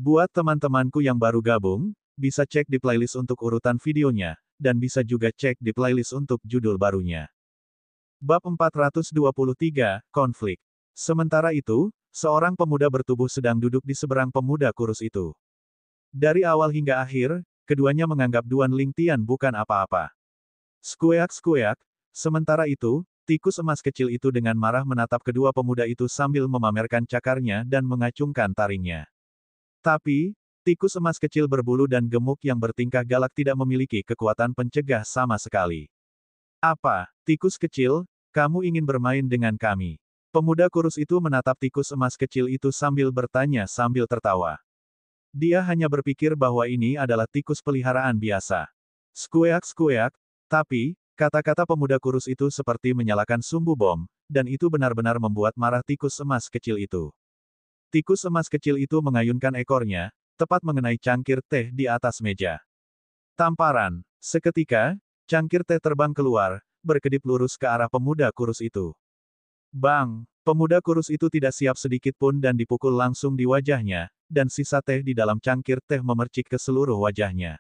Buat teman-temanku yang baru gabung, bisa cek di playlist untuk urutan videonya, dan bisa juga cek di playlist untuk judul barunya. Bab 423, Konflik. Sementara itu, seorang pemuda bertubuh sedang duduk di seberang pemuda kurus itu. Dari awal hingga akhir, keduanya menganggap Duan Lingtian bukan apa-apa. Skueak-skueak. Sementara itu, tikus emas kecil itu dengan marah menatap kedua pemuda itu sambil memamerkan cakarnya dan mengacungkan taringnya. Tapi, tikus emas kecil berbulu dan gemuk yang bertingkah galak tidak memiliki kekuatan pencegah sama sekali. Apa, tikus kecil, kamu ingin bermain dengan kami? Pemuda kurus itu menatap tikus emas kecil itu sambil bertanya sambil tertawa. Dia hanya berpikir bahwa ini adalah tikus peliharaan biasa. Skueak-skueak, tapi, kata-kata pemuda kurus itu seperti menyalakan sumbu bom, dan itu benar-benar membuat marah tikus emas kecil itu. Tikus emas kecil itu mengayunkan ekornya, tepat mengenai cangkir teh di atas meja. Tamparan. Seketika, cangkir teh terbang keluar, berkedip lurus ke arah pemuda kurus itu. Bang! Pemuda kurus itu tidak siap sedikit pun dan dipukul langsung di wajahnya, dan sisa teh di dalam cangkir teh memercik ke seluruh wajahnya.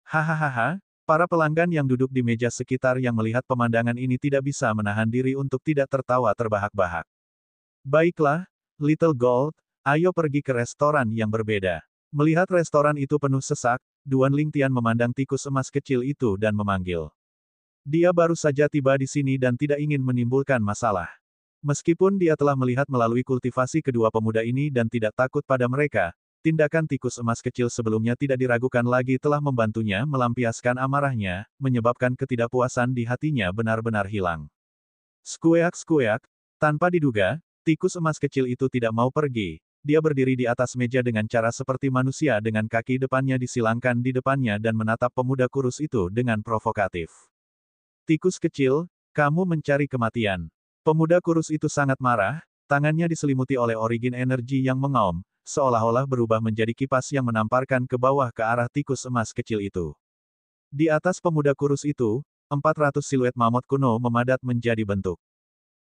Hahaha, para pelanggan yang duduk di meja sekitar yang melihat pemandangan ini tidak bisa menahan diri untuk tidak tertawa terbahak-bahak. Baiklah, Little Gold, ayo pergi ke restoran yang berbeda. Melihat restoran itu penuh sesak, Duan Lingtian memandang tikus emas kecil itu dan memanggil. Dia baru saja tiba di sini dan tidak ingin menimbulkan masalah. Meskipun dia telah melihat melalui kultivasi kedua pemuda ini dan tidak takut pada mereka, tindakan tikus emas kecil sebelumnya tidak diragukan lagi telah membantunya melampiaskan amarahnya, menyebabkan ketidakpuasan di hatinya benar-benar hilang. Skueak-skueak, tanpa diduga, tikus emas kecil itu tidak mau pergi. Dia berdiri di atas meja dengan cara seperti manusia dengan kaki depannya disilangkan di depannya dan menatap pemuda kurus itu dengan provokatif. Tikus kecil, kamu mencari kematian. Pemuda kurus itu sangat marah, tangannya diselimuti oleh origin energi yang mengaum, seolah-olah berubah menjadi kipas yang menamparkan ke bawah ke arah tikus emas kecil itu. Di atas pemuda kurus itu, 400 siluet mamut kuno memadat menjadi bentuk.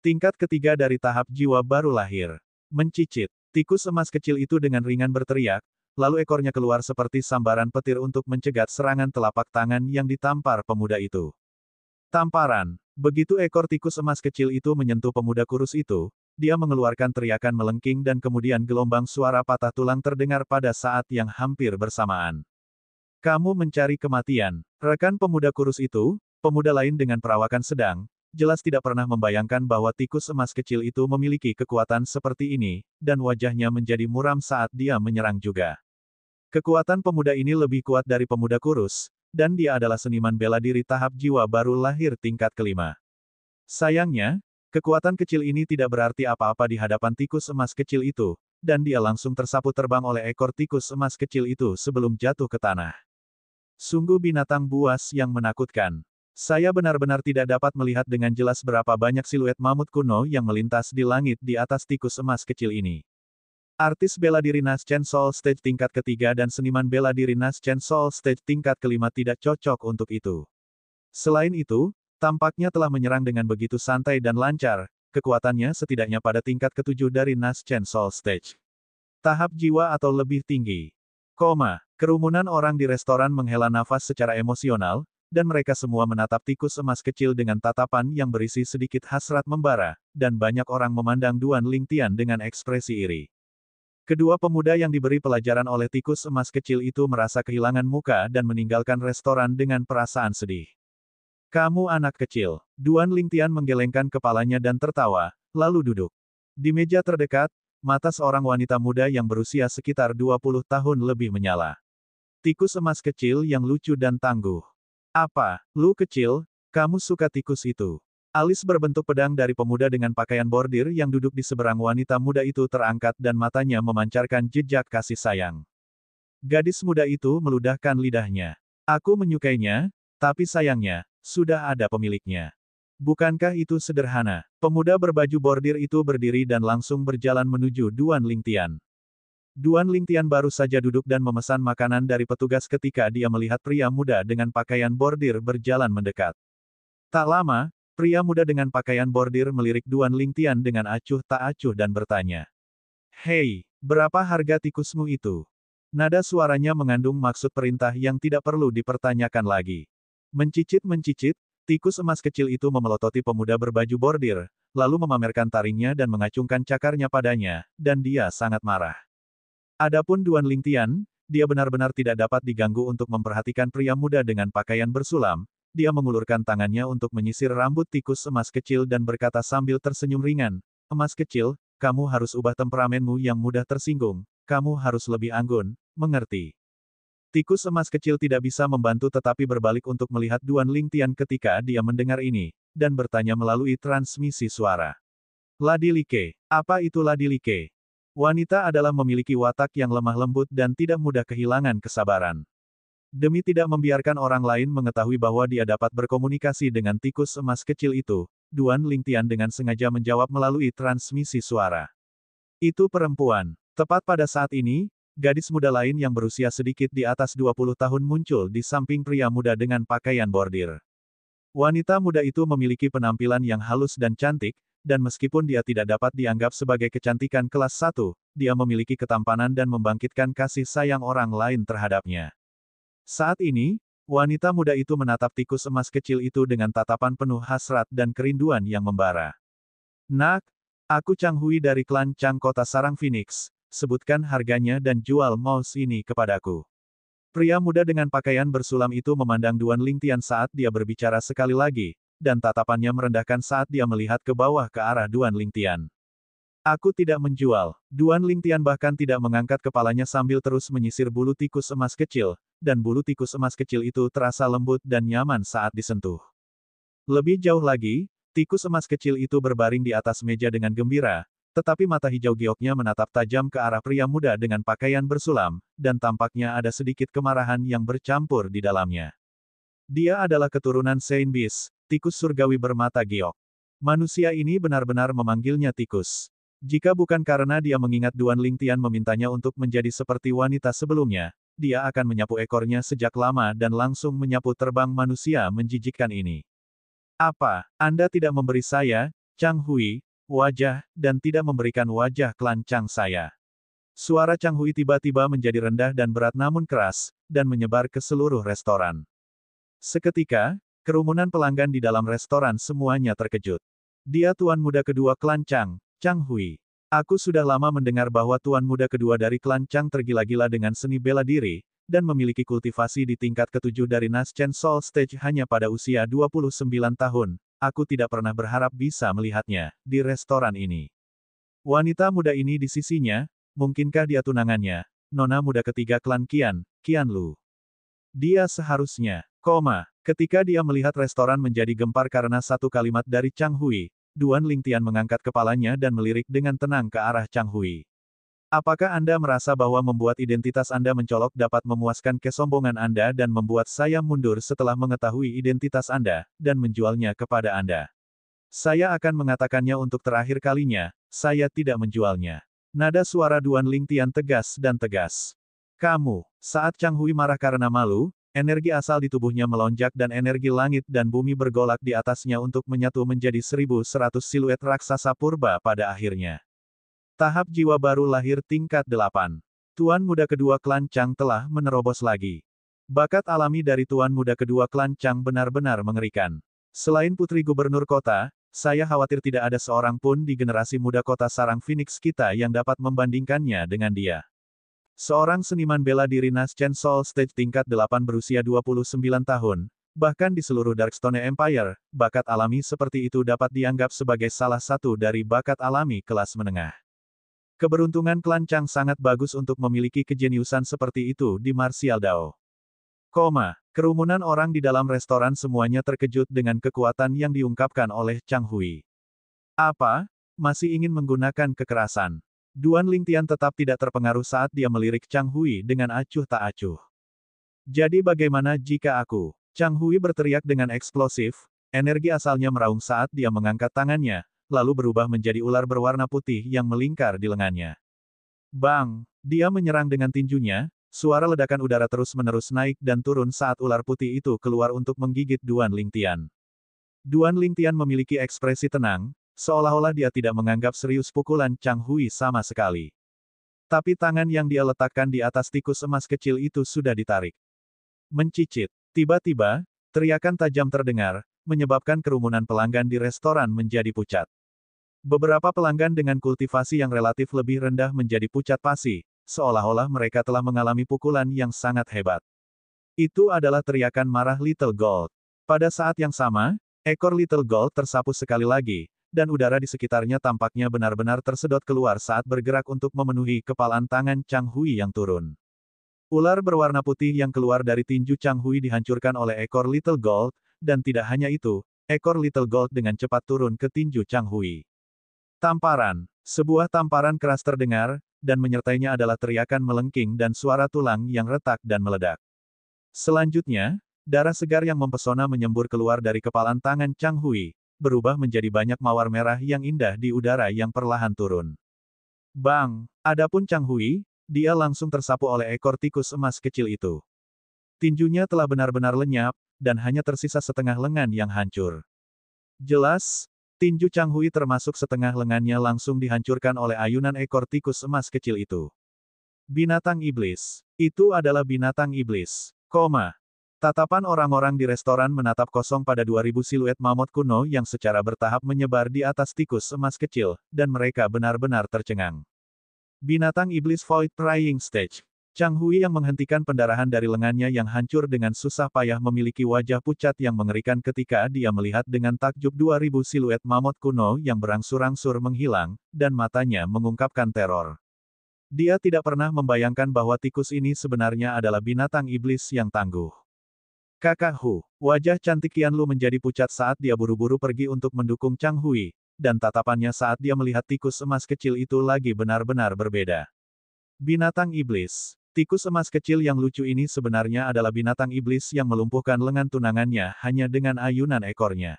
Tingkat ketiga dari tahap jiwa baru lahir. Mencicit. Tikus emas kecil itu dengan ringan berteriak, lalu ekornya keluar seperti sambaran petir untuk mencegat serangan telapak tangan yang ditampar pemuda itu. Tamparan. Begitu ekor tikus emas kecil itu menyentuh pemuda kurus itu, dia mengeluarkan teriakan melengking dan kemudian gelombang suara patah tulang terdengar pada saat yang hampir bersamaan. Kamu mencari kematian. Rekan pemuda kurus itu, pemuda lain dengan perawakan sedang, jelas tidak pernah membayangkan bahwa tikus emas kecil itu memiliki kekuatan seperti ini, dan wajahnya menjadi muram saat dia menyerang juga. Kekuatan pemuda ini lebih kuat dari pemuda kurus, dan dia adalah seniman bela diri tahap jiwa baru lahir tingkat kelima. Sayangnya, kekuatan kecil ini tidak berarti apa-apa di hadapan tikus emas kecil itu, dan dia langsung tersapu terbang oleh ekor tikus emas kecil itu sebelum jatuh ke tanah. Sungguh binatang buas yang menakutkan. Saya benar-benar tidak dapat melihat dengan jelas berapa banyak siluet mamut kuno yang melintas di langit di atas tikus emas kecil ini. Artis bela diri Naschen Soul Stage tingkat ketiga dan seniman bela diri Naschen Soul Stage tingkat kelima tidak cocok untuk itu. Selain itu, tampaknya telah menyerang dengan begitu santai dan lancar, kekuatannya setidaknya pada tingkat ketujuh dari Naschen Soul Stage. Tahap jiwa atau lebih tinggi. Kerumunan orang di restoran menghela nafas secara emosional, dan mereka semua menatap tikus emas kecil dengan tatapan yang berisi sedikit hasrat membara, dan banyak orang memandang Duan Lingtian dengan ekspresi iri. Kedua pemuda yang diberi pelajaran oleh tikus emas kecil itu merasa kehilangan muka dan meninggalkan restoran dengan perasaan sedih. Kamu anak kecil. Duan Lingtian menggelengkan kepalanya dan tertawa, lalu duduk. Di meja terdekat, mata seorang wanita muda yang berusia sekitar 20 tahun lebih menyala. Tikus emas kecil yang lucu dan tangguh. Apa, lu kecil, kamu suka tikus itu? Alis berbentuk pedang dari pemuda dengan pakaian bordir yang duduk di seberang wanita muda itu terangkat dan matanya memancarkan jejak kasih sayang. Gadis muda itu meludahkan lidahnya. Aku menyukainya, tapi sayangnya, sudah ada pemiliknya. Bukankah itu sederhana? Pemuda berbaju bordir itu berdiri dan langsung berjalan menuju Duan Lingtian. Duan Lingtian baru saja duduk dan memesan makanan dari petugas ketika dia melihat pria muda dengan pakaian bordir berjalan mendekat. Tak lama, pria muda dengan pakaian bordir melirik Duan Lingtian dengan acuh tak acuh dan bertanya. Hei, berapa harga tikusmu itu? Nada suaranya mengandung maksud perintah yang tidak perlu dipertanyakan lagi. Mencicit-mencicit, tikus emas kecil itu memelototi pemuda berbaju bordir, lalu memamerkan taringnya dan mengacungkan cakarnya padanya, dan dia sangat marah. Adapun Duan Lingtian, dia benar-benar tidak dapat diganggu untuk memperhatikan pria muda dengan pakaian bersulam. Dia mengulurkan tangannya untuk menyisir rambut tikus emas kecil dan berkata sambil tersenyum ringan, "Emas kecil, kamu harus ubah temperamenmu yang mudah tersinggung. Kamu harus lebih anggun, mengerti?" Tikus emas kecil tidak bisa membantu tetapi berbalik untuk melihat Duan Lingtian ketika dia mendengar ini, dan bertanya melalui transmisi suara. Lady Like, apa itu Lady Like? Wanita adalah memiliki watak yang lemah lembut dan tidak mudah kehilangan kesabaran. Demi tidak membiarkan orang lain mengetahui bahwa dia dapat berkomunikasi dengan tikus emas kecil itu, Duan Lingtian dengan sengaja menjawab melalui transmisi suara. Itu perempuan. Tepat pada saat ini, gadis muda lain yang berusia sedikit di atas 20 tahun muncul di samping pria muda dengan pakaian bordir. Wanita muda itu memiliki penampilan yang halus dan cantik, dan meskipun dia tidak dapat dianggap sebagai kecantikan kelas 1, dia memiliki ketampanan dan membangkitkan kasih sayang orang lain terhadapnya. Saat ini, wanita muda itu menatap tikus emas kecil itu dengan tatapan penuh hasrat dan kerinduan yang membara. "Nak, aku Chang Hui dari klan Chang Kota Sarang Phoenix. Sebutkan harganya dan jual mouse ini kepadaku." Pria muda dengan pakaian bersulam itu memandang Duan Lingtian saat dia berbicara sekali lagi, dan tatapannya merendahkan saat dia melihat ke bawah ke arah Duan Lingtian. "Aku tidak menjual." Duan Lingtian bahkan tidak mengangkat kepalanya sambil terus menyisir bulu tikus emas kecil, dan bulu tikus emas kecil itu terasa lembut dan nyaman saat disentuh. Lebih jauh lagi, tikus emas kecil itu berbaring di atas meja dengan gembira, tetapi mata hijau gioknya menatap tajam ke arah pria muda dengan pakaian bersulam, dan tampaknya ada sedikit kemarahan yang bercampur di dalamnya. Dia adalah keturunan Sein Beast, tikus surgawi bermata giok. Manusia ini benar-benar memanggilnya tikus. Jika bukan karena dia mengingat Duan Lingtian memintanya untuk menjadi seperti wanita sebelumnya, dia akan menyapu ekornya sejak lama dan langsung menyapu terbang manusia menjijikkan ini. "Apa, Anda tidak memberi saya, Chang Hui, wajah, dan tidak memberikan wajah klan Chang saya?" Suara Chang Hui tiba-tiba menjadi rendah dan berat namun keras, dan menyebar ke seluruh restoran. Seketika, kerumunan pelanggan di dalam restoran semuanya terkejut. "Dia tuan muda kedua klan Chang, Chang Hui. Aku sudah lama mendengar bahwa tuan muda kedua dari klan Chang tergila-gila dengan seni bela diri, dan memiliki kultivasi di tingkat ke-7 dari Naschen Soul Stage hanya pada usia 29 tahun. Aku tidak pernah berharap bisa melihatnya di restoran ini." Wanita muda ini di sisinya, mungkinkah dia tunangannya, nona muda ketiga klan Qian, Qian Lu. Dia seharusnya, ketika dia melihat restoran menjadi gempar karena satu kalimat dari Chang Hui, Duan Lingtian mengangkat kepalanya dan melirik dengan tenang ke arah Chang Hui. "Apakah Anda merasa bahwa membuat identitas Anda mencolok dapat memuaskan kesombongan Anda dan membuat saya mundur setelah mengetahui identitas Anda, dan menjualnya kepada Anda? Saya akan mengatakannya untuk terakhir kalinya, saya tidak menjualnya." Nada suara Duan Lingtian tegas dan tegas. "Kamu." Saat Chang Hui marah karena malu, energi asal di tubuhnya melonjak dan energi langit dan bumi bergolak di atasnya untuk menyatu menjadi 1100 siluet raksasa purba pada akhirnya. Tahap jiwa baru lahir tingkat 8. Tuan muda kedua klan Chang telah menerobos lagi. Bakat alami dari tuan muda kedua klan Chang benar-benar mengerikan. Selain putri gubernur kota, saya khawatir tidak ada seorang pun di generasi muda kota Sarang Phoenix kita yang dapat membandingkannya dengan dia. Seorang seniman bela diri Naschen Soul Stage tingkat 8 berusia 29 tahun, bahkan di seluruh Darkstone Empire, bakat alami seperti itu dapat dianggap sebagai salah satu dari bakat alami kelas menengah. Keberuntungan klan Chang sangat bagus untuk memiliki kejeniusan seperti itu di Martial Dao. Kerumunan orang di dalam restoran semuanya terkejut dengan kekuatan yang diungkapkan oleh Chang Hui. "Apa? Masih ingin menggunakan kekerasan?" Duan Lingtian tetap tidak terpengaruh saat dia melirik Chang Hui dengan acuh tak acuh. "Jadi bagaimana jika aku?" Chang Hui berteriak dengan eksplosif, energi asalnya meraung saat dia mengangkat tangannya, lalu berubah menjadi ular berwarna putih yang melingkar di lengannya. Bang! Dia menyerang dengan tinjunya, suara ledakan udara terus-menerus naik dan turun saat ular putih itu keluar untuk menggigit Duan Lingtian. Duan Lingtian memiliki ekspresi tenang, seolah-olah dia tidak menganggap serius pukulan Chang Hui sama sekali. Tapi tangan yang dia letakkan di atas tikus emas kecil itu sudah ditarik. Mencicit. Tiba-tiba, teriakan tajam terdengar, menyebabkan kerumunan pelanggan di restoran menjadi pucat. Beberapa pelanggan dengan kultivasi yang relatif lebih rendah menjadi pucat pasi, seolah-olah mereka telah mengalami pukulan yang sangat hebat. Itu adalah teriakan marah Little Gold. Pada saat yang sama, ekor Little Gold tersapu sekali lagi, dan udara di sekitarnya tampaknya benar-benar tersedot keluar saat bergerak untuk memenuhi kepalan tangan Chang Hui yang turun. Ular berwarna putih yang keluar dari tinju Chang Hui dihancurkan oleh ekor Little Gold, dan tidak hanya itu, ekor Little Gold dengan cepat turun ke tinju Chang Hui. Tamparan. Sebuah tamparan keras terdengar, dan menyertainya adalah teriakan melengking dan suara tulang yang retak dan meledak. Selanjutnya, darah segar yang mempesona menyembur keluar dari kepalan tangan Chang Hui, berubah menjadi banyak mawar merah yang indah di udara yang perlahan turun. Bang! Adapun Chang Hui, dia langsung tersapu oleh ekor tikus emas kecil itu. Tinjunya telah benar-benar lenyap, dan hanya tersisa setengah lengan yang hancur. Jelas, tinju Chang Hui termasuk setengah lengannya langsung dihancurkan oleh ayunan ekor tikus emas kecil itu. Binatang iblis. Itu adalah binatang iblis. Tatapan orang-orang di restoran menatap kosong pada 2000 siluet mamut kuno yang secara bertahap menyebar di atas tikus emas kecil, dan mereka benar-benar tercengang. Binatang iblis Void Prying Stage. Chang Hui yang menghentikan pendarahan dari lengannya yang hancur dengan susah payah memiliki wajah pucat yang mengerikan ketika dia melihat dengan takjub 2000 siluet mamut kuno yang berangsur-angsur menghilang, dan matanya mengungkapkan teror. Dia tidak pernah membayangkan bahwa tikus ini sebenarnya adalah binatang iblis yang tangguh. Kakak Hu, wajah cantik Qianlu menjadi pucat saat dia buru-buru pergi untuk mendukung Chang Hui, dan tatapannya saat dia melihat tikus emas kecil itu lagi benar-benar berbeda. Binatang iblis. Tikus emas kecil yang lucu ini sebenarnya adalah binatang iblis yang melumpuhkan lengan tunangannya hanya dengan ayunan ekornya.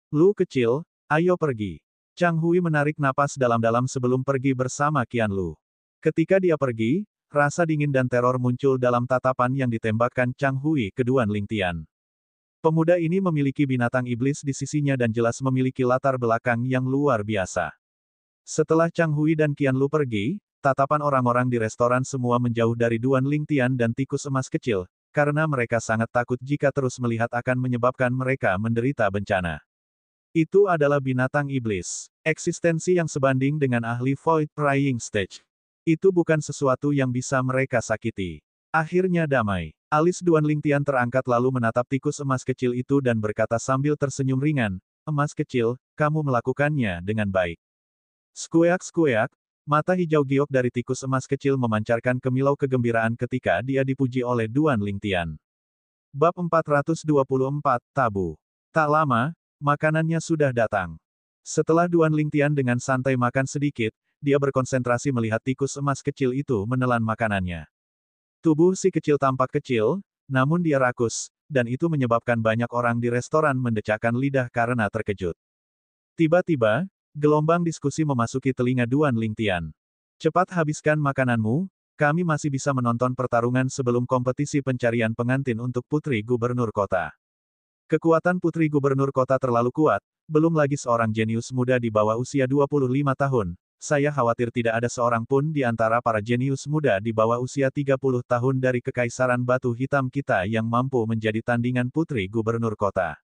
Lu kecil, ayo pergi. Chang Hui menarik napas dalam-dalam sebelum pergi bersama Qianlu. Ketika dia pergi, rasa dingin dan teror muncul dalam tatapan yang ditembakkan Chang Hui ke Duan Lingtian. Pemuda ini memiliki binatang iblis di sisinya dan jelas memiliki latar belakang yang luar biasa. Setelah Chang Hui dan Qianlu pergi, tatapan orang-orang di restoran semua menjauh dari Duan Lingtian dan tikus emas kecil, karena mereka sangat takut jika terus melihat akan menyebabkan mereka menderita bencana. Itu adalah binatang iblis. Eksistensi yang sebanding dengan ahli Void Prying Stage. Itu bukan sesuatu yang bisa mereka sakiti. Akhirnya damai. Alis Duan Lingtian terangkat lalu menatap tikus emas kecil itu dan berkata sambil tersenyum ringan, "Emas kecil, kamu melakukannya dengan baik." Skueak-skueak, mata hijau giok dari tikus emas kecil memancarkan kemilau kegembiraan ketika dia dipuji oleh Duan Lingtian. Bab 424, Tabu. Tak lama, makanannya sudah datang. Setelah Duan Lingtian dengan santai makan sedikit, dia berkonsentrasi melihat tikus emas kecil itu menelan makanannya. Tubuh si kecil tampak kecil, namun dia rakus, dan itu menyebabkan banyak orang di restoran mendecakkan lidah karena terkejut. Tiba-tiba, gelombang diskusi memasuki telinga Duan Lingtian. Cepat habiskan makananmu, kami masih bisa menonton pertarungan sebelum kompetisi pencarian pengantin untuk Putri Gubernur Kota. Kekuatan Putri Gubernur Kota terlalu kuat, belum lagi seorang jenius muda di bawah usia 25 tahun. Saya khawatir tidak ada seorang pun di antara para jenius muda di bawah usia 30 tahun dari Kekaisaran Batu Hitam kita yang mampu menjadi tandingan Putri Gubernur Kota.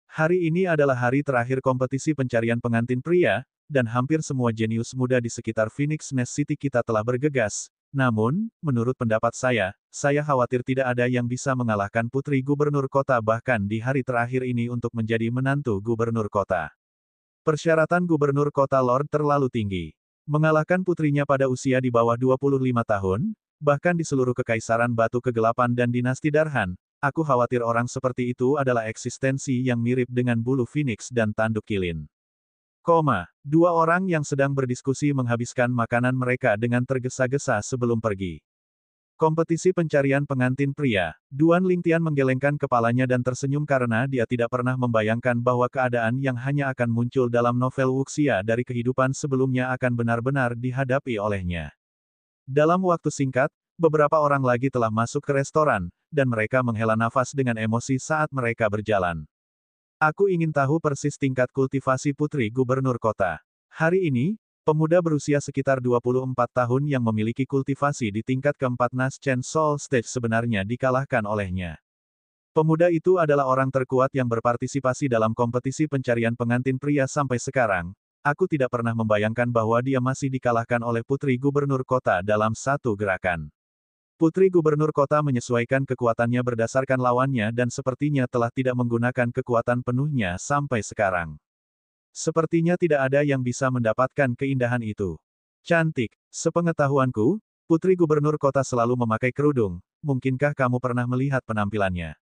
Hari ini adalah hari terakhir kompetisi pencarian pengantin pria, dan hampir semua jenius muda di sekitar Phoenix Nest City kita telah bergegas. Namun, menurut pendapat saya khawatir tidak ada yang bisa mengalahkan Putri Gubernur Kota bahkan di hari terakhir ini untuk menjadi menantu Gubernur Kota. Persyaratan Gubernur Kota Lord terlalu tinggi. Mengalahkan putrinya pada usia di bawah 25 tahun, bahkan di seluruh Kekaisaran Batu Kegelapan dan Dinasti Darhan, aku khawatir orang seperti itu adalah eksistensi yang mirip dengan bulu Phoenix dan tanduk kilin. Dua orang yang sedang berdiskusi menghabiskan makanan mereka dengan tergesa-gesa sebelum pergi. Kompetisi pencarian pengantin pria. Duan Lingtian menggelengkan kepalanya dan tersenyum karena dia tidak pernah membayangkan bahwa keadaan yang hanya akan muncul dalam novel wuxia dari kehidupan sebelumnya akan benar-benar dihadapi olehnya. Dalam waktu singkat, beberapa orang lagi telah masuk ke restoran, dan mereka menghela nafas dengan emosi saat mereka berjalan. Aku ingin tahu persis tingkat kultivasi Putri Gubernur Kota. Hari ini, Pemuda berusia sekitar 24 tahun yang memiliki kultivasi di tingkat keempat Naschen Soul Stage sebenarnya dikalahkan olehnya. Pemuda itu adalah orang terkuat yang berpartisipasi dalam kompetisi pencarian pengantin pria sampai sekarang. Aku tidak pernah membayangkan bahwa dia masih dikalahkan oleh putri gubernur kota dalam satu gerakan. Putri gubernur kota menyesuaikan kekuatannya berdasarkan lawannya dan sepertinya telah tidak menggunakan kekuatan penuhnya sampai sekarang. Sepertinya tidak ada yang bisa mendapatkan keindahan itu. Cantik. Sepengetahuanku, putri gubernur kota selalu memakai kerudung. Mungkinkah kamu pernah melihat penampilannya?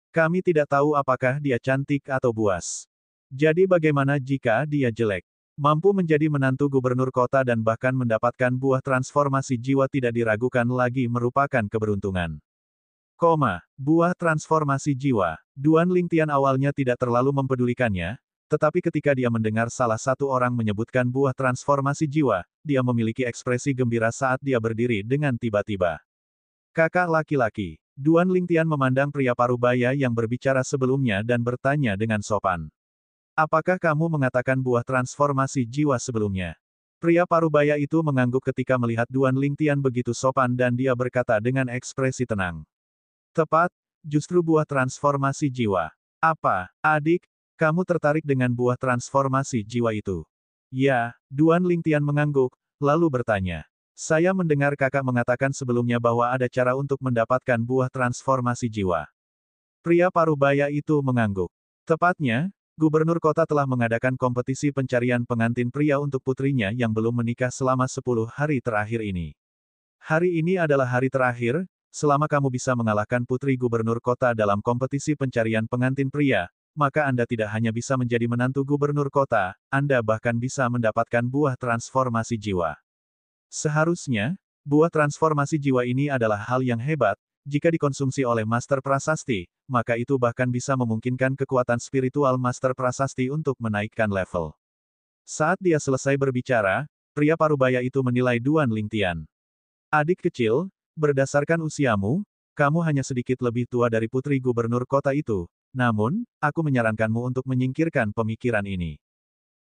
Kami tidak tahu apakah dia cantik atau buas. Jadi bagaimana jika dia jelek? Mampu menjadi menantu gubernur kota dan bahkan mendapatkan buah transformasi jiwa tidak diragukan lagi merupakan keberuntungan. Buah transformasi jiwa. Duan Lingtian awalnya tidak terlalu mempedulikannya, tetapi ketika dia mendengar salah satu orang menyebutkan buah transformasi jiwa, dia memiliki ekspresi gembira saat dia berdiri dengan tiba-tiba. Kakak laki-laki. Duan Lingtian memandang pria parubaya yang berbicara sebelumnya dan bertanya dengan sopan. Apakah kamu mengatakan buah transformasi jiwa sebelumnya? Pria parubaya itu mengangguk ketika melihat Duan Lingtian begitu sopan dan dia berkata dengan ekspresi tenang. Tepat, justru buah transformasi jiwa. Apa, adik? Kamu tertarik dengan buah transformasi jiwa itu? Ya, Duan Lingtian mengangguk, lalu bertanya. Saya mendengar kakak mengatakan sebelumnya bahwa ada cara untuk mendapatkan buah transformasi jiwa. Pria parubaya itu mengangguk. Tepatnya, gubernur kota telah mengadakan kompetisi pencarian pengantin pria untuk putrinya yang belum menikah selama 10 hari terakhir ini. Hari ini adalah hari terakhir, selama kamu bisa mengalahkan putri gubernur kota dalam kompetisi pencarian pengantin pria, maka Anda tidak hanya bisa menjadi menantu gubernur kota, Anda bahkan bisa mendapatkan buah transformasi jiwa. Seharusnya, buah transformasi jiwa ini adalah hal yang hebat, jika dikonsumsi oleh Master Prasasti, maka itu bahkan bisa memungkinkan kekuatan spiritual Master Prasasti untuk menaikkan level. Saat dia selesai berbicara, pria parubaya itu menilai Duan Lingtian. Adik kecil, berdasarkan usiamu, kamu hanya sedikit lebih tua dari putri gubernur kota itu. Namun, aku menyarankanmu untuk menyingkirkan pemikiran ini.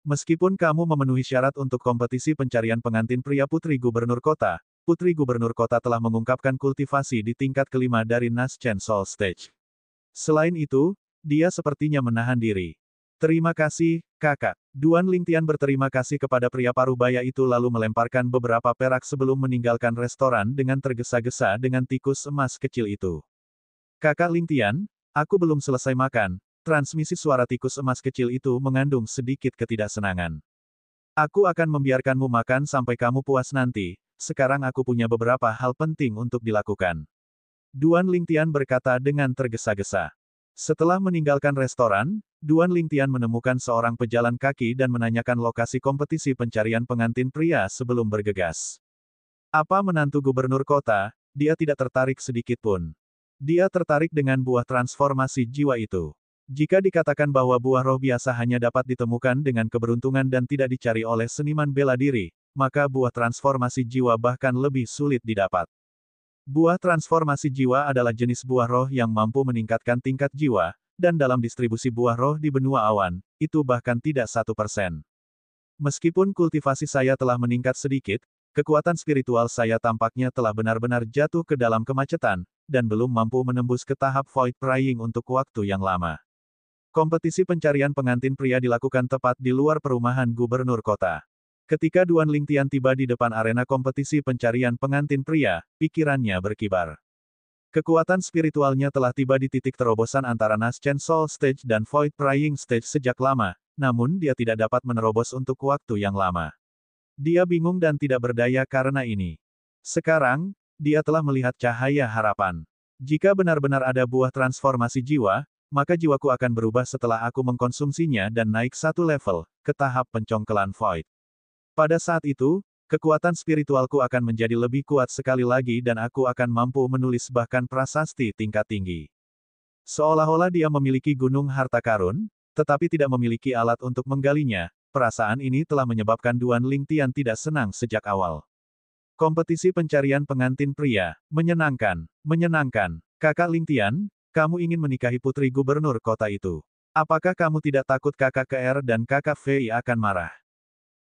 Meskipun kamu memenuhi syarat untuk kompetisi pencarian pengantin pria putri gubernur kota telah mengungkapkan kultivasi di tingkat kelima dari Naschen Soul Stage. Selain itu, dia sepertinya menahan diri. Terima kasih, kakak. Duan Lingtian berterima kasih kepada pria parubaya itu lalu melemparkan beberapa perak sebelum meninggalkan restoran dengan tergesa-gesa dengan tikus emas kecil itu. Kakak Lingtian, aku belum selesai makan. Transmisi suara tikus emas kecil itu mengandung sedikit ketidaksenangan. Aku akan membiarkanmu makan sampai kamu puas nanti, sekarang aku punya beberapa hal penting untuk dilakukan. Duan Lingtian berkata dengan tergesa-gesa. Setelah meninggalkan restoran, Duan Lingtian menemukan seorang pejalan kaki dan menanyakan lokasi kompetisi pencarian pengantin pria sebelum bergegas. Apa menantu gubernur kota, dia tidak tertarik sedikit pun. Dia tertarik dengan buah transformasi jiwa itu. Jika dikatakan bahwa buah roh biasa hanya dapat ditemukan dengan keberuntungan dan tidak dicari oleh seniman bela diri, maka buah transformasi jiwa bahkan lebih sulit didapat. Buah transformasi jiwa adalah jenis buah roh yang mampu meningkatkan tingkat jiwa, dan dalam distribusi buah roh di benua awan, itu bahkan tidak 1%. Meskipun kultivasi saya telah meningkat sedikit, kekuatan spiritual saya tampaknya telah benar-benar jatuh ke dalam kemacetan, dan belum mampu menembus ke tahap Void Praying untuk waktu yang lama. Kompetisi pencarian pengantin pria dilakukan tepat di luar perumahan gubernur kota. Ketika Duan Lingtian tiba di depan arena kompetisi pencarian pengantin pria, pikirannya berkibar. Kekuatan spiritualnya telah tiba di titik terobosan antara Naschen Soul Stage dan Void Praying Stage sejak lama, namun dia tidak dapat menerobos untuk waktu yang lama. Dia bingung dan tidak berdaya karena ini. Sekarang, dia telah melihat cahaya harapan. Jika benar-benar ada buah transformasi jiwa, maka jiwaku akan berubah setelah aku mengkonsumsinya dan naik satu level, ke tahap pencongkelan Void. Pada saat itu, kekuatan spiritualku akan menjadi lebih kuat sekali lagi dan aku akan mampu menulis bahkan prasasti tingkat tinggi. Seolah-olah dia memiliki gunung harta karun, tetapi tidak memiliki alat untuk menggalinya. Perasaan ini telah menyebabkan Duan Lingtian tidak senang sejak awal. Kompetisi pencarian pengantin pria, menyenangkan, menyenangkan. Kakak Lingtian, kamu ingin menikahi putri gubernur kota itu. Apakah kamu tidak takut kakak KR dan kakak Fei akan marah?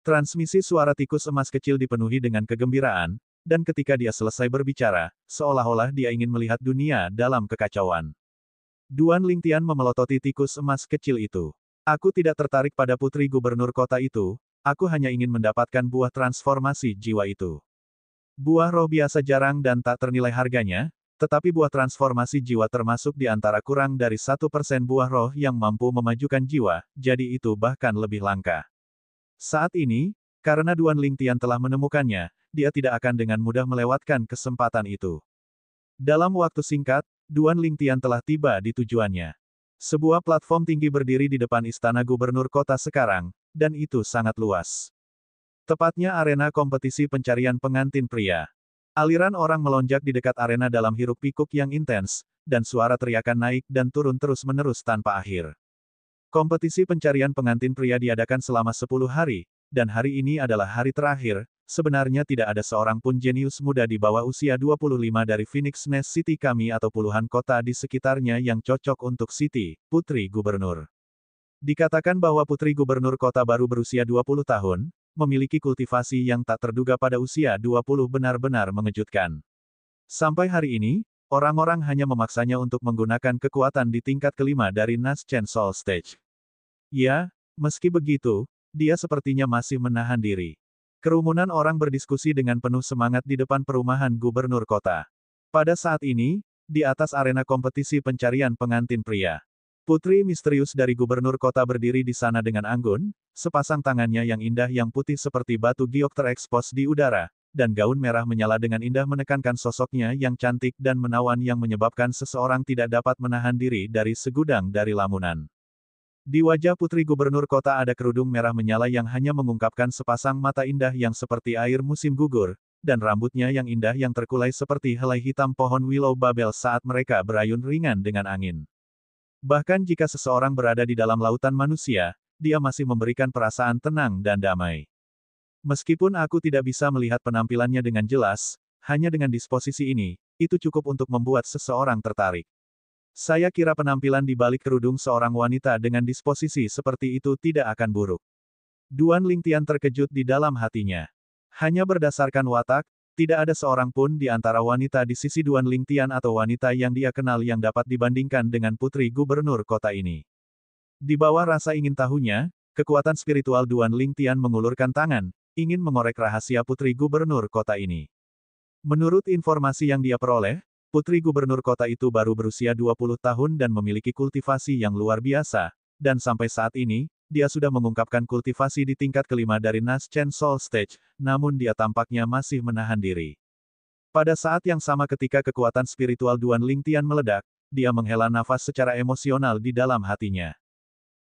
Transmisi suara tikus emas kecil dipenuhi dengan kegembiraan, dan ketika dia selesai berbicara, seolah-olah dia ingin melihat dunia dalam kekacauan. Duan Lingtian memelototi tikus emas kecil itu. Aku tidak tertarik pada putri gubernur kota itu, aku hanya ingin mendapatkan buah transformasi jiwa itu. Buah roh biasa jarang dan tak ternilai harganya, tetapi buah transformasi jiwa termasuk di antara kurang dari 1% buah roh yang mampu memajukan jiwa, jadi itu bahkan lebih langka. Saat ini, karena Duan Lingtian telah menemukannya, dia tidak akan dengan mudah melewatkan kesempatan itu. Dalam waktu singkat, Duan Lingtian telah tiba di tujuannya. Sebuah platform tinggi berdiri di depan istana gubernur kota sekarang, dan itu sangat luas. Tepatnya arena kompetisi pencarian pengantin pria. Aliran orang melonjak di dekat arena dalam hiruk-pikuk yang intens, dan suara teriakan naik dan turun terus-menerus tanpa akhir. Kompetisi pencarian pengantin pria diadakan selama 10 hari, dan hari ini adalah hari terakhir. Sebenarnya tidak ada seorang pun jenius muda di bawah usia 25 dari Phoenix Nest City kami atau puluhan kota di sekitarnya yang cocok untuk City, Putri Gubernur. Dikatakan bahwa Putri Gubernur kota baru berusia 20 tahun, memiliki kultivasi yang tak terduga pada usia 20 benar-benar mengejutkan. Sampai hari ini, orang-orang hanya memaksanya untuk menggunakan kekuatan di tingkat kelima dari Naschen Soul Stage. Ya, meski begitu, dia sepertinya masih menahan diri. Kerumunan orang berdiskusi dengan penuh semangat di depan perumahan gubernur kota. Pada saat ini, di atas arena kompetisi pencarian pengantin pria. Putri misterius dari gubernur kota berdiri di sana dengan anggun, sepasang tangannya yang indah yang putih seperti batu giok terekspos di udara, dan gaun merah menyala dengan indah menekankan sosoknya yang cantik dan menawan yang menyebabkan seseorang tidak dapat menahan diri dari segudang dari lamunan. Di wajah putri gubernur kota ada kerudung merah menyala yang hanya mengungkapkan sepasang mata indah yang seperti air musim gugur, dan rambutnya yang indah yang terkulai seperti helai hitam pohon willow babel saat mereka berayun ringan dengan angin. Bahkan jika seseorang berada di dalam lautan manusia, dia masih memberikan perasaan tenang dan damai. Meskipun aku tidak bisa melihat penampilannya dengan jelas, hanya dengan disposisi ini, itu cukup untuk membuat seseorang tertarik. Saya kira penampilan di balik kerudung seorang wanita dengan disposisi seperti itu tidak akan buruk. Duan Lingtian terkejut di dalam hatinya. Hanya berdasarkan watak, tidak ada seorang pun di antara wanita di sisi Duan Lingtian atau wanita yang dia kenal yang dapat dibandingkan dengan putri gubernur kota ini. Di bawah rasa ingin tahunya, kekuatan spiritual Duan Lingtian mengulurkan tangan, ingin mengorek rahasia putri gubernur kota ini. Menurut informasi yang dia peroleh, putri gubernur kota itu baru berusia 20 tahun dan memiliki kultivasi yang luar biasa, dan sampai saat ini, dia sudah mengungkapkan kultivasi di tingkat kelima dari Naschen Soul Stage, namun dia tampaknya masih menahan diri. Pada saat yang sama ketika kekuatan spiritual Duan Lingtian meledak, dia menghela nafas secara emosional di dalam hatinya.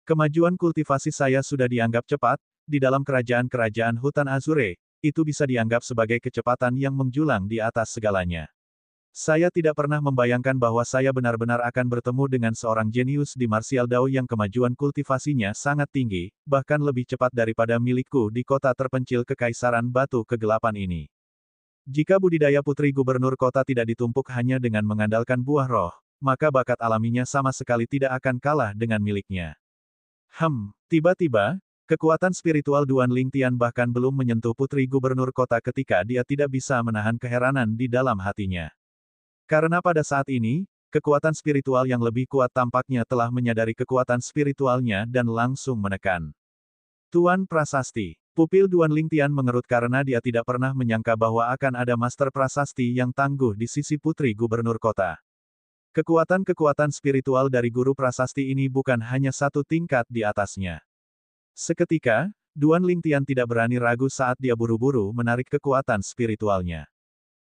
Kemajuan kultivasi saya sudah dianggap cepat, di dalam kerajaan-kerajaan hutan Azure, itu bisa dianggap sebagai kecepatan yang menjulang di atas segalanya. Saya tidak pernah membayangkan bahwa saya benar-benar akan bertemu dengan seorang jenius di martial Dao yang kemajuan kultivasinya sangat tinggi, bahkan lebih cepat daripada milikku di kota terpencil Kekaisaran Batu Kegelapan ini. Jika budidaya putri gubernur kota tidak ditumpuk hanya dengan mengandalkan buah roh, maka bakat alaminya sama sekali tidak akan kalah dengan miliknya. Tiba-tiba, kekuatan spiritual Duan Lingtian bahkan belum menyentuh putri gubernur kota ketika dia tidak bisa menahan keheranan di dalam hatinya. Karena pada saat ini, kekuatan spiritual yang lebih kuat tampaknya telah menyadari kekuatan spiritualnya dan langsung menekan. Tuan Prasasti. Pupil Duan Lingtian mengerut karena dia tidak pernah menyangka bahwa akan ada master prasasti yang tangguh di sisi putri gubernur kota. Kekuatan-kekuatan spiritual dari guru prasasti ini bukan hanya satu tingkat di atasnya. Seketika, Duan Lingtian tidak berani ragu saat dia buru-buru menarik kekuatan spiritualnya.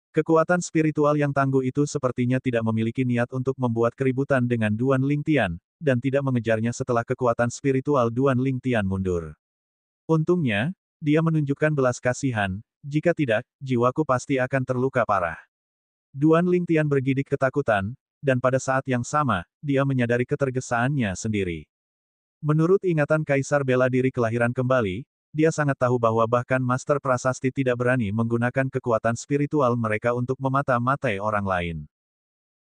Kekuatan spiritual yang tangguh itu sepertinya tidak memiliki niat untuk membuat keributan dengan Duan Lingtian, dan tidak mengejarnya setelah kekuatan spiritual Duan Lingtian mundur. Untungnya, dia menunjukkan belas kasihan, jika tidak, jiwaku pasti akan terluka parah. Duan Lingtian bergidik ketakutan, dan pada saat yang sama, dia menyadari ketergesaannya sendiri. Menurut ingatan Kaisar bela diri kelahiran kembali, dia sangat tahu bahwa bahkan Master Prasasti tidak berani menggunakan kekuatan spiritual mereka untuk memata-matai orang lain.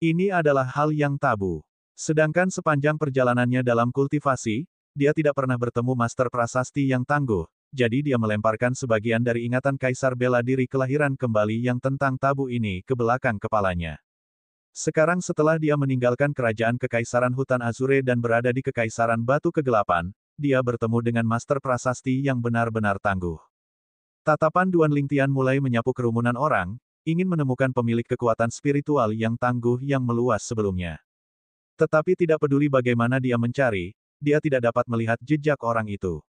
Ini adalah hal yang tabu. Sedangkan sepanjang perjalanannya dalam kultivasi, dia tidak pernah bertemu Master Prasasti yang tangguh, jadi dia melemparkan sebagian dari ingatan Kaisar Bela Diri Kelahiran Kembali yang tentang tabu ini ke belakang kepalanya. Sekarang setelah dia meninggalkan kerajaan Kekaisaran Hutan Azure dan berada di Kekaisaran Batu Kegelapan, dia bertemu dengan Master Prasasti yang benar-benar tangguh. Tatapan Duan Lingtian mulai menyapu kerumunan orang, ingin menemukan pemilik kekuatan spiritual yang tangguh yang meluas sebelumnya. Tetapi tidak peduli bagaimana dia mencari, dia tidak dapat melihat jejak orang itu.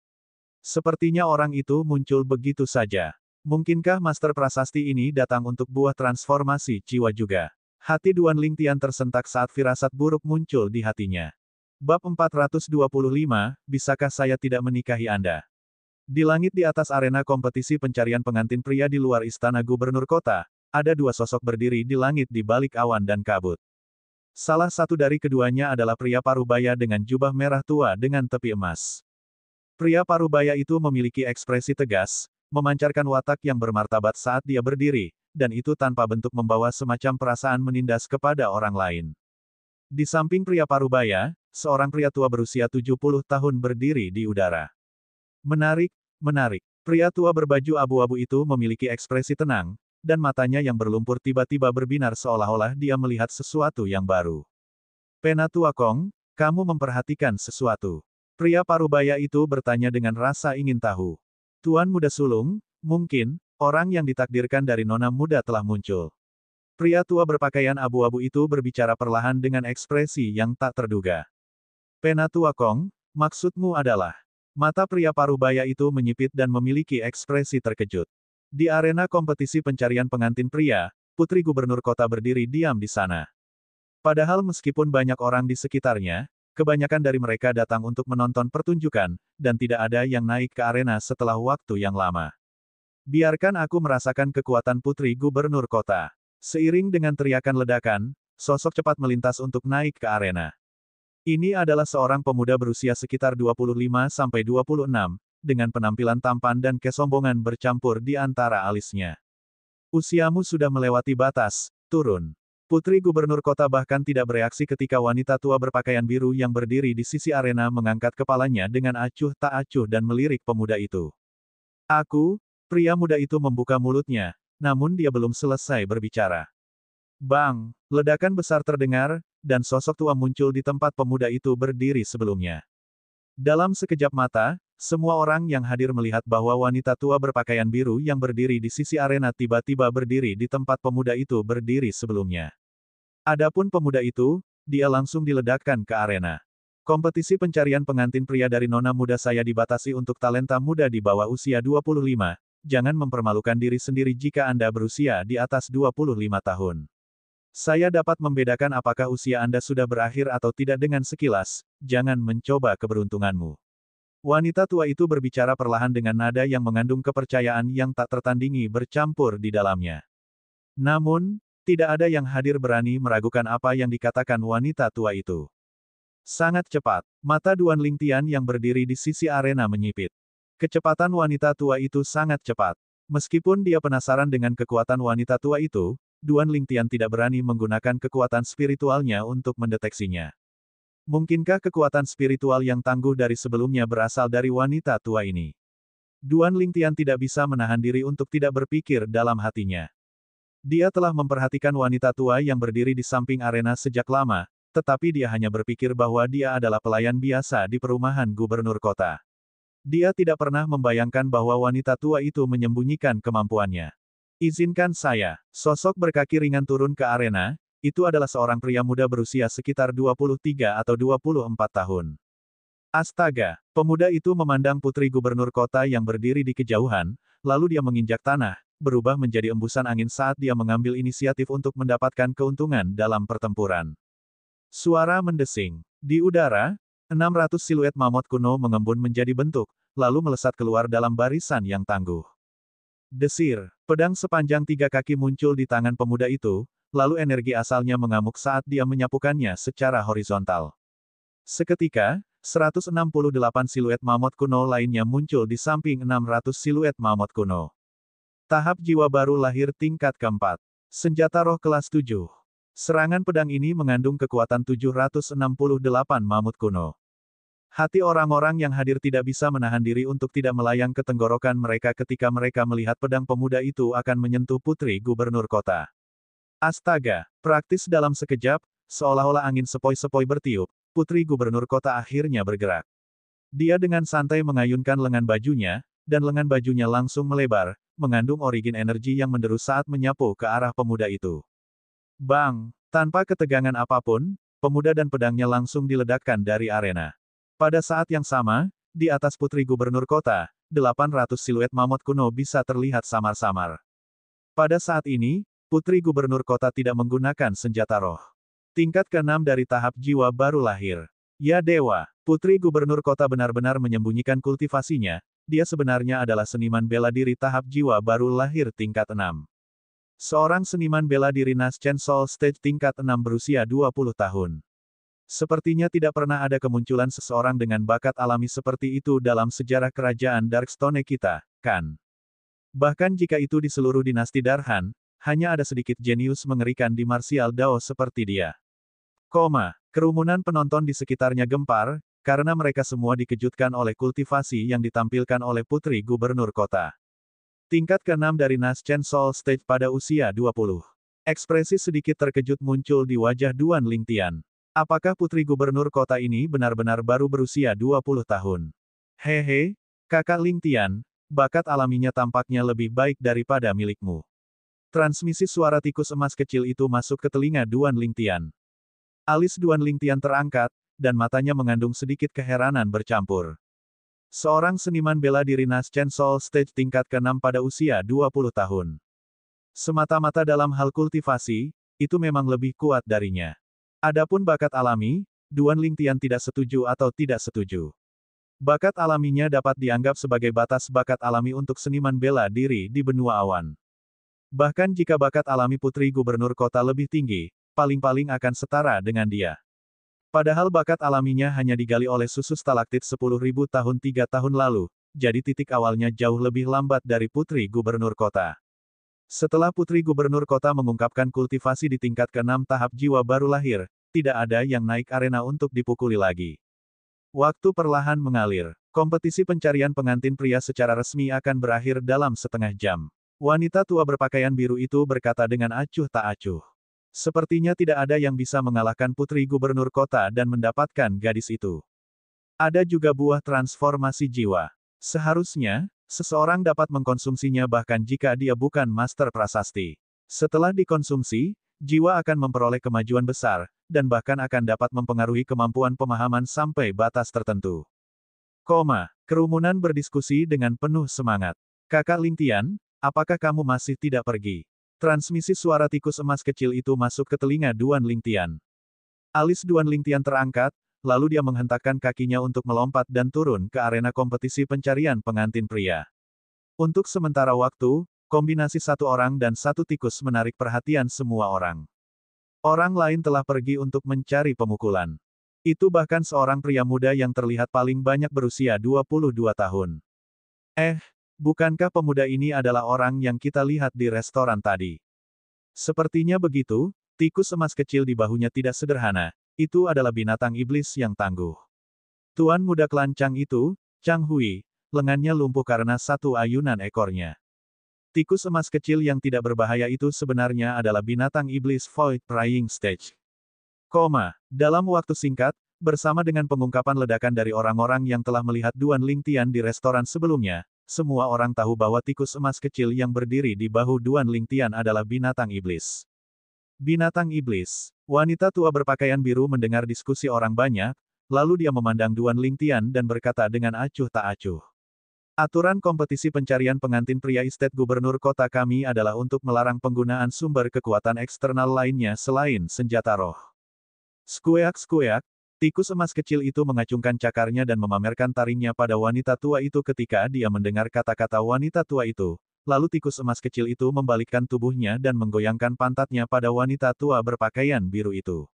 Sepertinya orang itu muncul begitu saja. Mungkinkah Master Prasasti ini datang untuk buah transformasi jiwa juga? Hati Duan Lingtian tersentak saat firasat buruk muncul di hatinya. Bab 425, bisakah saya tidak menikahi Anda? Di langit di atas arena kompetisi pencarian pengantin pria di luar istana gubernur kota, ada dua sosok berdiri di langit di balik awan dan kabut. Salah satu dari keduanya adalah pria parubaya dengan jubah merah tua dengan tepi emas. Pria parubaya itu memiliki ekspresi tegas, memancarkan watak yang bermartabat saat dia berdiri, dan itu tanpa bentuk membawa semacam perasaan menindas kepada orang lain. Di samping pria parubaya, seorang pria tua berusia 70 tahun berdiri di udara. Menarik, menarik. Pria tua berbaju abu-abu itu memiliki ekspresi tenang, dan matanya yang berlumpur tiba-tiba berbinar seolah-olah dia melihat sesuatu yang baru. Penatua Kong, kamu memperhatikan sesuatu. Pria parubaya itu bertanya dengan rasa ingin tahu. Tuan Muda Sulung, mungkin, orang yang ditakdirkan dari nona muda telah muncul. Pria tua berpakaian abu-abu itu berbicara perlahan dengan ekspresi yang tak terduga. Penatua Kong, maksudmu adalah... Mata pria parubaya itu menyipit dan memiliki ekspresi terkejut. Di arena kompetisi pencarian pengantin pria, putri gubernur kota berdiri diam di sana. Padahal meskipun banyak orang di sekitarnya, kebanyakan dari mereka datang untuk menonton pertunjukan, dan tidak ada yang naik ke arena setelah waktu yang lama. Biarkan aku merasakan kekuatan putri gubernur kota. Seiring dengan teriakan ledakan, sosok cepat melintas untuk naik ke arena. Ini adalah seorang pemuda berusia sekitar 25-26, dengan penampilan tampan dan kesombongan bercampur di antara alisnya. Usiamu sudah melewati batas, turun. Putri gubernur kota bahkan tidak bereaksi ketika wanita tua berpakaian biru yang berdiri di sisi arena mengangkat kepalanya dengan acuh tak acuh dan melirik pemuda itu. Pria muda itu membuka mulutnya, namun dia belum selesai berbicara. Bang! Ledakan besar terdengar, dan sosok tua muncul di tempat pemuda itu berdiri sebelumnya. Dalam sekejap mata, semua orang yang hadir melihat bahwa wanita tua berpakaian biru yang berdiri di sisi arena tiba-tiba berdiri di tempat pemuda itu berdiri sebelumnya. Adapun pemuda itu, dia langsung diledakkan ke arena. Kompetisi pencarian pengantin pria dari nona muda saya dibatasi untuk talenta muda di bawah usia 25, jangan mempermalukan diri sendiri jika Anda berusia di atas 25 tahun. Saya dapat membedakan apakah usia Anda sudah berakhir atau tidak dengan sekilas, jangan mencoba keberuntunganmu. Wanita tua itu berbicara perlahan dengan nada yang mengandung kepercayaan yang tak tertandingi bercampur di dalamnya. Namun, tidak ada yang hadir berani meragukan apa yang dikatakan wanita tua itu. Sangat cepat, mata Duan Lingtian yang berdiri di sisi arena menyipit. Kecepatan wanita tua itu sangat cepat. Meskipun dia penasaran dengan kekuatan wanita tua itu, Duan Lingtian tidak berani menggunakan kekuatan spiritualnya untuk mendeteksinya. Mungkinkah kekuatan spiritual yang tangguh dari sebelumnya berasal dari wanita tua ini? Duan Lingtian tidak bisa menahan diri untuk tidak berpikir dalam hatinya. Dia telah memperhatikan wanita tua yang berdiri di samping arena sejak lama, tetapi dia hanya berpikir bahwa dia adalah pelayan biasa di perumahan gubernur kota. Dia tidak pernah membayangkan bahwa wanita tua itu menyembunyikan kemampuannya. Izinkan saya. Sosok berkaki ringan turun ke arena, itu adalah seorang pria muda berusia sekitar 23 atau 24 tahun. Astaga! Pemuda itu memandang putri gubernur kota yang berdiri di kejauhan, lalu dia menginjak tanah, berubah menjadi embusan angin saat dia mengambil inisiatif untuk mendapatkan keuntungan dalam pertempuran. Suara mendesing. Di udara, 600 siluet mamut kuno mengembun menjadi bentuk, lalu melesat keluar dalam barisan yang tangguh. Desir, pedang sepanjang 3 kaki muncul di tangan pemuda itu, lalu energi asalnya mengamuk saat dia menyapukannya secara horizontal. Seketika, 168 siluet mamut kuno lainnya muncul di samping 600 siluet mamut kuno. Tahap jiwa baru lahir tingkat keempat. Senjata roh kelas 7. Serangan pedang ini mengandung kekuatan 768 mamut kuno. Hati orang-orang yang hadir tidak bisa menahan diri untuk tidak melayang ke tenggorokan mereka ketika mereka melihat pedang pemuda itu akan menyentuh putri gubernur kota. Astaga, praktis dalam sekejap, seolah-olah angin sepoi-sepoi bertiup, putri gubernur kota akhirnya bergerak. Dia dengan santai mengayunkan lengan bajunya, dan lengan bajunya langsung melebar, mengandung origin energi yang menderu saat menyapu ke arah pemuda itu. Bang! Tanpa ketegangan apapun, pemuda dan pedangnya langsung diledakkan dari arena. Pada saat yang sama, di atas putri gubernur kota, 800 siluet mamut kuno bisa terlihat samar-samar. Pada saat ini, putri gubernur kota tidak menggunakan senjata roh. Tingkat ke-6 dari tahap jiwa baru lahir. Ya dewa, putri gubernur kota benar-benar menyembunyikan kultivasinya, dia sebenarnya adalah seniman bela diri tahap jiwa baru lahir tingkat 6. Seorang seniman bela diri Naschen Soul Stage tingkat 6 berusia 20 tahun. Sepertinya tidak pernah ada kemunculan seseorang dengan bakat alami seperti itu dalam sejarah kerajaan Darkstone kita, kan? Bahkan jika itu di seluruh dinasti Darhan, hanya ada sedikit jenius mengerikan di martial Dao seperti dia. Kerumunan penonton di sekitarnya gempar, karena mereka semua dikejutkan oleh kultivasi yang ditampilkan oleh putri gubernur kota. Tingkat ke-6 dari Naschen Soul Stage pada usia 20. Ekspresi sedikit terkejut muncul di wajah Duan Lingtian. Apakah putri gubernur kota ini benar-benar baru berusia 20 tahun? Hehe, kakak Lingtian, bakat alaminya tampaknya lebih baik daripada milikmu. Transmisi suara tikus emas kecil itu masuk ke telinga Duan Lingtian. Alis Duan Lingtian terangkat, dan matanya mengandung sedikit keheranan bercampur. Seorang seniman bela diri Naschen Soul Stage tingkat ke-6 pada usia 20 tahun. Semata-mata dalam hal kultivasi, itu memang lebih kuat darinya. Adapun bakat alami, Duan Lingtian tidak setuju atau tidak setuju. Bakat alaminya dapat dianggap sebagai batas bakat alami untuk seniman bela diri di benua awan. Bahkan jika bakat alami putri gubernur kota lebih tinggi, paling-paling akan setara dengan dia. Padahal bakat alaminya hanya digali oleh susu stalaktit 10.000 tahun 3 tahun lalu, jadi titik awalnya jauh lebih lambat dari putri gubernur kota. Setelah putri gubernur kota mengungkapkan kultivasi di tingkat ke-6 tahap jiwa baru lahir, tidak ada yang naik arena untuk dipukuli lagi. Waktu perlahan mengalir. Kompetisi pencarian pengantin pria secara resmi akan berakhir dalam setengah jam. Wanita tua berpakaian biru itu berkata dengan acuh tak acuh. Sepertinya tidak ada yang bisa mengalahkan putri gubernur kota dan mendapatkan gadis itu. Ada juga buah transformasi jiwa. Seharusnya, seseorang dapat mengkonsumsinya bahkan jika dia bukan master prasasti. Setelah dikonsumsi, jiwa akan memperoleh kemajuan besar, dan bahkan akan dapat mempengaruhi kemampuan pemahaman sampai batas tertentu. Kerumunan berdiskusi dengan penuh semangat. Kakak Lingtian, apakah kamu masih tidak pergi? Transmisi suara tikus emas kecil itu masuk ke telinga Duan Lingtian. Alis Duan Lingtian terangkat, lalu dia menghentakkan kakinya untuk melompat dan turun ke arena kompetisi pencarian pengantin pria. Untuk sementara waktu, kombinasi satu orang dan satu tikus menarik perhatian semua orang. Orang lain telah pergi untuk mencari pemukulan. Itu bahkan seorang pria muda yang terlihat paling banyak berusia 22 tahun. Bukankah pemuda ini adalah orang yang kita lihat di restoran tadi? Sepertinya begitu, tikus emas kecil di bahunya tidak sederhana. Itu adalah binatang iblis yang tangguh. Tuan muda klan Chang itu, Chang Hui, lengannya lumpuh karena satu ayunan ekornya. Tikus emas kecil yang tidak berbahaya itu sebenarnya adalah binatang iblis Void Prying Stage. Dalam waktu singkat, bersama dengan pengungkapan ledakan dari orang-orang yang telah melihat Duan Lingtian di restoran sebelumnya, semua orang tahu bahwa tikus emas kecil yang berdiri di bahu Duan Lingtian adalah binatang iblis. Binatang iblis. Wanita tua berpakaian biru mendengar diskusi orang banyak, lalu dia memandang Duan Lingtian dan berkata dengan acuh tak acuh. Aturan kompetisi pencarian pengantin pria estate gubernur kota kami adalah untuk melarang penggunaan sumber kekuatan eksternal lainnya selain senjata roh. Skueak, tikus emas kecil itu mengacungkan cakarnya dan memamerkan taringnya pada wanita tua itu ketika dia mendengar kata-kata wanita tua itu. Lalu tikus emas kecil itu membalikkan tubuhnya dan menggoyangkan pantatnya pada wanita tua berpakaian biru itu.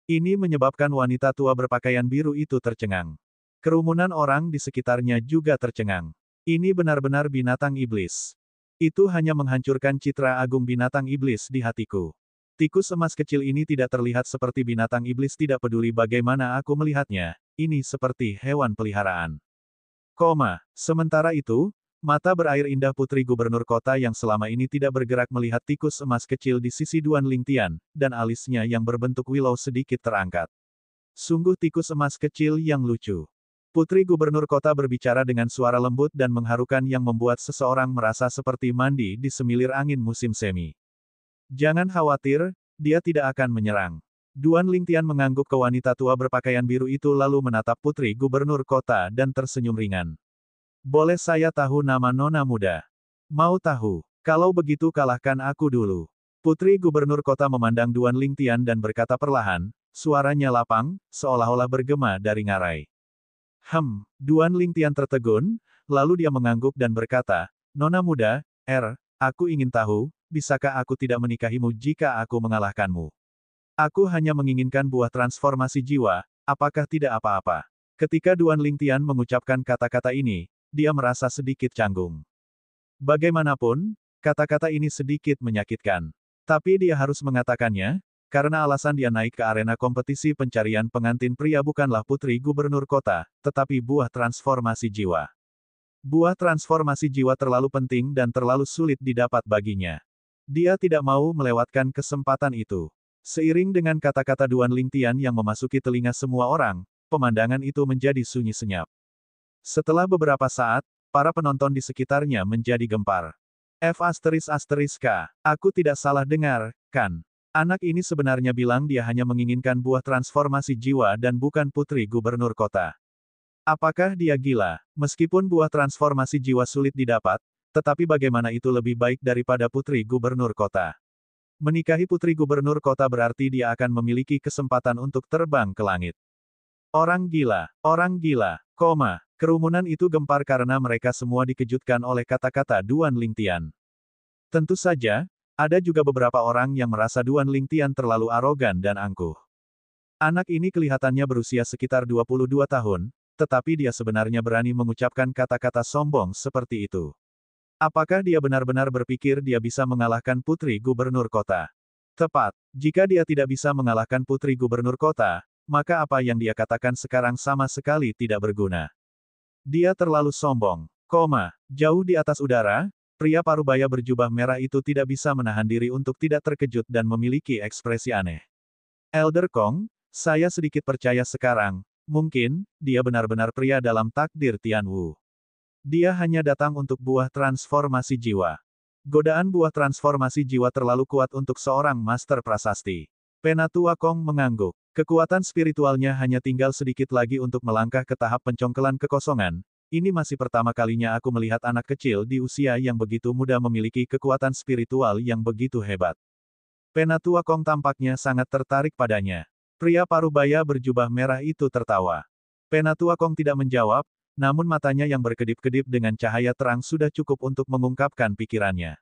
Ini menyebabkan wanita tua berpakaian biru itu tercengang. Kerumunan orang di sekitarnya juga tercengang. Ini benar-benar binatang iblis. Itu hanya menghancurkan citra agung binatang iblis di hatiku. Tikus emas kecil ini tidak terlihat seperti binatang iblis, tidak peduli bagaimana aku melihatnya, ini seperti hewan peliharaan. Sementara itu, mata berair indah putri gubernur kota yang selama ini tidak bergerak melihat tikus emas kecil di sisi Duan Lingtian, dan alisnya yang berbentuk willow sedikit terangkat. Sungguh tikus emas kecil yang lucu. Putri gubernur kota berbicara dengan suara lembut dan mengharukan yang membuat seseorang merasa seperti mandi di semilir angin musim semi. Jangan khawatir, dia tidak akan menyerang. Duan Lingtian mengangguk ke wanita tua berpakaian biru itu lalu menatap putri gubernur kota dan tersenyum ringan. Boleh saya tahu nama nona muda? Mau tahu? Kalau begitu kalahkan aku dulu. Putri gubernur kota memandang Duan Lingtian dan berkata perlahan, suaranya lapang, seolah-olah bergema dari ngarai. Duan Lingtian tertegun, lalu dia mengangguk dan berkata, Nona muda, aku ingin tahu, bisakah aku tidak menikahimu jika aku mengalahkanmu? Aku hanya menginginkan buah transformasi jiwa, apakah tidak apa-apa? Ketika Duan Lingtian mengucapkan kata-kata ini, dia merasa sedikit canggung. Bagaimanapun, kata-kata ini sedikit menyakitkan. Tapi dia harus mengatakannya, karena alasan dia naik ke arena kompetisi pencarian pengantin pria bukanlah putri gubernur kota, tetapi buah transformasi jiwa. Buah transformasi jiwa terlalu penting dan terlalu sulit didapat baginya. Dia tidak mau melewatkan kesempatan itu. Seiring dengan kata-kata Duan Lingtian yang memasuki telinga semua orang, pemandangan itu menjadi sunyi senyap. Setelah beberapa saat, para penonton di sekitarnya menjadi gempar. Aku tidak salah dengar, kan? Anak ini sebenarnya bilang dia hanya menginginkan buah transformasi jiwa dan bukan putri gubernur kota. Apakah dia gila? Meskipun buah transformasi jiwa sulit didapat, tetapi bagaimana itu lebih baik daripada putri gubernur kota? Menikahi putri gubernur kota berarti dia akan memiliki kesempatan untuk terbang ke langit. Orang gila, kerumunan itu gempar karena mereka semua dikejutkan oleh kata-kata Duan Lingtian. Tentu saja, ada juga beberapa orang yang merasa Duan Lingtian terlalu arogan dan angkuh. Anak ini kelihatannya berusia sekitar 22 tahun, tetapi dia sebenarnya berani mengucapkan kata-kata sombong seperti itu. Apakah dia benar-benar berpikir dia bisa mengalahkan putri gubernur kota? Tepat, jika dia tidak bisa mengalahkan putri gubernur kota, maka apa yang dia katakan sekarang sama sekali tidak berguna. Dia terlalu sombong, jauh di atas udara, pria parubaya berjubah merah itu tidak bisa menahan diri untuk tidak terkejut dan memiliki ekspresi aneh. Elder Kong, saya sedikit percaya sekarang, mungkin, dia benar-benar pria dalam takdir Tianwu. Dia hanya datang untuk buah transformasi jiwa. Godaan buah transformasi jiwa terlalu kuat untuk seorang master prasasti. Penatua Kong mengangguk. Kekuatan spiritualnya hanya tinggal sedikit lagi untuk melangkah ke tahap pencongkelan kekosongan. Ini masih pertama kalinya aku melihat anak kecil di usia yang begitu muda memiliki kekuatan spiritual yang begitu hebat. Penatua Kong tampaknya sangat tertarik padanya. Pria parubaya berjubah merah itu tertawa. Penatua Kong tidak menjawab, namun matanya yang berkedip-kedip dengan cahaya terang sudah cukup untuk mengungkapkan pikirannya.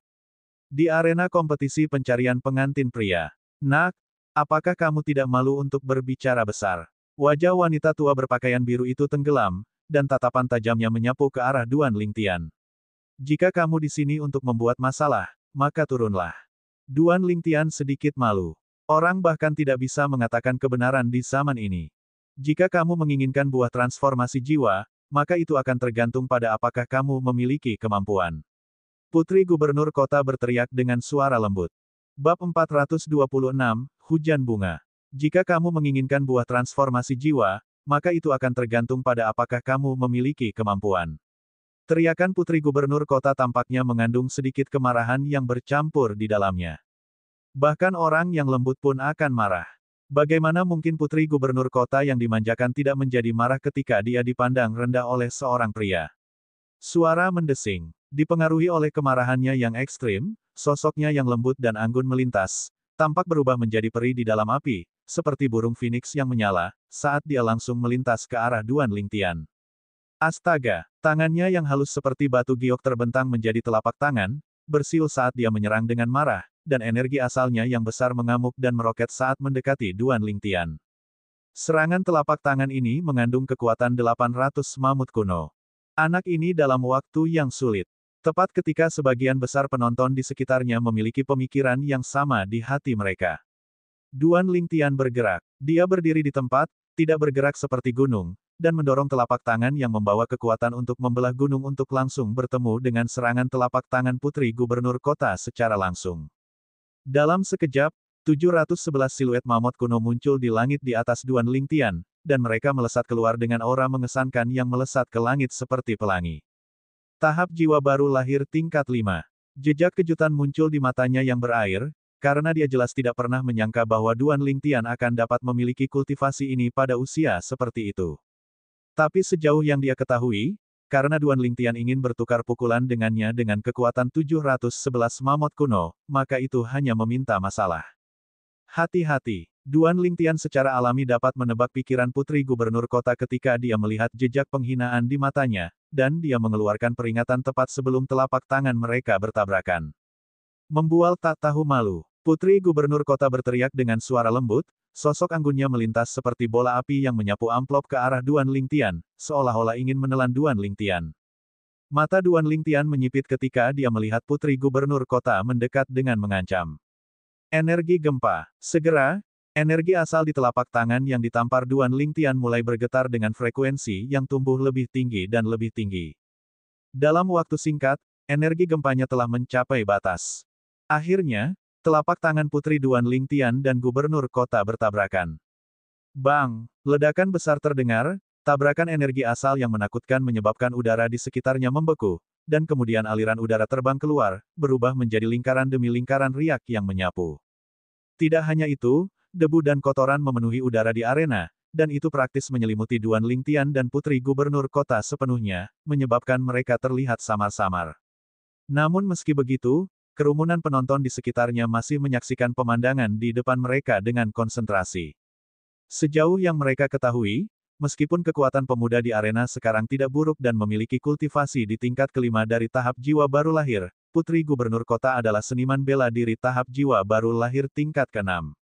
Di arena kompetisi pencarian pengantin pria. Nak, apakah kamu tidak malu untuk berbicara besar? Wajah wanita tua berpakaian biru itu tenggelam, dan tatapan tajamnya menyapu ke arah Duan Lingtian. Jika kamu di sini untuk membuat masalah, maka turunlah. Duan Lingtian sedikit malu. Orang bahkan tidak bisa mengatakan kebenaran di zaman ini. Jika kamu menginginkan buah transformasi jiwa, maka itu akan tergantung pada apakah kamu memiliki kemampuan. Putri gubernur kota berteriak dengan suara lembut. Bab 426, Hujan Bunga. Jika kamu menginginkan buah transformasi jiwa, maka itu akan tergantung pada apakah kamu memiliki kemampuan. Teriakan putri gubernur kota tampaknya mengandung sedikit kemarahan yang bercampur di dalamnya. Bahkan orang yang lembut pun akan marah. Bagaimana mungkin putri gubernur kota yang dimanjakan tidak menjadi marah ketika dia dipandang rendah oleh seorang pria? Suara mendesing. Dipengaruhi oleh kemarahannya yang ekstrim, sosoknya yang lembut dan anggun melintas, tampak berubah menjadi peri di dalam api, seperti burung phoenix yang menyala, saat dia langsung melintas ke arah Duan Lingtian. Astaga, tangannya yang halus seperti batu giok terbentang menjadi telapak tangan, bersiul saat dia menyerang dengan marah, dan energi asalnya yang besar mengamuk dan meroket saat mendekati Duan Lingtian. Serangan telapak tangan ini mengandung kekuatan 800 mamut kuno. Anak ini dalam waktu yang sulit. Tepat ketika sebagian besar penonton di sekitarnya memiliki pemikiran yang sama di hati mereka. Duan Lingtian bergerak. Dia berdiri di tempat, tidak bergerak seperti gunung, dan mendorong telapak tangan yang membawa kekuatan untuk membelah gunung untuk langsung bertemu dengan serangan telapak tangan Putri Gubernur Kota secara langsung. Dalam sekejap, 711 siluet mamut kuno muncul di langit di atas Duan Lingtian, dan mereka melesat keluar dengan aura mengesankan yang melesat ke langit seperti pelangi. Tahap jiwa baru lahir tingkat 5. Jejak kejutan muncul di matanya yang berair, karena dia jelas tidak pernah menyangka bahwa Duan Lingtian akan dapat memiliki kultivasi ini pada usia seperti itu. Tapi sejauh yang dia ketahui, karena Duan Lingtian ingin bertukar pukulan dengannya dengan kekuatan 711 mamut kuno, maka itu hanya meminta masalah. Hati-hati, Duan Lingtian secara alami dapat menebak pikiran Putri Gubernur Kota ketika dia melihat jejak penghinaan di matanya, dan dia mengeluarkan peringatan tepat sebelum telapak tangan mereka bertabrakan. Membual tak tahu malu, Putri Gubernur Kota berteriak dengan suara lembut, sosok anggunnya melintas seperti bola api yang menyapu amplop ke arah Duan Lingtian, seolah-olah ingin menelan Duan Lingtian. Mata Duan Lingtian menyipit ketika dia melihat Putri Gubernur Kota mendekat dengan mengancam. Energi gempa. Segera, energi asal di telapak tangan yang ditampar Duan Lingtian mulai bergetar dengan frekuensi yang tumbuh lebih tinggi dan lebih tinggi. Dalam waktu singkat, energi gempanya telah mencapai batas. Akhirnya, telapak tangan Putri Duan Lingtian dan Gubernur Kota bertabrakan. Bang! Ledakan besar terdengar, tabrakan energi asal yang menakutkan menyebabkan udara di sekitarnya membeku, dan kemudian aliran udara terbang keluar, berubah menjadi lingkaran demi lingkaran riak yang menyapu. Tidak hanya itu, debu dan kotoran memenuhi udara di arena, dan itu praktis menyelimuti Duan Lingtian dan Putri Gubernur Kota sepenuhnya, menyebabkan mereka terlihat samar-samar. Namun meski begitu, kerumunan penonton di sekitarnya masih menyaksikan pemandangan di depan mereka dengan konsentrasi. Sejauh yang mereka ketahui, meskipun kekuatan pemuda di arena sekarang tidak buruk dan memiliki kultivasi di tingkat kelima dari tahap jiwa baru lahir, Putri Gubernur Kota adalah seniman bela diri tahap jiwa baru lahir tingkat ke-6.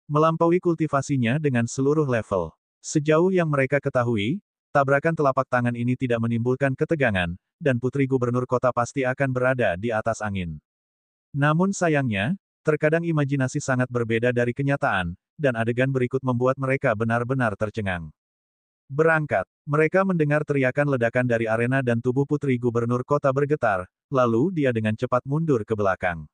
Melampaui kultivasinya dengan seluruh level. Sejauh yang mereka ketahui, tabrakan telapak tangan ini tidak menimbulkan ketegangan, dan Putri Gubernur Kota pasti akan berada di atas angin. Namun sayangnya, terkadang imajinasi sangat berbeda dari kenyataan, dan adegan berikut membuat mereka benar-benar tercengang. Berangkat, mereka mendengar teriakan ledakan dari arena dan tubuh Putri Gubernur Kota bergetar, lalu dia dengan cepat mundur ke belakang.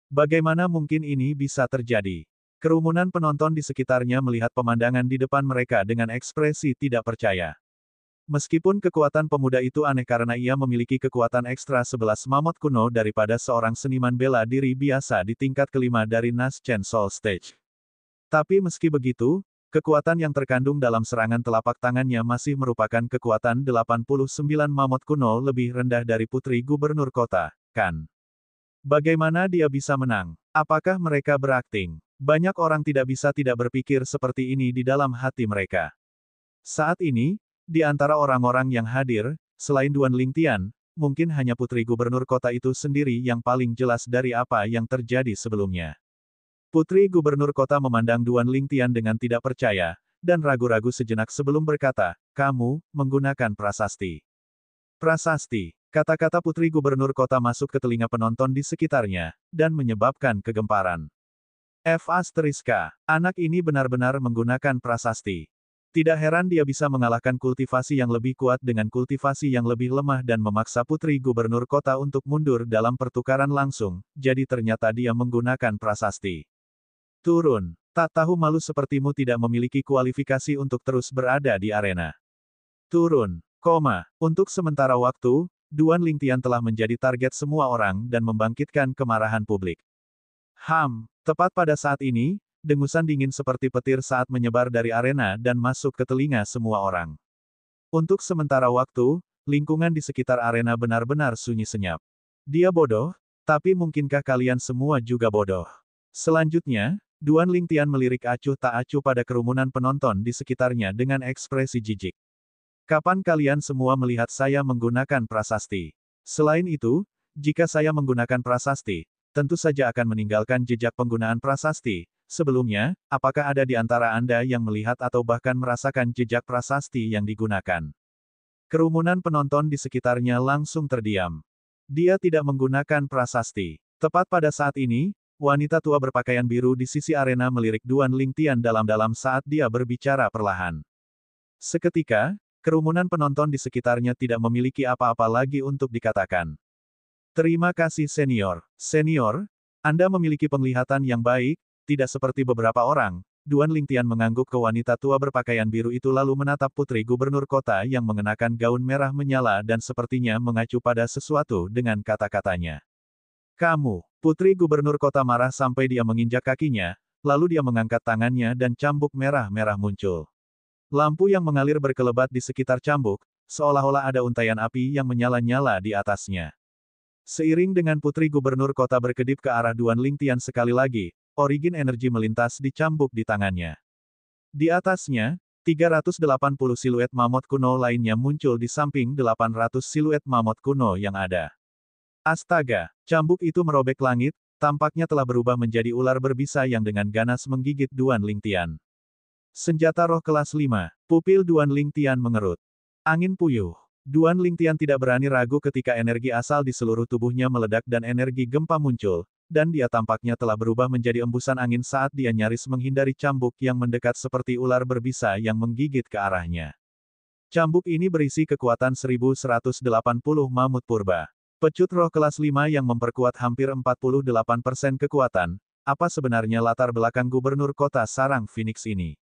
Bagaimana mungkin ini bisa terjadi? Kerumunan penonton di sekitarnya melihat pemandangan di depan mereka dengan ekspresi tidak percaya. Meskipun kekuatan pemuda itu aneh karena ia memiliki kekuatan ekstra 11 mamut kuno daripada seorang seniman bela diri biasa di tingkat kelima dari Naschen Soul Stage. Tapi meski begitu, kekuatan yang terkandung dalam serangan telapak tangannya masih merupakan kekuatan 89 mamut kuno lebih rendah dari Putri Gubernur Kota, kan? Bagaimana dia bisa menang? Apakah mereka berakting? Banyak orang tidak bisa tidak berpikir seperti ini di dalam hati mereka. Saat ini, di antara orang-orang yang hadir, selain Duan Lingtian, mungkin hanya Putri Gubernur Kota itu sendiri yang paling jelas dari apa yang terjadi sebelumnya. Putri Gubernur Kota memandang Duan Lingtian dengan tidak percaya, dan ragu-ragu sejenak sebelum berkata, "Kamu menggunakan prasasti." Prasasti. Kata-kata Putri Gubernur Kota masuk ke telinga penonton di sekitarnya, dan menyebabkan kegemparan. Anak ini benar-benar menggunakan prasasti. Tidak heran dia bisa mengalahkan kultivasi yang lebih kuat dengan kultivasi yang lebih lemah dan memaksa Putri Gubernur Kota untuk mundur dalam pertukaran langsung, jadi ternyata dia menggunakan prasasti. Turun. Tak tahu malu sepertimu tidak memiliki kualifikasi untuk terus berada di arena. Turun. Untuk sementara waktu, Duan Lingtian telah menjadi target semua orang dan membangkitkan kemarahan publik. Tepat pada saat ini, dengusan dingin seperti petir saat menyebar dari arena dan masuk ke telinga semua orang. Untuk sementara waktu, lingkungan di sekitar arena benar-benar sunyi senyap. Dia bodoh, tapi mungkinkah kalian semua juga bodoh? Selanjutnya, Duan Lingtian melirik acuh tak acuh pada kerumunan penonton di sekitarnya dengan ekspresi jijik. Kapan kalian semua melihat saya menggunakan prasasti? Selain itu, jika saya menggunakan prasasti, tentu saja akan meninggalkan jejak penggunaan prasasti. Sebelumnya, apakah ada di antara Anda yang melihat atau bahkan merasakan jejak prasasti yang digunakan? Kerumunan penonton di sekitarnya langsung terdiam. Dia tidak menggunakan prasasti. Tepat pada saat ini, wanita tua berpakaian biru di sisi arena melirik Duan Lingtian dalam-dalam saat dia berbicara perlahan. Seketika, kerumunan penonton di sekitarnya tidak memiliki apa-apa lagi untuk dikatakan. Terima kasih senior. Senior, Anda memiliki penglihatan yang baik, tidak seperti beberapa orang. Duan Lingtian mengangguk ke wanita tua berpakaian biru itu lalu menatap putri gubernur kota yang mengenakan gaun merah menyala dan sepertinya mengacu pada sesuatu dengan kata-katanya. Kamu, putri gubernur kota marah sampai dia menginjak kakinya, lalu dia mengangkat tangannya dan cambuk merah-merah muncul. Lampu yang mengalir berkelebat di sekitar cambuk, seolah-olah ada untaian api yang menyala-nyala di atasnya. Seiring dengan putri gubernur kota berkedip ke arah Duan Lingtian sekali lagi, origin energi melintas di cambuk di tangannya. Di atasnya, 380 siluet mamut kuno lainnya muncul di samping 800 siluet mamut kuno yang ada. Astaga, cambuk itu merobek langit, tampaknya telah berubah menjadi ular berbisa yang dengan ganas menggigit Duan Lingtian. Senjata roh kelas 5, pupil Duan Lingtian mengerut. Angin puyuh. Duan Lingtian tidak berani ragu ketika energi asal di seluruh tubuhnya meledak dan energi gempa muncul, dan dia tampaknya telah berubah menjadi embusan angin saat dia nyaris menghindari cambuk yang mendekat seperti ular berbisa yang menggigit ke arahnya. Cambuk ini berisi kekuatan 1180 mamut purba. Pecut roh kelas 5 yang memperkuat hampir 48% kekuatan. Apa sebenarnya latar belakang gubernur kota Sarang Phoenix ini?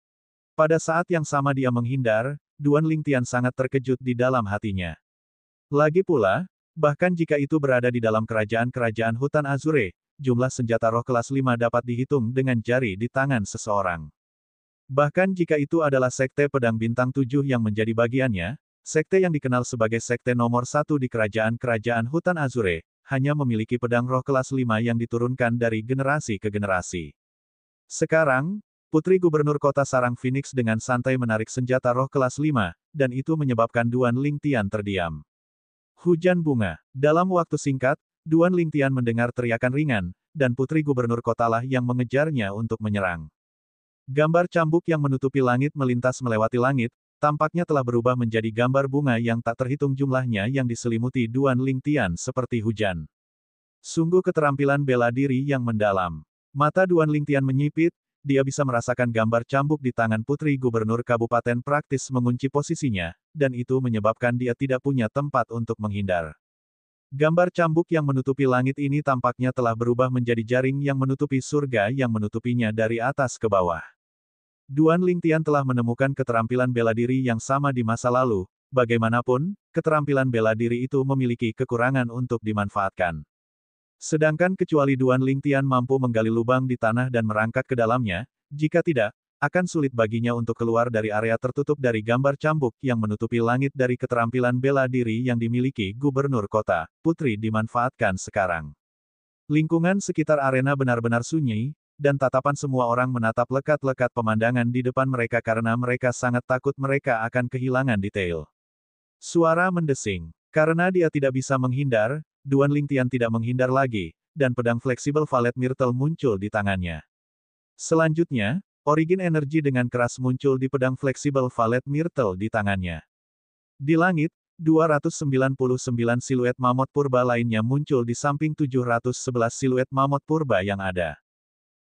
Pada saat yang sama dia menghindar, Duan Lingtian sangat terkejut di dalam hatinya. Lagi pula, bahkan jika itu berada di dalam kerajaan-kerajaan hutan Azure, jumlah senjata roh kelas 5 dapat dihitung dengan jari di tangan seseorang. Bahkan jika itu adalah sekte pedang bintang 7 yang menjadi bagiannya, sekte yang dikenal sebagai sekte nomor 1 di kerajaan-kerajaan hutan Azure, hanya memiliki pedang roh kelas 5 yang diturunkan dari generasi ke generasi. Sekarang, putri gubernur kota Sarang Phoenix dengan santai menarik senjata roh kelas 5, dan itu menyebabkan Duan Lingtian terdiam. Hujan bunga. Dalam waktu singkat, Duan Lingtian mendengar teriakan ringan, dan putri gubernur kotalah yang mengejarnya untuk menyerang. Gambar cambuk yang menutupi langit melintas melewati langit, tampaknya telah berubah menjadi gambar bunga yang tak terhitung jumlahnya yang diselimuti Duan Lingtian seperti hujan. Sungguh keterampilan bela diri yang mendalam. Mata Duan Lingtian menyipit, dia bisa merasakan gambar cambuk di tangan putri gubernur kabupaten praktis mengunci posisinya, dan itu menyebabkan dia tidak punya tempat untuk menghindar. Gambar cambuk yang menutupi langit ini tampaknya telah berubah menjadi jaring yang menutupi surga yang menutupinya dari atas ke bawah. Duan Lingtian telah menemukan keterampilan bela diri yang sama di masa lalu, bagaimanapun, keterampilan bela diri itu memiliki kekurangan untuk dimanfaatkan. Sedangkan kecuali Duan Lingtian mampu menggali lubang di tanah dan merangkak ke dalamnya, jika tidak, akan sulit baginya untuk keluar dari area tertutup dari gambar cambuk yang menutupi langit dari keterampilan bela diri yang dimiliki gubernur kota. Putri dimanfaatkan sekarang. Lingkungan sekitar arena benar-benar sunyi, dan tatapan semua orang menatap lekat-lekat pemandangan di depan mereka karena mereka sangat takut mereka akan kehilangan detail. Suara mendesing. Karena dia tidak bisa menghindar, Duan Lingtian tidak menghindar lagi, dan pedang fleksibel Valet Myrtle muncul di tangannya. Selanjutnya, origin energi dengan keras muncul di pedang fleksibel Valet Myrtle di tangannya. Di langit, 299 siluet mamut purba lainnya muncul di samping 711 siluet mamut purba yang ada.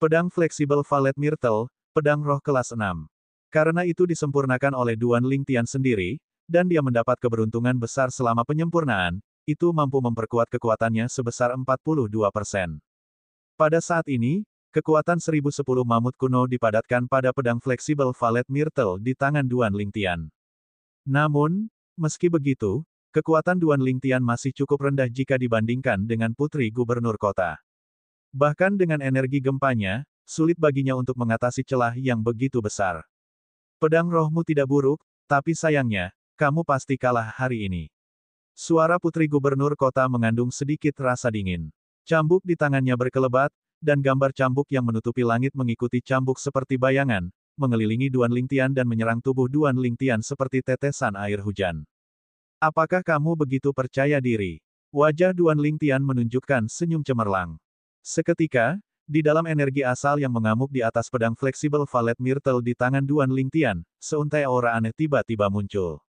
Pedang fleksibel Valet Myrtle, pedang roh kelas 6. Karena itu disempurnakan oleh Duan Lingtian sendiri, dan dia mendapat keberuntungan besar selama penyempurnaan, itu mampu memperkuat kekuatannya sebesar 42%. Pada saat ini, kekuatan 1010 mamut kuno dipadatkan pada pedang fleksibel Valet Myrtle di tangan Duan Lingtian. Namun, meski begitu, kekuatan Duan Lingtian masih cukup rendah jika dibandingkan dengan putri gubernur kota. Bahkan dengan energi gempanya, sulit baginya untuk mengatasi celah yang begitu besar. Pedang rohmu tidak buruk, tapi sayangnya, kamu pasti kalah hari ini. Suara putri gubernur kota mengandung sedikit rasa dingin. Cambuk di tangannya berkelebat, dan gambar cambuk yang menutupi langit mengikuti cambuk seperti bayangan, mengelilingi Duan Lingtian dan menyerang tubuh Duan Lingtian seperti tetesan air hujan. Apakah kamu begitu percaya diri? Wajah Duan Lingtian menunjukkan senyum cemerlang. Seketika, di dalam energi asal yang mengamuk di atas pedang fleksibel Valet Myrtle di tangan Duan Lingtian, seuntai aura aneh tiba-tiba muncul.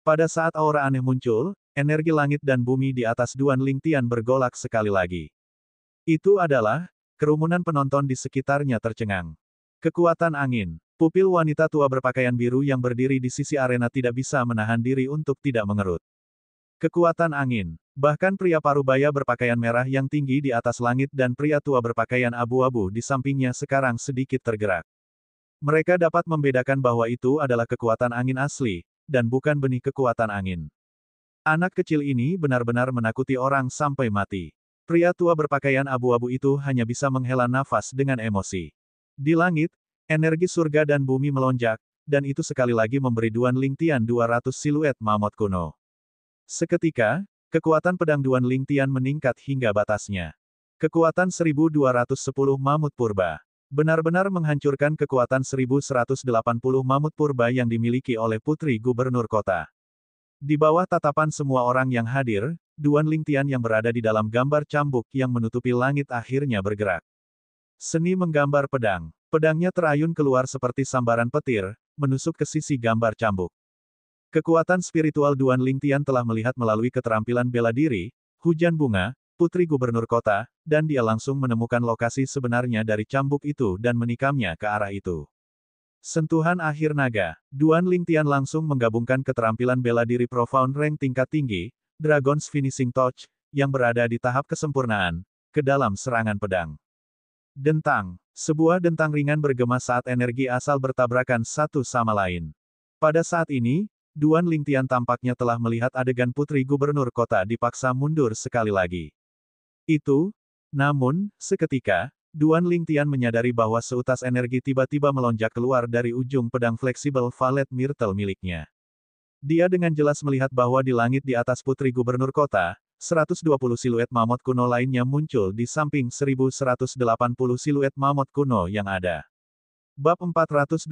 Pada saat aura aneh muncul, energi langit dan bumi di atas Duan Lingtian bergolak sekali lagi. Itu adalah, kerumunan penonton di sekitarnya tercengang. Kekuatan angin. Pupil wanita tua berpakaian biru yang berdiri di sisi arena tidak bisa menahan diri untuk tidak mengerut. Kekuatan angin. Bahkan pria parubaya berpakaian merah yang tinggi di atas langit dan pria tua berpakaian abu-abu di sampingnya sekarang sedikit tergerak. Mereka dapat membedakan bahwa itu adalah kekuatan angin asli, dan bukan benih kekuatan angin. Anak kecil ini benar-benar menakuti orang sampai mati. Pria tua berpakaian abu-abu itu hanya bisa menghela nafas dengan emosi. Di langit, energi surga dan bumi melonjak, dan itu sekali lagi memberi Duan Lingtian 200 siluet mamut kuno. Seketika, kekuatan pedang Duan Lingtian meningkat hingga batasnya. Kekuatan 1210 mamut purba. Benar-benar menghancurkan kekuatan 1180 mamut purba yang dimiliki oleh Putri Gubernur Kota. Di bawah tatapan semua orang yang hadir, Duan Lingtian yang berada di dalam gambar cambuk yang menutupi langit akhirnya bergerak. Seni menggambar pedang. Pedangnya terayun keluar seperti sambaran petir, menusuk ke sisi gambar cambuk. Kekuatan spiritual Duan Lingtian telah melihat melalui keterampilan bela diri, hujan bunga, Putri Gubernur Kota, dan dia langsung menemukan lokasi sebenarnya dari cambuk itu dan menikamnya ke arah itu. Sentuhan akhir naga. Duan Lingtian langsung menggabungkan keterampilan bela diri Profound Rank tingkat tinggi, Dragon's Finishing Touch, yang berada di tahap kesempurnaan, ke dalam serangan pedang. Dentang. Sebuah dentang ringan bergema saat energi asal bertabrakan satu sama lain. Pada saat ini, Duan Lingtian tampaknya telah melihat adegan Putri Gubernur Kota dipaksa mundur sekali lagi. Namun, seketika, Duan Lingtian menyadari bahwa seutas energi tiba-tiba melonjak keluar dari ujung pedang fleksibel Valet Myrtle miliknya. Dia dengan jelas melihat bahwa di langit di atas Putri Gubernur Kota, 120 siluet mamut kuno lainnya muncul di samping 1180 siluet mamut kuno yang ada. Bab 427,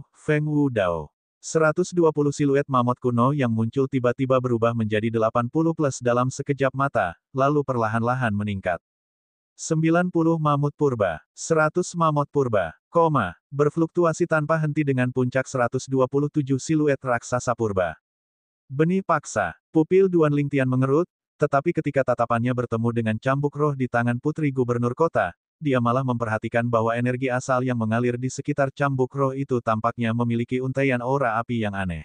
Feng Wu Dao. 120 siluet mamut kuno yang muncul tiba-tiba berubah menjadi 80 plus dalam sekejap mata, lalu perlahan-lahan meningkat. 90 mamut purba, 100 mamut purba, berfluktuasi tanpa henti dengan puncak 127 siluet raksasa purba. Benih paksa. Pupil Duan Lingtian mengerut, tetapi ketika tatapannya bertemu dengan cambuk roh di tangan Putri Gubernur Kota, dia malah memperhatikan bahwa energi asal yang mengalir di sekitar cambuk roh itu tampaknya memiliki untaian aura api yang aneh.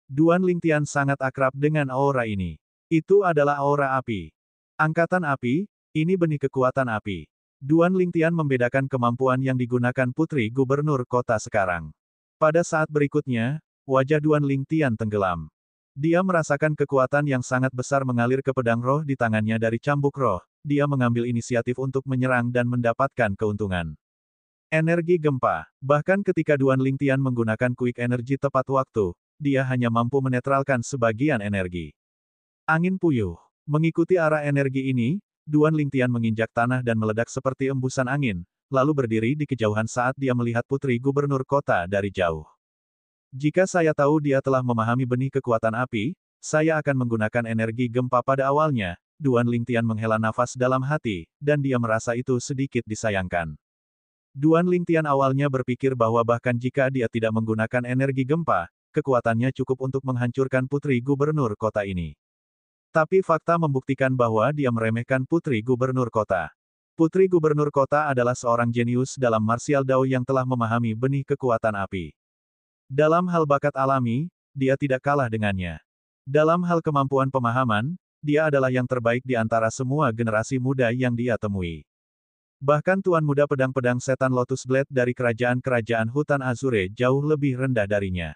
Duan Lingtian sangat akrab dengan aura ini. Itu adalah aura api. Angkatan api, ini benih kekuatan api. Duan Lingtian membedakan kemampuan yang digunakan Putri Gubernur Kota sekarang. Pada saat berikutnya, wajah Duan Lingtian tenggelam. Dia merasakan kekuatan yang sangat besar mengalir ke pedang roh di tangannya dari cambuk roh. Dia mengambil inisiatif untuk menyerang dan mendapatkan keuntungan. Energi gempa. Bahkan ketika Duan Lingtian menggunakan quick energy tepat waktu, dia hanya mampu menetralkan sebagian energi. Angin puyuh. Mengikuti arah energi ini, Duan Lingtian menginjak tanah dan meledak seperti embusan angin, lalu berdiri di kejauhan saat dia melihat Putri Gubernur Kota dari jauh. Jika saya tahu dia telah memahami benih kekuatan api, saya akan menggunakan energi gempa pada awalnya. Duan Lingtian menghela nafas dalam hati, dan dia merasa itu sedikit disayangkan. Duan Lingtian awalnya berpikir bahwa bahkan jika dia tidak menggunakan energi gempa, kekuatannya cukup untuk menghancurkan Putri Gubernur Kota ini. Tapi fakta membuktikan bahwa dia meremehkan Putri Gubernur Kota. Putri Gubernur Kota adalah seorang jenius dalam martial Dao yang telah memahami benih kekuatan api. Dalam hal bakat alami, dia tidak kalah dengannya. Dalam hal kemampuan pemahaman, dia adalah yang terbaik di antara semua generasi muda yang dia temui. Bahkan Tuan Muda Pedang-Pedang Setan Lotus Blade dari kerajaan-kerajaan hutan Azure jauh lebih rendah darinya.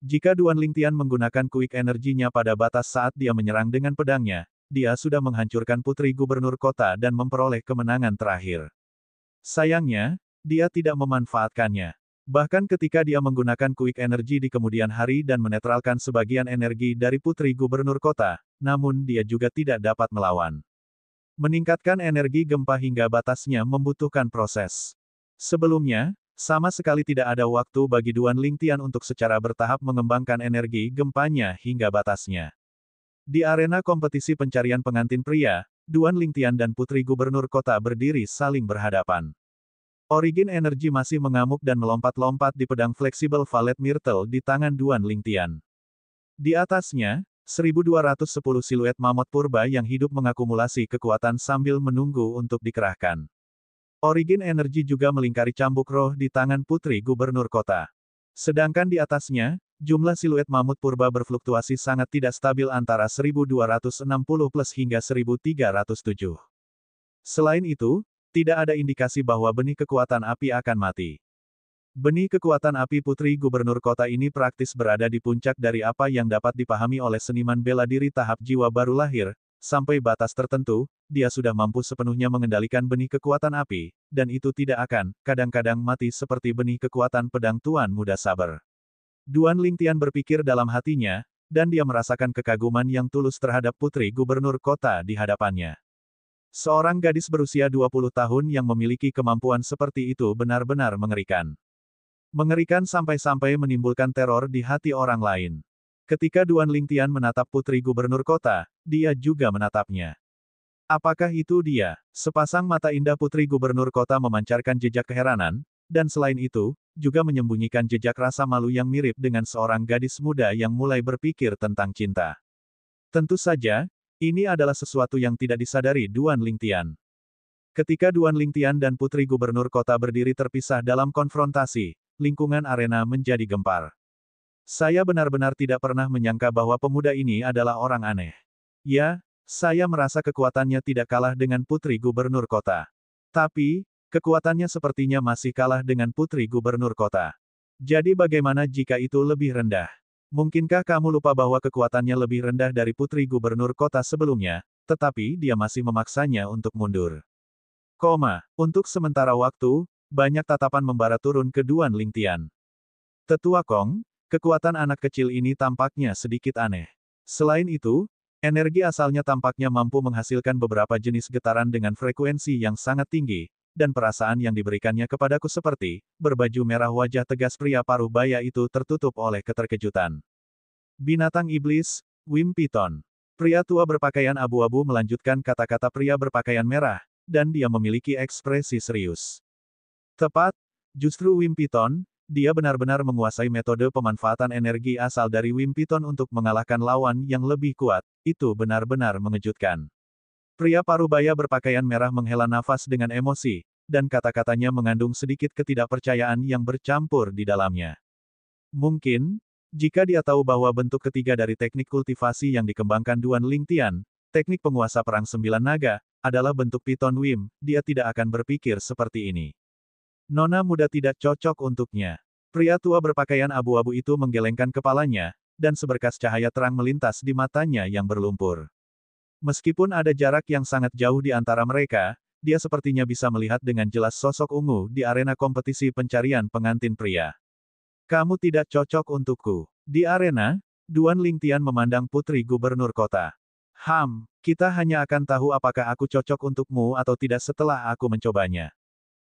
Jika Duan Lingtian menggunakan quick energinya pada batas saat dia menyerang dengan pedangnya, dia sudah menghancurkan Putri Gubernur Kota dan memperoleh kemenangan terakhir. Sayangnya, dia tidak memanfaatkannya. Bahkan ketika dia menggunakan quick energy di kemudian hari dan menetralkan sebagian energi dari Putri Gubernur Kota, namun dia juga tidak dapat melawan. Meningkatkan energi gempa hingga batasnya membutuhkan proses. Sebelumnya, sama sekali tidak ada waktu bagi Duan Lingtian untuk secara bertahap mengembangkan energi gempanya hingga batasnya. Di arena kompetisi pencarian pengantin pria, Duan Lingtian dan Putri Gubernur Kota berdiri saling berhadapan. Origin energi masih mengamuk dan melompat-lompat di pedang fleksibel Valet Myrtle di tangan Duan Lingtian. Di atasnya, 1210 siluet mamut purba yang hidup mengakumulasi kekuatan sambil menunggu untuk dikerahkan. Origin energi juga melingkari cambuk roh di tangan Putri Gubernur Kota. Sedangkan di atasnya, jumlah siluet mamut purba berfluktuasi sangat tidak stabil antara 1260 plus hingga 1307. Selain itu, tidak ada indikasi bahwa benih kekuatan api akan mati. Benih kekuatan api Putri Gubernur Kota ini praktis berada di puncak dari apa yang dapat dipahami oleh seniman bela diri tahap jiwa baru lahir. Sampai batas tertentu, dia sudah mampu sepenuhnya mengendalikan benih kekuatan api, dan itu tidak akan, kadang-kadang mati seperti benih kekuatan pedang Tuan Muda Saber. Duan Lingtian berpikir dalam hatinya, dan dia merasakan kekaguman yang tulus terhadap Putri Gubernur Kota di hadapannya. Seorang gadis berusia 20 tahun yang memiliki kemampuan seperti itu benar-benar mengerikan. Mengerikan sampai-sampai menimbulkan teror di hati orang lain. Ketika Duan Lingtian menatap Putri Gubernur Kota, dia juga menatapnya. Apakah itu dia? Sepasang mata indah Putri Gubernur Kota memancarkan jejak keheranan, dan selain itu, juga menyembunyikan jejak rasa malu yang mirip dengan seorang gadis muda yang mulai berpikir tentang cinta. Tentu saja, ini adalah sesuatu yang tidak disadari Duan Lingtian. Ketika Duan Lingtian dan Putri Gubernur Kota berdiri terpisah dalam konfrontasi, lingkungan arena menjadi gempar. Saya benar-benar tidak pernah menyangka bahwa pemuda ini adalah orang aneh. Ya, saya merasa kekuatannya tidak kalah dengan Putri Gubernur Kota. Tapi, kekuatannya sepertinya masih kalah dengan Putri Gubernur Kota. Jadi bagaimana jika itu lebih rendah? Mungkinkah kamu lupa bahwa kekuatannya lebih rendah dari Putri Gubernur Kota sebelumnya, tetapi dia masih memaksanya untuk mundur. Untuk sementara waktu, banyak tatapan membara turun ke Duan Lingtian. Tetua Kong, kekuatan anak kecil ini tampaknya sedikit aneh. Selain itu, energi asalnya tampaknya mampu menghasilkan beberapa jenis getaran dengan frekuensi yang sangat tinggi, dan perasaan yang diberikannya kepadaku seperti, berbaju merah wajah tegas pria paruh baya itu tertutup oleh keterkejutan. Binatang iblis, Wim Piton. Pria tua berpakaian abu-abu melanjutkan kata-kata pria berpakaian merah, dan dia memiliki ekspresi serius. Tepat, justru Wim Piton, dia benar-benar menguasai metode pemanfaatan energi asal dari Wim Piton untuk mengalahkan lawan yang lebih kuat, itu benar-benar mengejutkan. Pria parubaya berpakaian merah menghela nafas dengan emosi, dan kata-katanya mengandung sedikit ketidakpercayaan yang bercampur di dalamnya. Mungkin, jika dia tahu bahwa bentuk ketiga dari teknik kultivasi yang dikembangkan Duan Lingtian, teknik penguasa perang 9 naga, adalah bentuk Piton Wim, dia tidak akan berpikir seperti ini. Nona muda tidak cocok untuknya. Pria tua berpakaian abu-abu itu menggelengkan kepalanya, dan seberkas cahaya terang melintas di matanya yang berlumpur. Meskipun ada jarak yang sangat jauh di antara mereka, dia sepertinya bisa melihat dengan jelas sosok ungu di arena kompetisi pencarian pengantin pria. Kamu tidak cocok untukku. Di arena, Duan Lingtian memandang Putri Gubernur Kota. Kita hanya akan tahu apakah aku cocok untukmu atau tidak setelah aku mencobanya.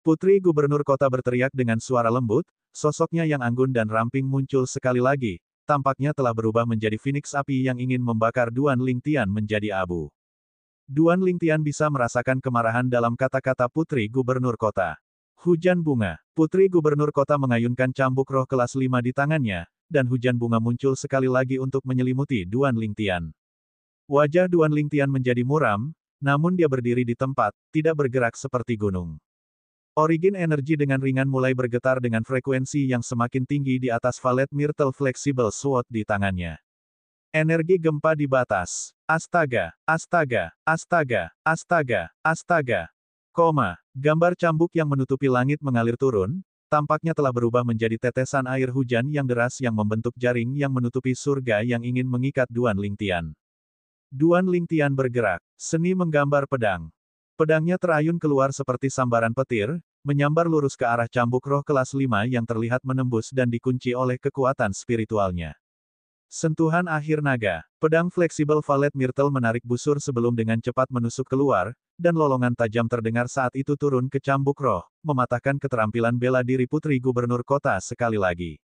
Putri Gubernur Kota berteriak dengan suara lembut, sosoknya yang anggun dan ramping muncul sekali lagi, tampaknya telah berubah menjadi phoenix api yang ingin membakar Duan Lingtian menjadi abu. Duan Lingtian bisa merasakan kemarahan dalam kata-kata Putri Gubernur Kota. Hujan bunga. Putri Gubernur Kota mengayunkan cambuk roh kelas 5 di tangannya, dan hujan bunga muncul sekali lagi untuk menyelimuti Duan Lingtian. Wajah Duan Lingtian menjadi muram, namun dia berdiri di tempat, tidak bergerak seperti gunung. Origin energi dengan ringan mulai bergetar dengan frekuensi yang semakin tinggi di atas Valet Myrtle Flexible Sword di tangannya. Energi gempa di batas. Astaga, astaga, astaga, astaga, astaga. Gambar cambuk yang menutupi langit mengalir turun, tampaknya telah berubah menjadi tetesan air hujan yang deras yang membentuk jaring yang menutupi surga yang ingin mengikat Duan Lingtian. Duan Lingtian bergerak. Seni menggambar pedang. Pedangnya terayun keluar seperti sambaran petir, menyambar lurus ke arah cambuk roh kelas 5 yang terlihat menembus dan dikunci oleh kekuatan spiritualnya. Sentuhan akhir naga. Pedang fleksibel Valet Myrtle menarik busur sebelum dengan cepat menusuk keluar, dan lolongan tajam terdengar saat itu turun ke cambuk roh, mematahkan keterampilan bela diri Putri Gubernur Kota sekali lagi.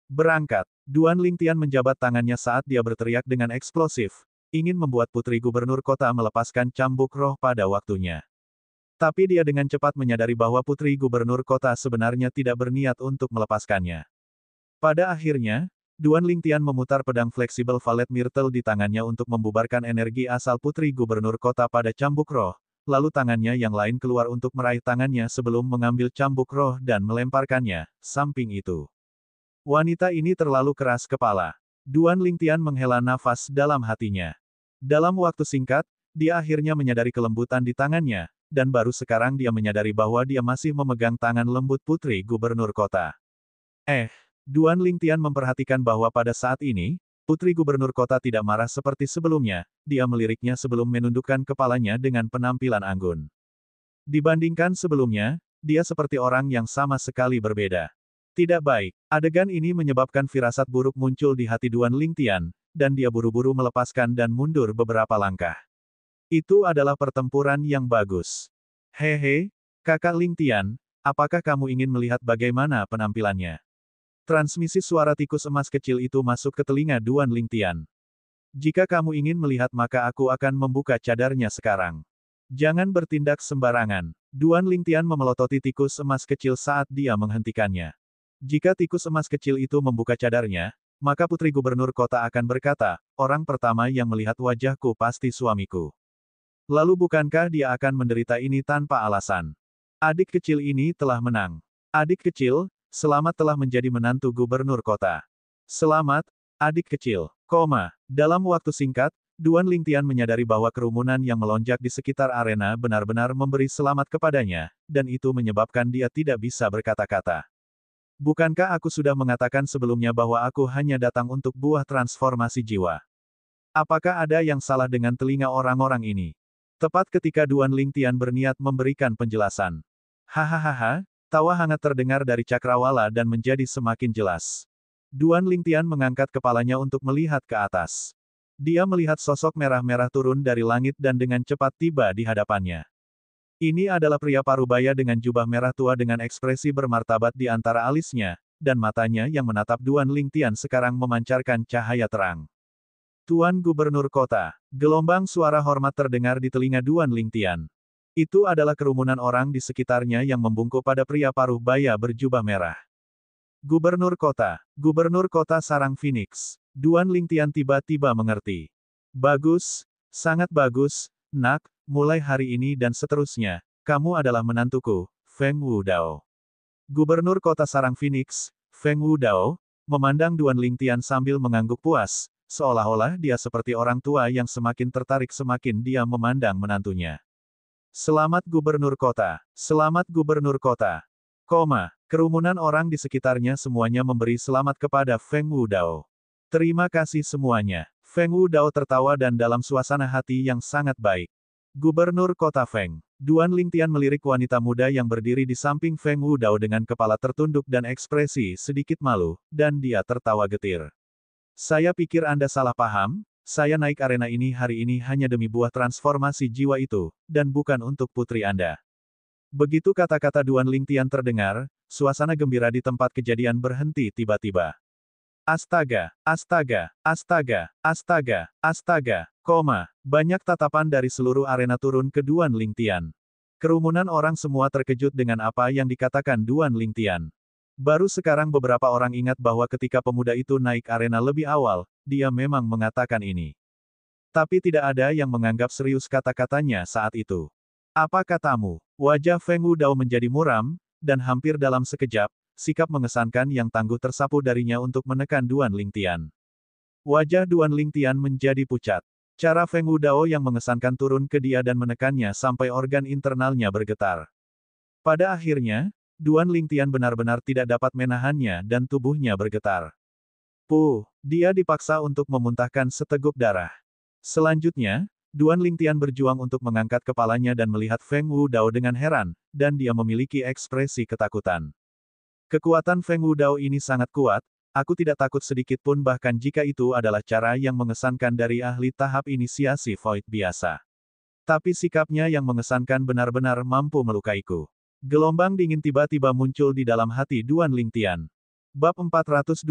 Berangkat. Duan Lingtian menjabat tangannya saat dia berteriak dengan eksplosif, ingin membuat Putri Gubernur Kota melepaskan cambuk roh pada waktunya. Tapi dia dengan cepat menyadari bahwa Putri Gubernur Kota sebenarnya tidak berniat untuk melepaskannya. Pada akhirnya, Duan Lingtian memutar pedang fleksibel Valet Myrtle di tangannya untuk membubarkan energi asal Putri Gubernur Kota pada cambuk roh, lalu tangannya yang lain keluar untuk meraih tangannya sebelum mengambil cambuk roh dan melemparkannya. Samping itu, wanita ini terlalu keras kepala. Duan Lingtian menghela nafas dalam hatinya. Dalam waktu singkat, dia akhirnya menyadari kelembutan di tangannya, dan baru sekarang dia menyadari bahwa dia masih memegang tangan lembut putri gubernur kota. Duan Lingtian memperhatikan bahwa pada saat ini, putri gubernur kota tidak marah seperti sebelumnya, dia meliriknya sebelum menundukkan kepalanya dengan penampilan anggun. Dibandingkan sebelumnya, dia seperti orang yang sama sekali berbeda. Tidak baik. Adegan ini menyebabkan firasat buruk muncul di hati Duan Lingtian, dan dia buru-buru melepaskan dan mundur beberapa langkah. Itu adalah pertempuran yang bagus. Hehe, kakak Lingtian, apakah kamu ingin melihat bagaimana penampilannya? Transmisi suara tikus emas kecil itu masuk ke telinga Duan Lingtian. Jika kamu ingin melihat maka aku akan membuka cadarnya sekarang. Jangan bertindak sembarangan. Duan Lingtian memelototi tikus emas kecil saat dia menghentikannya. Jika tikus emas kecil itu membuka cadarnya, maka putri gubernur kota akan berkata, orang pertama yang melihat wajahku pasti suamiku. Lalu bukankah dia akan menderita ini tanpa alasan? Adik kecil ini telah menang. Adik kecil, selamat telah menjadi menantu gubernur kota. Selamat, adik kecil. Dalam waktu singkat, Duan Lingtian menyadari bahwa kerumunan yang melonjak di sekitar arena benar-benar memberi selamat kepadanya, dan itu menyebabkan dia tidak bisa berkata-kata. Bukankah aku sudah mengatakan sebelumnya bahwa aku hanya datang untuk buah transformasi jiwa? Apakah ada yang salah dengan telinga orang-orang ini? Tepat ketika Duan Lingtian berniat memberikan penjelasan. Hahaha, tawa hangat terdengar dari cakrawala dan menjadi semakin jelas. Duan Lingtian mengangkat kepalanya untuk melihat ke atas. Dia melihat sosok merah-merah turun dari langit dan dengan cepat tiba di hadapannya. Ini adalah pria parubaya dengan jubah merah tua dengan ekspresi bermartabat di antara alisnya, dan matanya yang menatap Duan Lingtian sekarang memancarkan cahaya terang. Tuan Gubernur Kota. Gelombang suara hormat terdengar di telinga Duan Lingtian. Itu adalah kerumunan orang di sekitarnya yang membungkuk pada pria paruh baya berjubah merah. Gubernur Kota Sarang Phoenix. Duan Lingtian tiba-tiba mengerti. Bagus, sangat bagus, nak, mulai hari ini dan seterusnya, kamu adalah menantuku, Feng Wudao. Gubernur Kota Sarang Phoenix, Feng Wudao, memandang Duan Lingtian sambil mengangguk puas, seolah-olah dia seperti orang tua yang semakin tertarik semakin dia memandang menantunya. Selamat Gubernur Kota. Selamat Gubernur Kota. Kerumunan orang di sekitarnya semuanya memberi selamat kepada Feng Wudao. Terima kasih semuanya. Feng Wudao tertawa dan dalam suasana hati yang sangat baik. Gubernur Kota Feng. Duan Lingtian melirik wanita muda yang berdiri di samping Feng Wudao dengan kepala tertunduk dan ekspresi sedikit malu, dan dia tertawa getir. Saya pikir Anda salah paham, saya naik arena ini hari ini hanya demi buah transformasi jiwa itu, dan bukan untuk putri Anda. Begitu kata-kata Duan Lingtian terdengar, suasana gembira di tempat kejadian berhenti tiba-tiba. Astaga, astaga, astaga, astaga, astaga, banyak tatapan dari seluruh arena turun ke Duan Lingtian. Kerumunan orang semua terkejut dengan apa yang dikatakan Duan Lingtian. Baru sekarang beberapa orang ingat bahwa ketika pemuda itu naik arena lebih awal, dia memang mengatakan ini. Tapi tidak ada yang menganggap serius kata-katanya saat itu. Apa katamu? Wajah Feng Wudao menjadi muram, dan hampir dalam sekejap, sikap mengesankan yang tangguh tersapu darinya untuk menekan Duan Lingtian. Wajah Duan Lingtian menjadi pucat. Cara Feng Wudao yang mengesankan turun ke dia dan menekannya sampai organ internalnya bergetar. Pada akhirnya, Duan Lingtian benar-benar tidak dapat menahannya dan tubuhnya bergetar. Dia dipaksa untuk memuntahkan seteguk darah. Selanjutnya, Duan Lingtian berjuang untuk mengangkat kepalanya dan melihat Feng Wudao dengan heran, dan dia memiliki ekspresi ketakutan. Kekuatan Feng Wudao ini sangat kuat, aku tidak takut sedikit pun bahkan jika itu adalah cara yang mengesankan dari ahli tahap inisiasi Void biasa. Tapi sikapnya yang mengesankan benar-benar mampu melukaiku. Gelombang dingin tiba-tiba muncul di dalam hati Duan Lingtian. Bab 428,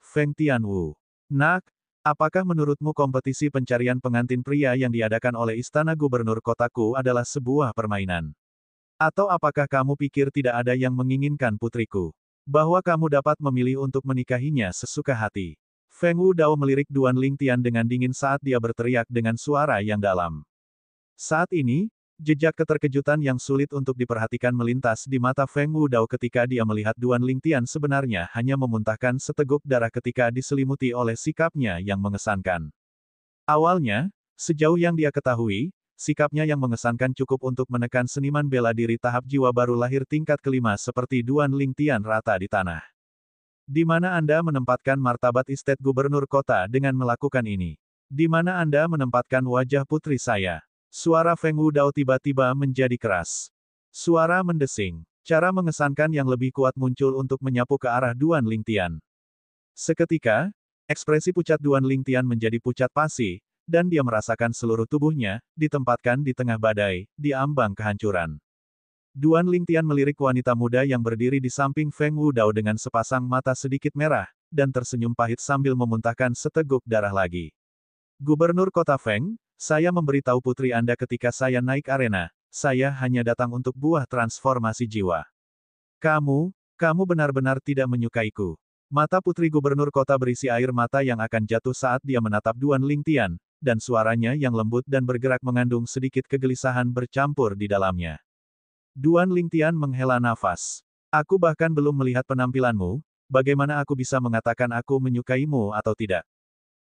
Feng Tianwu. Nak, apakah menurutmu kompetisi pencarian pengantin pria yang diadakan oleh Istana Gubernur Kotaku adalah sebuah permainan? Atau apakah kamu pikir tidak ada yang menginginkan putriku? Bahwa kamu dapat memilih untuk menikahinya sesuka hati? Feng Wudao melirik Duan Lingtian dengan dingin saat dia berteriak dengan suara yang dalam. Saat ini, Jejak keterkejutan yang sulit untuk diperhatikan melintas di mata Feng Wudao ketika dia melihat Duan Lingtian sebenarnya hanya memuntahkan seteguk darah ketika diselimuti oleh sikapnya yang mengesankan. Awalnya, sejauh yang dia ketahui, sikapnya yang mengesankan cukup untuk menekan seniman bela diri tahap jiwa baru lahir tingkat kelima seperti Duan Lingtian rata di tanah. Di mana Anda menempatkan martabat estate gubernur kota dengan melakukan ini? Di mana Anda menempatkan wajah putri saya? Suara Feng Wudao tiba-tiba menjadi keras. Suara mendesing. Cara mengesankan yang lebih kuat muncul untuk menyapu ke arah Duan Lingtian. Seketika, ekspresi pucat Duan Lingtian menjadi pucat pasi, dan dia merasakan seluruh tubuhnya, ditempatkan di tengah badai, di ambang kehancuran. Duan Lingtian melirik wanita muda yang berdiri di samping Feng Wudao dengan sepasang mata sedikit merah, dan tersenyum pahit sambil memuntahkan seteguk darah lagi. Gubernur Kota Feng, saya memberitahu putri Anda ketika saya naik arena, saya hanya datang untuk buah transformasi jiwa. Kamu benar-benar tidak menyukaiku. Mata putri gubernur kota berisi air mata yang akan jatuh saat dia menatap Duan Lingtian, dan suaranya yang lembut dan bergerak mengandung sedikit kegelisahan bercampur di dalamnya. Duan Lingtian menghela nafas. Aku bahkan belum melihat penampilanmu, bagaimana aku bisa mengatakan aku menyukaimu atau tidak?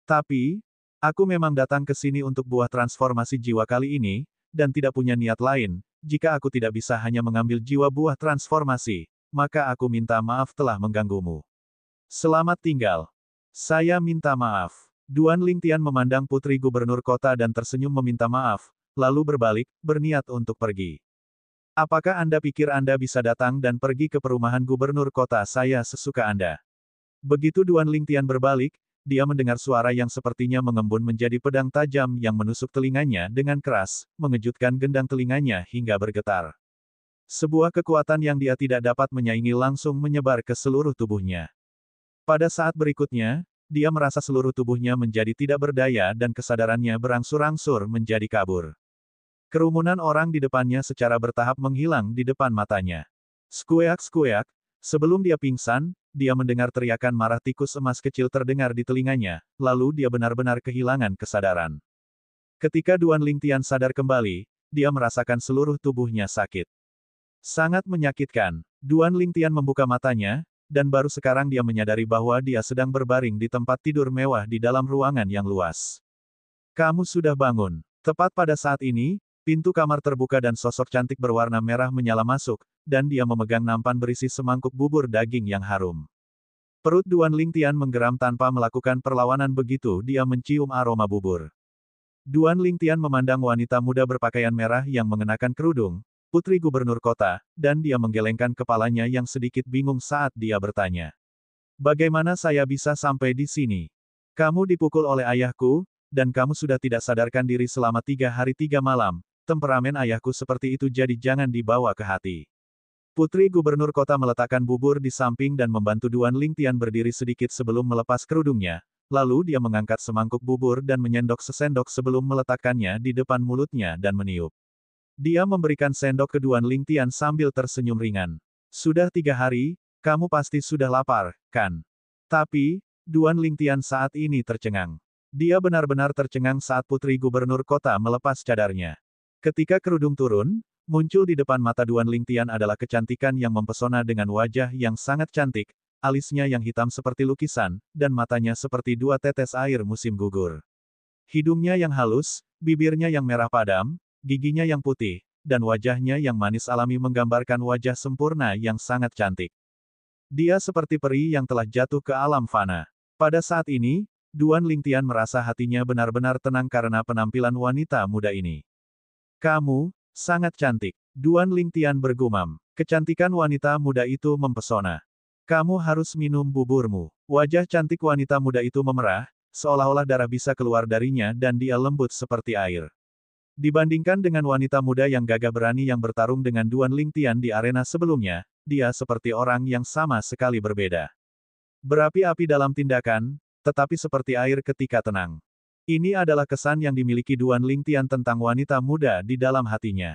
Tapi, aku memang datang ke sini untuk buah transformasi jiwa kali ini, dan tidak punya niat lain. Jika aku tidak bisa hanya mengambil jiwa buah transformasi, maka aku minta maaf telah mengganggumu. Selamat tinggal. Saya minta maaf. Duan Lingtian memandang putri gubernur kota dan tersenyum meminta maaf, lalu berbalik, berniat untuk pergi. Apakah Anda pikir Anda bisa datang dan pergi ke perumahan gubernur kota saya sesuka Anda? Begitu Duan Lingtian berbalik, dia mendengar suara yang sepertinya mengembun menjadi pedang tajam yang menusuk telinganya dengan keras, mengejutkan gendang telinganya hingga bergetar. Sebuah kekuatan yang dia tidak dapat menyaingi langsung menyebar ke seluruh tubuhnya. Pada saat berikutnya, dia merasa seluruh tubuhnya menjadi tidak berdaya dan kesadarannya berangsur-angsur menjadi kabur. Kerumunan orang di depannya secara bertahap menghilang di depan matanya. Skueak-skueak, sebelum dia pingsan, dia mendengar teriakan marah tikus emas kecil terdengar di telinganya, lalu dia benar-benar kehilangan kesadaran. Ketika Duan Lingtian sadar kembali, dia merasakan seluruh tubuhnya sakit. Sangat menyakitkan. Duan Lingtian membuka matanya, dan baru sekarang dia menyadari bahwa dia sedang berbaring di tempat tidur mewah di dalam ruangan yang luas. Kamu sudah bangun. Tepat pada saat ini, pintu kamar terbuka dan sosok cantik berwarna merah menyala masuk, dan dia memegang nampan berisi semangkuk bubur daging yang harum. Perut Duan Lingtian menggeram tanpa melakukan perlawanan begitu dia mencium aroma bubur. Duan Lingtian memandang wanita muda berpakaian merah yang mengenakan kerudung, putri gubernur kota, dan dia menggelengkan kepalanya yang sedikit bingung saat dia bertanya. Bagaimana saya bisa sampai di sini? Kamu dipukul oleh ayahku, dan kamu sudah tidak sadarkan diri selama 3 hari 3 malam. Temperamen ayahku seperti itu jadi jangan dibawa ke hati. Putri gubernur kota meletakkan bubur di samping dan membantu Duan Lingtian berdiri sedikit sebelum melepas kerudungnya, lalu dia mengangkat semangkuk bubur dan menyendok sesendok sebelum meletakkannya di depan mulutnya dan meniup. Dia memberikan sendok ke Duan Lingtian sambil tersenyum ringan. Sudah 3 hari, kamu pasti sudah lapar, kan? Tapi, Duan Lingtian saat ini tercengang. Dia benar-benar tercengang saat putri gubernur kota melepas cadarnya. Ketika kerudung turun, muncul di depan mata Duan Lingtian adalah kecantikan yang mempesona dengan wajah yang sangat cantik, alisnya yang hitam seperti lukisan, dan matanya seperti 2 tetes air musim gugur. Hidungnya yang halus, bibirnya yang merah padam, giginya yang putih, dan wajahnya yang manis alami menggambarkan wajah sempurna yang sangat cantik. Dia seperti peri yang telah jatuh ke alam fana. Pada saat ini, Duan Lingtian merasa hatinya benar-benar tenang karena penampilan wanita muda ini. Kamu, sangat cantik. Duan Lingtian bergumam. Kecantikan wanita muda itu mempesona. Kamu harus minum buburmu. Wajah cantik wanita muda itu memerah, seolah-olah darah bisa keluar darinya dan dia lembut seperti air. Dibandingkan dengan wanita muda yang gagah berani yang bertarung dengan Duan Lingtian di arena sebelumnya, dia seperti orang yang sama sekali berbeda. Berapi-api dalam tindakan, tetapi seperti air ketika tenang. Ini adalah kesan yang dimiliki Duan Lingtian tentang wanita muda di dalam hatinya.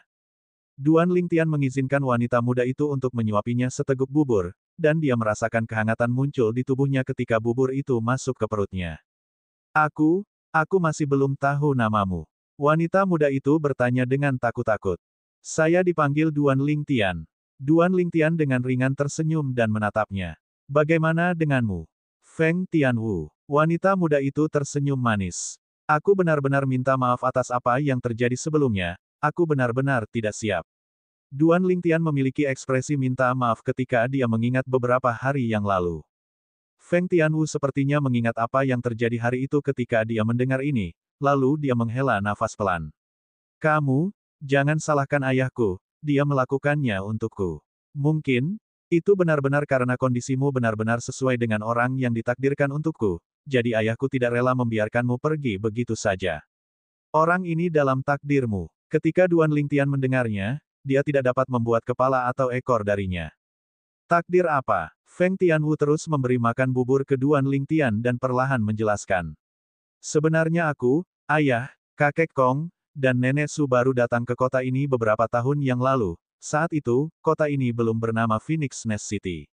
Duan Lingtian mengizinkan wanita muda itu untuk menyuapinya seteguk bubur, dan dia merasakan kehangatan muncul di tubuhnya ketika bubur itu masuk ke perutnya. Aku masih belum tahu namamu. Wanita muda itu bertanya dengan takut-takut. Saya dipanggil Duan Lingtian. Duan Lingtian dengan ringan tersenyum dan menatapnya. Bagaimana denganmu? Feng Tianwu. Wanita muda itu tersenyum manis. Aku benar-benar minta maaf atas apa yang terjadi sebelumnya, aku benar-benar tidak siap. Duan Lingtian memiliki ekspresi minta maaf ketika dia mengingat beberapa hari yang lalu. Feng Tianwu sepertinya mengingat apa yang terjadi hari itu ketika dia mendengar ini, lalu dia menghela nafas pelan. Kamu, jangan salahkan ayahku, dia melakukannya untukku. Mungkin, itu benar-benar karena kondisimu benar-benar sesuai dengan orang yang ditakdirkan untukku, jadi ayahku tidak rela membiarkanmu pergi begitu saja. Orang ini dalam takdirmu. Ketika Duan Lingtian mendengarnya, dia tidak dapat membuat kepala atau ekor darinya. Takdir apa? Feng Tianwu terus memberi makan bubur ke Duan Lingtian dan perlahan menjelaskan. Sebenarnya aku, ayah, kakek Kong, dan nenek Su baru datang ke kota ini beberapa tahun yang lalu. Saat itu, kota ini belum bernama Phoenix Nest City.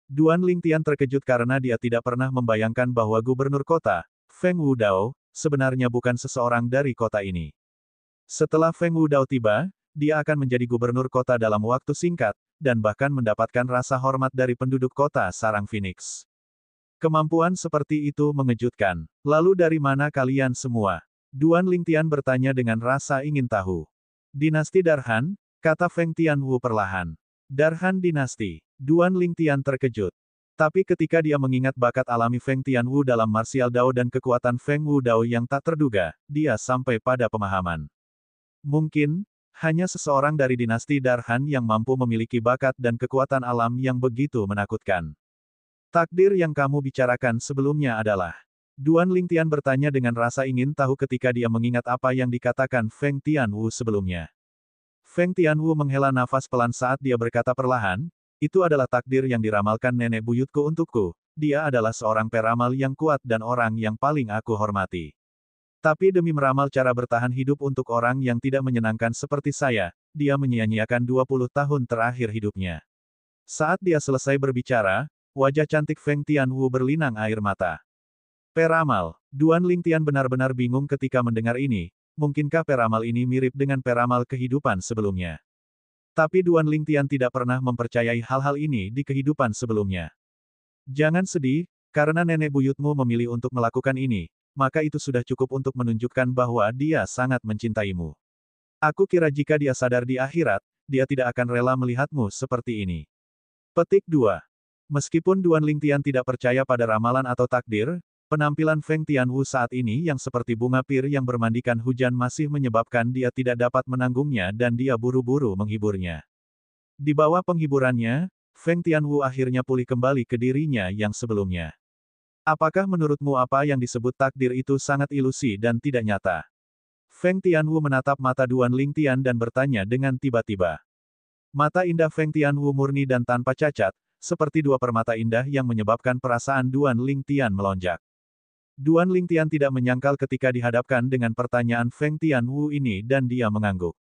Duan Lingtian terkejut karena dia tidak pernah membayangkan bahwa gubernur kota, Feng Wudao, sebenarnya bukan seseorang dari kota ini. Setelah Feng Wudao tiba, dia akan menjadi gubernur kota dalam waktu singkat, dan bahkan mendapatkan rasa hormat dari penduduk kota sarang Phoenix. Kemampuan seperti itu mengejutkan. Lalu dari mana kalian semua? Duan Lingtian bertanya dengan rasa ingin tahu. Dinasti Darhan, kata Feng Tianwu perlahan. Darhan dinasti. Duan Lingtian terkejut. Tapi ketika dia mengingat bakat alami Feng Tianwu dalam martial Dao dan kekuatan Feng Wudao yang tak terduga, dia sampai pada pemahaman. Mungkin, hanya seseorang dari dinasti Darhan yang mampu memiliki bakat dan kekuatan alam yang begitu menakutkan. Takdir yang kamu bicarakan sebelumnya adalah. Duan Lingtian bertanya dengan rasa ingin tahu ketika dia mengingat apa yang dikatakan Feng Tianwu sebelumnya. Feng Tianwu menghela nafas pelan saat dia berkata perlahan, itu adalah takdir yang diramalkan nenek buyutku untukku, dia adalah seorang peramal yang kuat dan orang yang paling aku hormati. Tapi demi meramal cara bertahan hidup untuk orang yang tidak menyenangkan seperti saya, dia menyia-nyiakan 20 tahun terakhir hidupnya. Saat dia selesai berbicara, wajah cantik Feng Tianwu berlinang air mata. Peramal. Duan Lingtian benar-benar bingung ketika mendengar ini, mungkinkah peramal ini mirip dengan peramal kehidupan sebelumnya? Tapi Duan Lingtian tidak pernah mempercayai hal-hal ini di kehidupan sebelumnya. Jangan sedih, karena nenek buyutmu memilih untuk melakukan ini, maka itu sudah cukup untuk menunjukkan bahwa dia sangat mencintaimu. Aku kira jika dia sadar di akhirat, dia tidak akan rela melihatmu seperti ini. Petik 2. Meskipun Duan Lingtian tidak percaya pada ramalan atau takdir, penampilan Feng Tianwu saat ini yang seperti bunga pir yang bermandikan hujan masih menyebabkan dia tidak dapat menanggungnya dan dia buru-buru menghiburnya. Di bawah penghiburannya, Feng Tianwu akhirnya pulih kembali ke dirinya yang sebelumnya. Apakah menurutmu apa yang disebut takdir itu sangat ilusi dan tidak nyata? Feng Tianwu menatap mata Duan Lingtian dan bertanya dengan tiba-tiba. Mata indah Feng Tianwu murni dan tanpa cacat, seperti dua permata indah yang menyebabkan perasaan Duan Lingtian melonjak. Duan Lingtian tidak menyangkal ketika dihadapkan dengan pertanyaan Feng Tianwu ini dan dia mengangguk.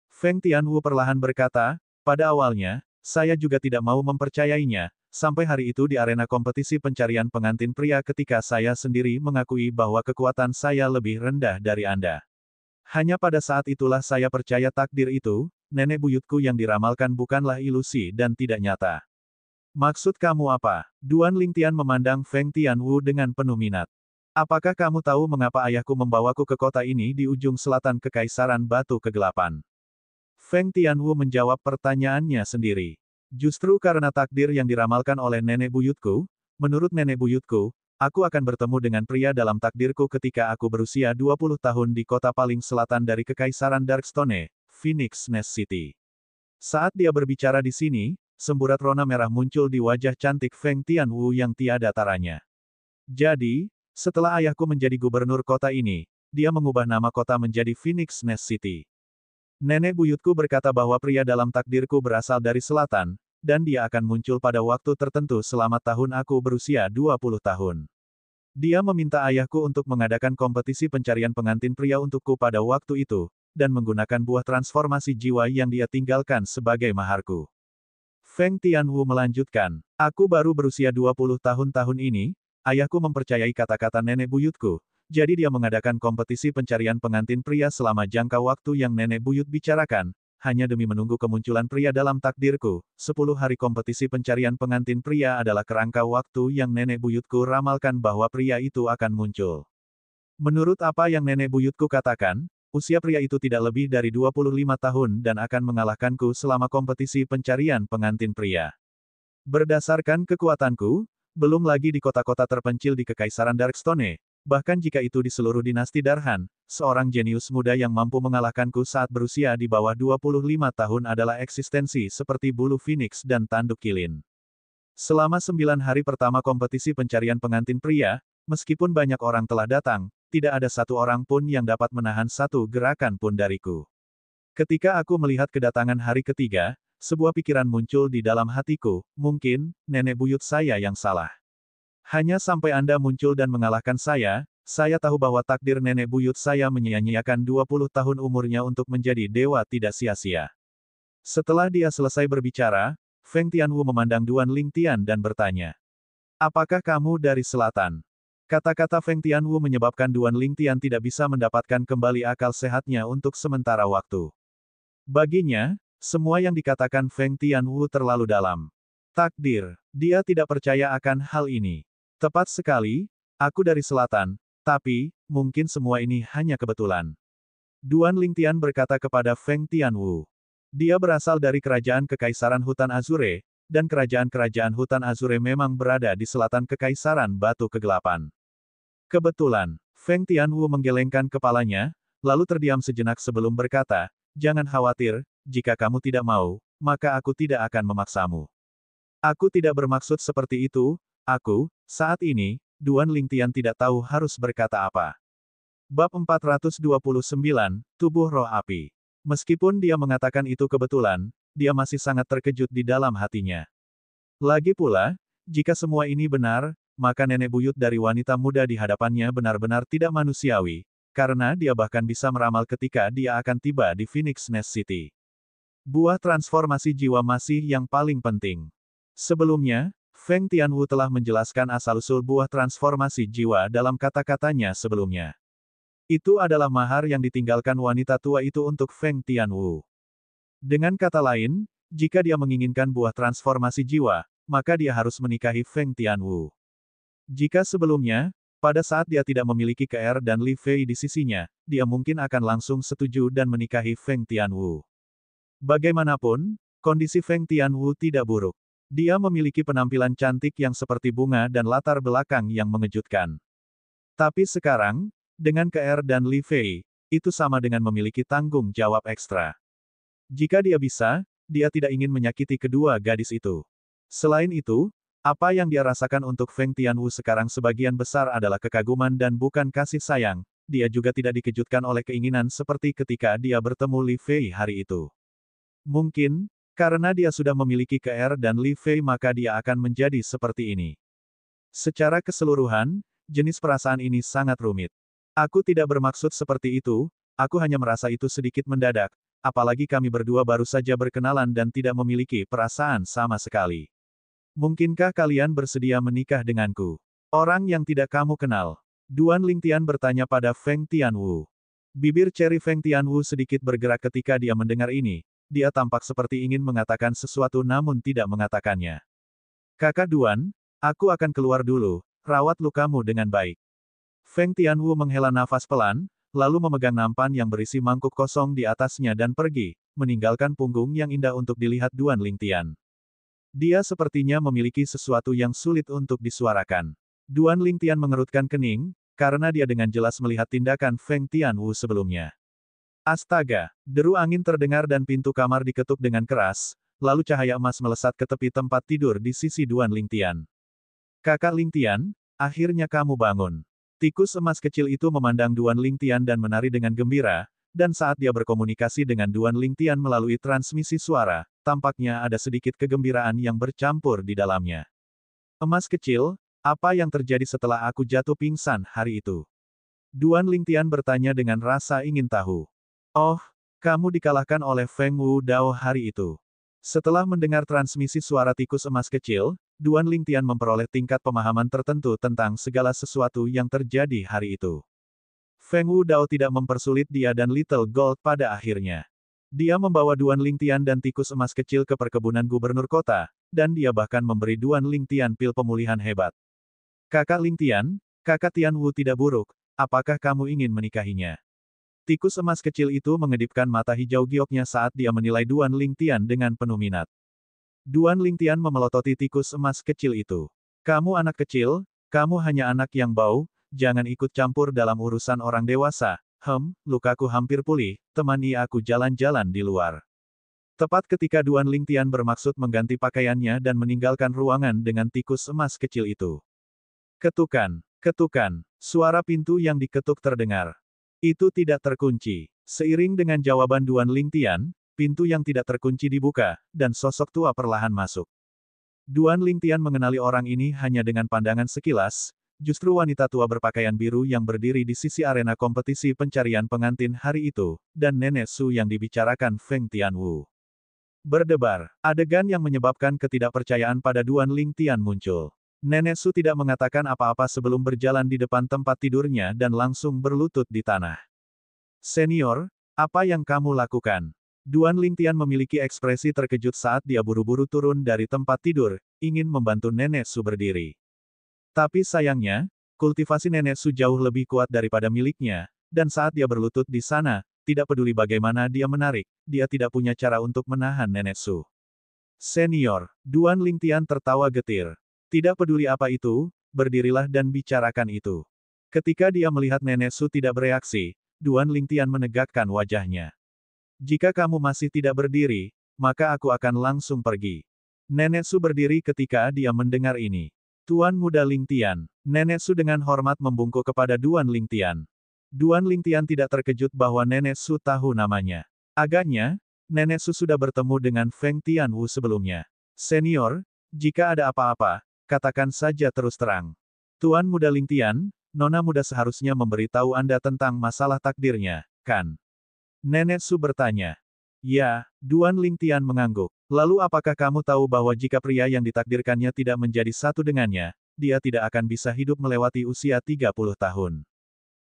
Feng Tianwu perlahan berkata, pada awalnya, saya juga tidak mau mempercayainya, sampai hari itu di arena kompetisi pencarian pengantin pria ketika saya sendiri mengakui bahwa kekuatan saya lebih rendah dari Anda. Hanya pada saat itulah saya percaya takdir itu, nenek buyutku yang diramalkan bukanlah ilusi dan tidak nyata. Maksud kamu apa? Duan Lingtian memandang Feng Tianwu dengan penuh minat. Apakah kamu tahu mengapa ayahku membawaku ke kota ini di ujung selatan Kekaisaran Batu Kegelapan? Feng Tianwu menjawab pertanyaannya sendiri. Justru karena takdir yang diramalkan oleh nenek buyutku, menurut nenek buyutku, aku akan bertemu dengan pria dalam takdirku ketika aku berusia 20 tahun di kota paling selatan dari Kekaisaran Darkstone, Phoenix Nest City. Saat dia berbicara di sini, semburat rona merah muncul di wajah cantik Feng Tianwu yang tiada taranya. Jadi, setelah ayahku menjadi gubernur kota ini, dia mengubah nama kota menjadi Phoenix Nest City. Nenek buyutku berkata bahwa pria dalam takdirku berasal dari selatan, dan dia akan muncul pada waktu tertentu selama tahun aku berusia 20 tahun. Dia meminta ayahku untuk mengadakan kompetisi pencarian pengantin pria untukku pada waktu itu, dan menggunakan buah transformasi jiwa yang dia tinggalkan sebagai maharku. Feng Tianwu melanjutkan, aku baru berusia 20 tahun ini, ayahku mempercayai kata-kata nenek buyutku, jadi dia mengadakan kompetisi pencarian pengantin pria selama jangka waktu yang nenek buyut bicarakan, hanya demi menunggu kemunculan pria dalam takdirku. 10 hari kompetisi pencarian pengantin pria adalah kerangka waktu yang nenek buyutku ramalkan bahwa pria itu akan muncul. Menurut apa yang nenek buyutku katakan, usia pria itu tidak lebih dari 25 tahun dan akan mengalahkanku selama kompetisi pencarian pengantin pria. Berdasarkan kekuatanku, belum lagi di kota-kota terpencil di Kekaisaran Darkstone, bahkan jika itu di seluruh dinasti Darhan, seorang jenius muda yang mampu mengalahkanku saat berusia di bawah 25 tahun adalah eksistensi seperti bulu phoenix dan tanduk kilin. Selama 9 hari pertama kompetisi pencarian pengantin pria, meskipun banyak orang telah datang, tidak ada satu orang pun yang dapat menahan satu gerakan pun dariku. Ketika aku melihat kedatangan hari ketiga, sebuah pikiran muncul di dalam hatiku, mungkin, nenek buyut saya yang salah. Hanya sampai Anda muncul dan mengalahkan saya tahu bahwa takdir nenek buyut saya menyia-nyiakan 20 tahun umurnya untuk menjadi dewa tidak sia-sia. Setelah dia selesai berbicara, Feng Tianwu memandang Duan Lingtian dan bertanya, "Apakah kamu dari selatan?" Kata-kata Feng Tianwu menyebabkan Duan Lingtian tidak bisa mendapatkan kembali akal sehatnya untuk sementara waktu. Baginya, semua yang dikatakan Feng Tianwu terlalu dalam. Takdir, dia tidak percaya akan hal ini. Tepat sekali, aku dari selatan, tapi, mungkin semua ini hanya kebetulan. Duan Lingtian berkata kepada Feng Tianwu. Dia berasal dari kerajaan Kekaisaran Hutan Azure, dan kerajaan-kerajaan Hutan Azure memang berada di selatan Kekaisaran Batu Kegelapan. Kebetulan, Feng Tianwu menggelengkan kepalanya, lalu terdiam sejenak sebelum berkata, "Jangan khawatir, jika kamu tidak mau, maka aku tidak akan memaksamu." Aku tidak bermaksud seperti itu, saat ini, Duan Lingtian tidak tahu harus berkata apa. Bab 429, Tubuh Roh Api. Meskipun dia mengatakan itu kebetulan, dia masih sangat terkejut di dalam hatinya. Lagi pula, jika semua ini benar, maka nenek buyut dari wanita muda di hadapannya benar-benar tidak manusiawi, karena dia bahkan bisa meramal ketika dia akan tiba di Phoenix Nest City. Buah transformasi jiwa masih yang paling penting. Sebelumnya, Feng Tianwu telah menjelaskan asal-usul buah transformasi jiwa dalam kata-katanya sebelumnya. Itu adalah mahar yang ditinggalkan wanita tua itu untuk Feng Tianwu. Dengan kata lain, jika dia menginginkan buah transformasi jiwa, maka dia harus menikahi Feng Tianwu. Jika sebelumnya, pada saat dia tidak memiliki KR dan Li Fei di sisinya, dia mungkin akan langsung setuju dan menikahi Feng Tianwu. Bagaimanapun, kondisi Feng Tianwu tidak buruk. Dia memiliki penampilan cantik yang seperti bunga dan latar belakang yang mengejutkan. Tapi sekarang, dengan KR dan Li Fei, itu sama dengan memiliki tanggung jawab ekstra. Jika dia bisa, dia tidak ingin menyakiti kedua gadis itu. Selain itu, apa yang dia rasakan untuk Feng Tianwu sekarang sebagian besar adalah kekaguman dan bukan kasih sayang, dia juga tidak dikejutkan oleh keinginan seperti ketika dia bertemu Li Fei hari itu. Mungkin, karena dia sudah memiliki KR dan Li Fei maka dia akan menjadi seperti ini. Secara keseluruhan, jenis perasaan ini sangat rumit. Aku tidak bermaksud seperti itu, aku hanya merasa itu sedikit mendadak, apalagi kami berdua baru saja berkenalan dan tidak memiliki perasaan sama sekali. Mungkinkah kalian bersedia menikah denganku? Orang yang tidak kamu kenal. Duan Lingtian bertanya pada Feng Tianwu. Bibir ceri Feng Tianwu sedikit bergerak ketika dia mendengar ini. Dia tampak seperti ingin mengatakan sesuatu namun tidak mengatakannya. Kakak Duan, aku akan keluar dulu, rawat lukamu dengan baik. Feng Tianwu menghela nafas pelan, lalu memegang nampan yang berisi mangkuk kosong di atasnya dan pergi, meninggalkan punggung yang indah untuk dilihat Duan Lingtian. Dia sepertinya memiliki sesuatu yang sulit untuk disuarakan. Duan Lingtian mengerutkan kening, karena dia dengan jelas melihat tindakan Feng Tianwu sebelumnya. Astaga! Deru angin terdengar dan pintu kamar diketuk dengan keras, lalu cahaya emas melesat ke tepi tempat tidur di sisi Duan Lingtian. Kakak Lingtian, akhirnya kamu bangun. Tikus emas kecil itu memandang Duan Lingtian dan menari dengan gembira, dan saat dia berkomunikasi dengan Duan Lingtian melalui transmisi suara, tampaknya ada sedikit kegembiraan yang bercampur di dalamnya. Emas kecil, apa yang terjadi setelah aku jatuh pingsan hari itu? Duan Lingtian bertanya dengan rasa ingin tahu. Oh, kamu dikalahkan oleh Feng Wu Dao hari itu. Setelah mendengar transmisi suara tikus emas kecil, Duan Lingtian memperoleh tingkat pemahaman tertentu tentang segala sesuatu yang terjadi hari itu. Feng Wudao tidak mempersulit dia dan Little Gold pada akhirnya. Dia membawa Duan Lingtian dan tikus emas kecil ke perkebunan gubernur kota, dan dia bahkan memberi Duan Lingtian pil pemulihan hebat. Kakak Lingtian, kakak Tian Wu tidak buruk, apakah kamu ingin menikahinya? Tikus emas kecil itu mengedipkan mata hijau gioknya saat dia menilai Duan Lingtian dengan penuh minat. Duan Lingtian memelototi tikus emas kecil itu. Kamu anak kecil, kamu hanya anak yang bau, jangan ikut campur dalam urusan orang dewasa. Lukaku hampir pulih, temani aku jalan-jalan di luar. Tepat ketika Duan Lingtian bermaksud mengganti pakaiannya dan meninggalkan ruangan dengan tikus emas kecil itu. Ketukan, ketukan, suara pintu yang diketuk terdengar. Itu tidak terkunci. Seiring dengan jawaban Duan Lingtian, pintu yang tidak terkunci dibuka, dan sosok tua perlahan masuk. Duan Lingtian mengenali orang ini hanya dengan pandangan sekilas, justru wanita tua berpakaian biru yang berdiri di sisi arena kompetisi pencarian pengantin hari itu, dan Nenek Su yang dibicarakan Feng Tianwu. Berdebar, adegan yang menyebabkan ketidakpercayaan pada Duan Lingtian muncul. Nenek Su tidak mengatakan apa-apa sebelum berjalan di depan tempat tidurnya dan langsung berlutut di tanah. Senior, apa yang kamu lakukan? Duan Lingtian memiliki ekspresi terkejut saat dia buru-buru turun dari tempat tidur, ingin membantu Nenek Su berdiri. Tapi sayangnya, kultivasi Nenek Su jauh lebih kuat daripada miliknya, dan saat dia berlutut di sana, tidak peduli bagaimana dia menarik, dia tidak punya cara untuk menahan Nenek Su. Senior, Duan Lingtian tertawa getir. Tidak peduli apa itu, berdirilah dan bicarakan itu. Ketika dia melihat Nenek Su tidak bereaksi, Duan Lingtian menegakkan wajahnya. Jika kamu masih tidak berdiri, maka aku akan langsung pergi. Nenek Su berdiri ketika dia mendengar ini. Tuan Muda Lingtian, Nenek Su dengan hormat membungkuk kepada Duan Lingtian. Duan Lingtian tidak terkejut bahwa Nenek Su tahu namanya. Agaknya, Nenek Su sudah bertemu dengan Feng Tianwu sebelumnya. Senior, jika ada apa-apa, katakan saja terus terang. Tuan Muda Lingtian, Nona Muda seharusnya memberitahu Anda tentang masalah takdirnya, kan? Nenek Su bertanya. Ya, Duan Lingtian mengangguk. Lalu apakah kamu tahu bahwa jika pria yang ditakdirkannya tidak menjadi satu dengannya, dia tidak akan bisa hidup melewati usia 30 tahun?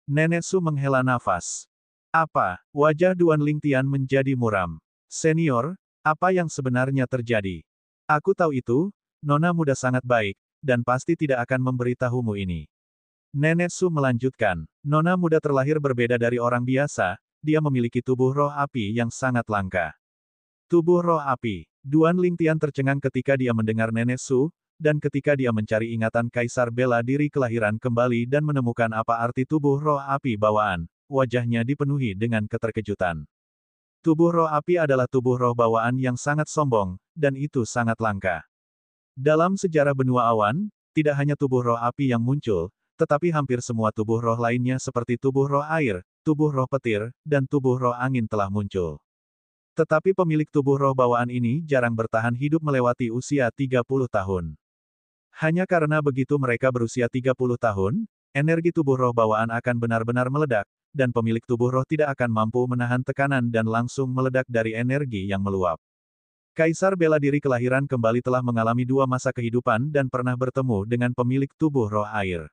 Nenek Su menghela nafas. Apa? Wajah Duan Lingtian menjadi muram. Senior, apa yang sebenarnya terjadi? Aku tahu itu, Nona Muda sangat baik, dan pasti tidak akan memberitahumu ini. Nenek Su melanjutkan. Nona Muda terlahir berbeda dari orang biasa, dia memiliki tubuh roh api yang sangat langka. Tubuh roh api. Duan Lingtian tercengang ketika dia mendengar Nenek Su, dan ketika dia mencari ingatan Kaisar Bela Diri kelahiran kembali dan menemukan apa arti tubuh roh api bawaan, wajahnya dipenuhi dengan keterkejutan. Tubuh roh api adalah tubuh roh bawaan yang sangat sombong, dan itu sangat langka. Dalam sejarah benua awan, tidak hanya tubuh roh api yang muncul, tetapi hampir semua tubuh roh lainnya seperti tubuh roh air, tubuh roh petir, dan tubuh roh angin telah muncul. Tetapi pemilik tubuh roh bawaan ini jarang bertahan hidup melewati usia 30 tahun. Hanya karena begitu mereka berusia 30 tahun, energi tubuh roh bawaan akan benar-benar meledak, dan pemilik tubuh roh tidak akan mampu menahan tekanan dan langsung meledak dari energi yang meluap. Kaisar Bela Diri kelahiran kembali telah mengalami dua masa kehidupan dan pernah bertemu dengan pemilik tubuh roh air.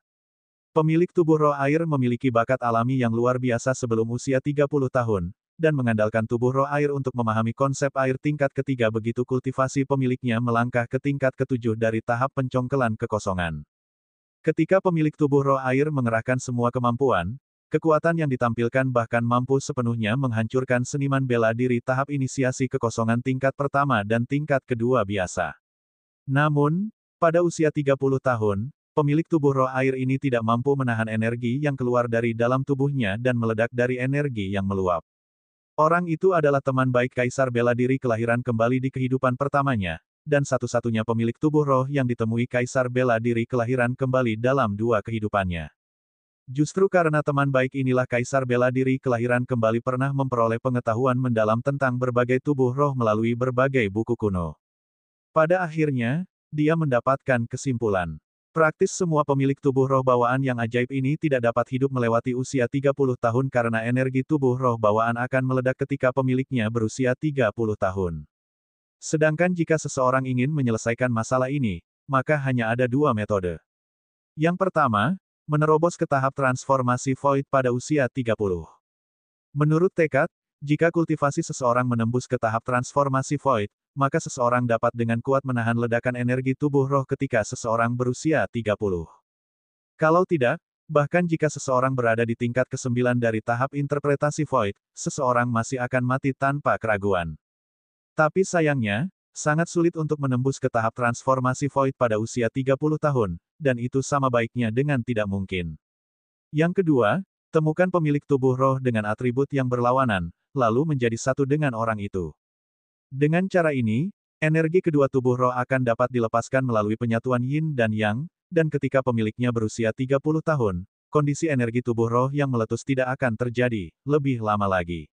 Pemilik tubuh roh air memiliki bakat alami yang luar biasa sebelum usia 30 tahun, dan mengandalkan tubuh roh air untuk memahami konsep air tingkat ketiga begitu kultivasi pemiliknya melangkah ke tingkat ketujuh dari tahap pencongkelan kekosongan. Ketika pemilik tubuh roh air mengerahkan semua kemampuan, kekuatan yang ditampilkan bahkan mampu sepenuhnya menghancurkan seniman bela diri tahap inisiasi kekosongan tingkat pertama dan tingkat kedua biasa. Namun, pada usia 30 tahun, pemilik tubuh roh air ini tidak mampu menahan energi yang keluar dari dalam tubuhnya dan meledak dari energi yang meluap. Orang itu adalah teman baik Kaisar Bela Diri kelahiran kembali di kehidupan pertamanya, dan satu-satunya pemilik tubuh roh yang ditemui Kaisar Bela Diri kelahiran kembali dalam dua kehidupannya. Justru karena teman baik inilah Kaisar Bela Diri kelahiran kembali pernah memperoleh pengetahuan mendalam tentang berbagai tubuh roh melalui berbagai buku kuno. Pada akhirnya, dia mendapatkan kesimpulan. Praktis semua pemilik tubuh roh bawaan yang ajaib ini tidak dapat hidup melewati usia 30 tahun karena energi tubuh roh bawaan akan meledak ketika pemiliknya berusia 30 tahun. Sedangkan jika seseorang ingin menyelesaikan masalah ini, maka hanya ada dua metode. Yang pertama, menerobos ke tahap transformasi Void pada usia 30. Menurut tekad, jika kultivasi seseorang menembus ke tahap transformasi Void, maka seseorang dapat dengan kuat menahan ledakan energi tubuh roh ketika seseorang berusia 30. Kalau tidak, bahkan jika seseorang berada di tingkat ke-9 dari tahap interpretasi Void, seseorang masih akan mati tanpa keraguan. Tapi sayangnya, sangat sulit untuk menembus ke tahap transformasi Void pada usia 30 tahun, dan itu sama baiknya dengan tidak mungkin. Yang kedua, temukan pemilik tubuh roh dengan atribut yang berlawanan, lalu menjadi satu dengan orang itu. Dengan cara ini, energi kedua tubuh roh akan dapat dilepaskan melalui penyatuan Yin dan Yang, dan ketika pemiliknya berusia 30 tahun, kondisi energi tubuh roh yang meletus tidak akan terjadi, lebih lama lagi.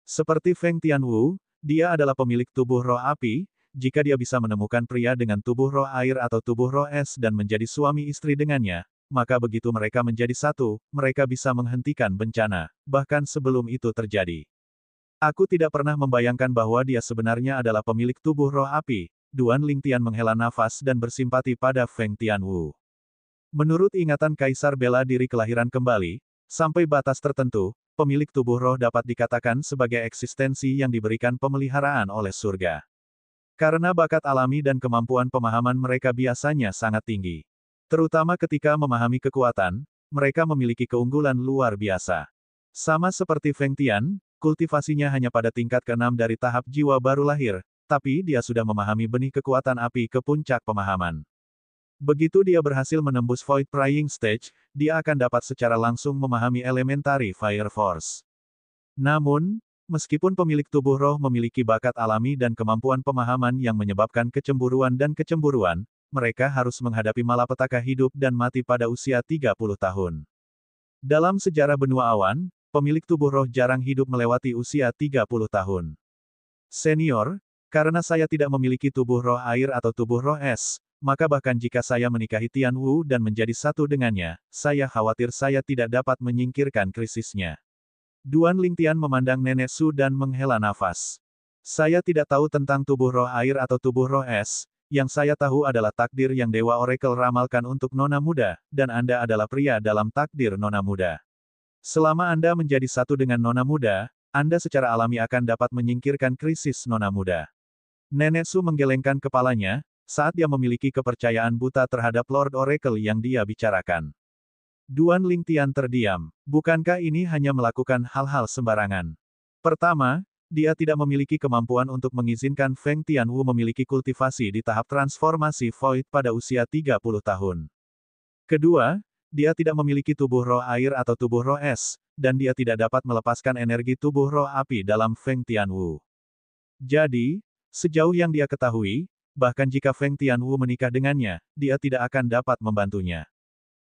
Seperti Feng Tianwu, dia adalah pemilik tubuh roh api. Jika dia bisa menemukan pria dengan tubuh roh air atau tubuh roh es dan menjadi suami istri dengannya, maka begitu mereka menjadi satu, mereka bisa menghentikan bencana, bahkan sebelum itu terjadi. Aku tidak pernah membayangkan bahwa dia sebenarnya adalah pemilik tubuh roh api. Duan Lingtian menghela nafas dan bersimpati pada Feng Tianwu. Menurut ingatan Kaisar bela diri kelahiran kembali, sampai batas tertentu, pemilik tubuh roh dapat dikatakan sebagai eksistensi yang diberikan pemeliharaan oleh surga. Karena bakat alami dan kemampuan pemahaman mereka biasanya sangat tinggi. Terutama ketika memahami kekuatan, mereka memiliki keunggulan luar biasa. Sama seperti Feng Tian, kultivasinya hanya pada tingkat ke-6 dari tahap jiwa baru lahir, tapi dia sudah memahami benih kekuatan api ke puncak pemahaman. Begitu dia berhasil menembus Void Prying Stage, dia akan dapat secara langsung memahami Elementary Fire Force. Namun, meskipun pemilik tubuh roh memiliki bakat alami dan kemampuan pemahaman yang menyebabkan kecemburuan dan kecemburuan, mereka harus menghadapi malapetaka hidup dan mati pada usia 30 tahun. Dalam sejarah benua awan, pemilik tubuh roh jarang hidup melewati usia 30 tahun. Senior, karena saya tidak memiliki tubuh roh air atau tubuh roh es, maka bahkan jika saya menikahi Tian Wu dan menjadi satu dengannya, saya khawatir saya tidak dapat menyingkirkan krisisnya. Duan Lingtian memandang Nenek Su dan menghela nafas. Saya tidak tahu tentang tubuh roh air atau tubuh roh es, yang saya tahu adalah takdir yang Dewa Oracle ramalkan untuk Nona Muda, dan Anda adalah pria dalam takdir Nona Muda. Selama Anda menjadi satu dengan Nona Muda, Anda secara alami akan dapat menyingkirkan krisis Nona Muda. Nenek Su menggelengkan kepalanya, saat dia memiliki kepercayaan buta terhadap Lord Oracle yang dia bicarakan. Duan Lingtian terdiam. Bukankah ini hanya melakukan hal-hal sembarangan? Pertama, dia tidak memiliki kemampuan untuk mengizinkan Feng Tianwu memiliki kultivasi di tahap transformasi Void pada usia 30 tahun. Kedua, dia tidak memiliki tubuh roh air atau tubuh roh es, dan dia tidak dapat melepaskan energi tubuh roh api dalam Feng Tianwu. Jadi, sejauh yang dia ketahui, bahkan jika Feng Tianwu menikah dengannya, dia tidak akan dapat membantunya.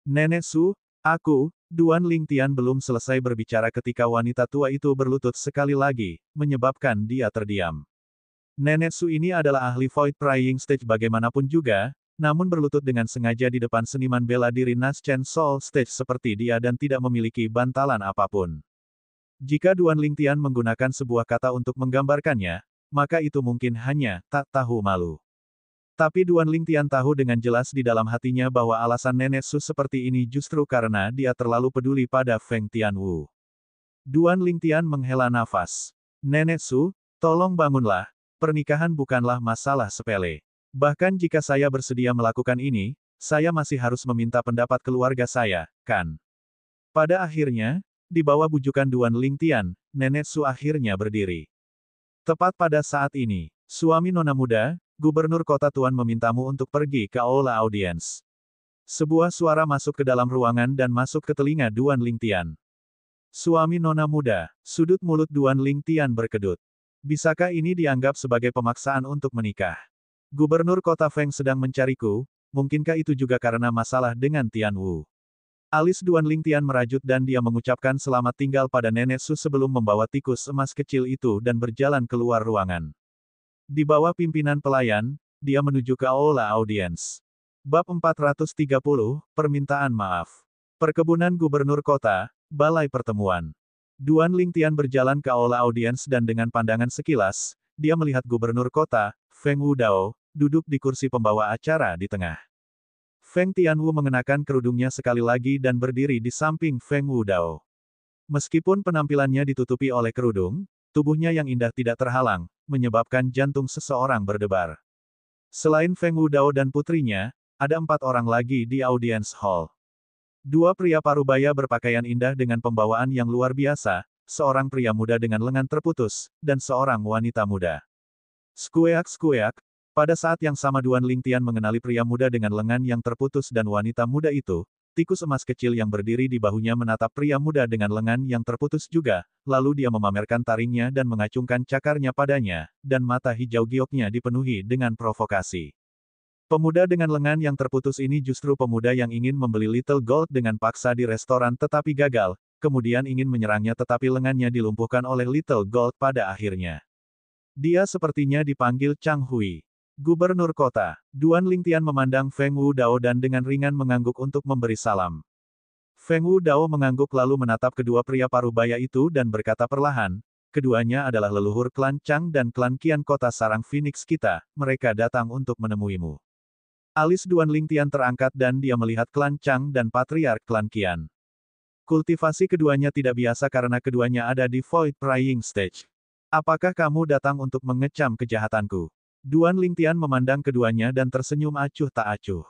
Nenek Su, aku, Duan Lingtian belum selesai berbicara ketika wanita tua itu berlutut sekali lagi, menyebabkan dia terdiam. Nenek Su ini adalah ahli Void Prying Stage bagaimanapun juga, namun berlutut dengan sengaja di depan seniman bela diri Naschen Soul Stage seperti dia dan tidak memiliki bantalan apapun. Jika Duan Lingtian menggunakan sebuah kata untuk menggambarkannya, maka itu mungkin hanya tak tahu malu. Tapi Duan Lingtian tahu dengan jelas di dalam hatinya bahwa alasan Nenek Su seperti ini justru karena dia terlalu peduli pada Feng Tianwu. Duan Lingtian menghela nafas. Nenek Su, tolong bangunlah, pernikahan bukanlah masalah sepele. Bahkan jika saya bersedia melakukan ini, saya masih harus meminta pendapat keluarga saya, kan? Pada akhirnya, di bawah bujukan Duan Lingtian, Nenek Su akhirnya berdiri. Tepat pada saat ini, suami Nona Muda, Gubernur Kota Tuan memintamu untuk pergi ke Aula Audience. Sebuah suara masuk ke dalam ruangan dan masuk ke telinga Duan Lingtian. Suami Nona Muda, sudut mulut Duan Lingtian berkedut. Bisakah ini dianggap sebagai pemaksaan untuk menikah? Gubernur Kota Feng sedang mencariku, mungkinkah itu juga karena masalah dengan Tian Wu? Alis Duan Lingtian merajut dan dia mengucapkan selamat tinggal pada Nenek Su sebelum membawa tikus emas kecil itu dan berjalan keluar ruangan. Di bawah pimpinan pelayan, dia menuju ke Aula Audience. Bab 430, Permintaan Maaf. Perkebunan Gubernur Kota, Balai Pertemuan. Duan Lingtian berjalan ke Aula Audience dan dengan pandangan sekilas, dia melihat Gubernur Kota, Feng Wudao, duduk di kursi pembawa acara di tengah. Feng Tianwu mengenakan kerudungnya sekali lagi dan berdiri di samping Feng Wudao. Meskipun penampilannya ditutupi oleh kerudung, tubuhnya yang indah tidak terhalang, menyebabkan jantung seseorang berdebar. Selain Feng Wudao dan putrinya, ada 4 orang lagi di audience hall. 2 pria parubaya berpakaian indah dengan pembawaan yang luar biasa, seorang pria muda dengan lengan terputus, dan seorang wanita muda. Skueak, pada saat yang sama Duan Lingtian mengenali pria muda dengan lengan yang terputus dan wanita muda itu, tikus emas kecil yang berdiri di bahunya menatap pria muda dengan lengan yang terputus juga, lalu dia memamerkan taringnya dan mengacungkan cakarnya padanya, dan mata hijau gioknya dipenuhi dengan provokasi. Pemuda dengan lengan yang terputus ini justru pemuda yang ingin membeli Little Gold dengan paksa di restoran tetapi gagal, kemudian ingin menyerangnya tetapi lengannya dilumpuhkan oleh Little Gold pada akhirnya. Dia sepertinya dipanggil Chang Hui. Gubernur kota. Duan Lingtian memandang Feng Wudao dan dengan ringan mengangguk untuk memberi salam. Feng Wudao mengangguk lalu menatap kedua pria parubaya itu dan berkata perlahan, keduanya adalah leluhur klan Chang dan klan Qian kota sarang Phoenix kita, mereka datang untuk menemuimu. Alis Duan Lingtian terangkat dan dia melihat klan Chang dan patriark klan Qian. Kultivasi keduanya tidak biasa karena keduanya ada di Void Prying Stage. Apakah kamu datang untuk mengecam kejahatanku? Duan Lingtian memandang keduanya dan tersenyum acuh tak acuh.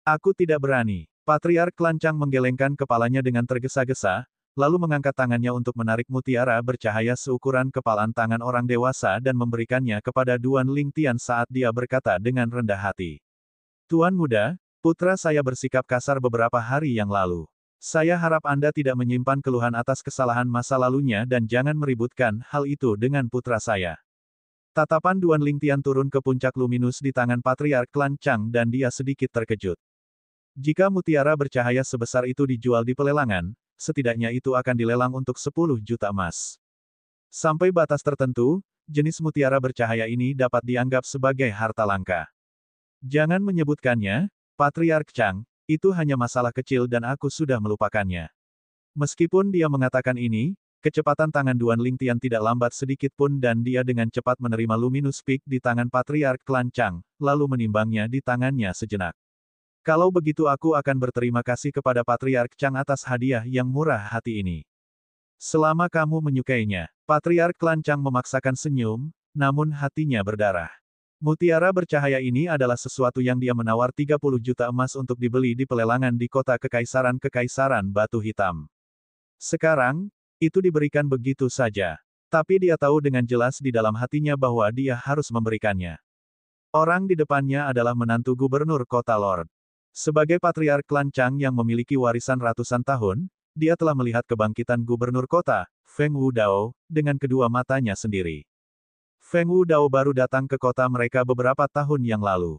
Aku tidak berani. Patriark klan Chang menggelengkan kepalanya dengan tergesa-gesa, lalu mengangkat tangannya untuk menarik mutiara bercahaya seukuran kepalan tangan orang dewasa dan memberikannya kepada Duan Lingtian saat dia berkata dengan rendah hati. Tuan muda, putra saya bersikap kasar beberapa hari yang lalu. Saya harap Anda tidak menyimpan keluhan atas kesalahan masa lalunya dan jangan meributkan hal itu dengan putra saya. Tatapan Duan Lingtian turun ke puncak luminus di tangan patriark klan Chang dan dia sedikit terkejut. Jika mutiara bercahaya sebesar itu dijual di pelelangan, setidaknya itu akan dilelang untuk 10 juta emas. Sampai batas tertentu, jenis mutiara bercahaya ini dapat dianggap sebagai harta langka. Jangan menyebutkannya, Patriark Chang, itu hanya masalah kecil dan aku sudah melupakannya. Meskipun dia mengatakan ini, kecepatan tangan Duan Lingtian tidak lambat sedikit pun dan dia dengan cepat menerima Luminous Peak di tangan Patriark klan Chang, lalu menimbangnya di tangannya sejenak. Kalau begitu aku akan berterima kasih kepada Patriark Chang atas hadiah yang murah hati ini. Selama kamu menyukainya, Patriark klan Chang memaksakan senyum, namun hatinya berdarah. Mutiara bercahaya ini adalah sesuatu yang dia menawar 30 juta emas untuk dibeli di pelelangan di kota Kekaisaran Batu Hitam. Sekarang, itu diberikan begitu saja. Tapi dia tahu dengan jelas di dalam hatinya bahwa dia harus memberikannya. Orang di depannya adalah menantu gubernur kota Lord. Sebagai patriark klan Chang yang memiliki warisan ratusan tahun, dia telah melihat kebangkitan gubernur kota, Feng Wudao, dengan kedua matanya sendiri. Feng Wudao baru datang ke kota mereka beberapa tahun yang lalu.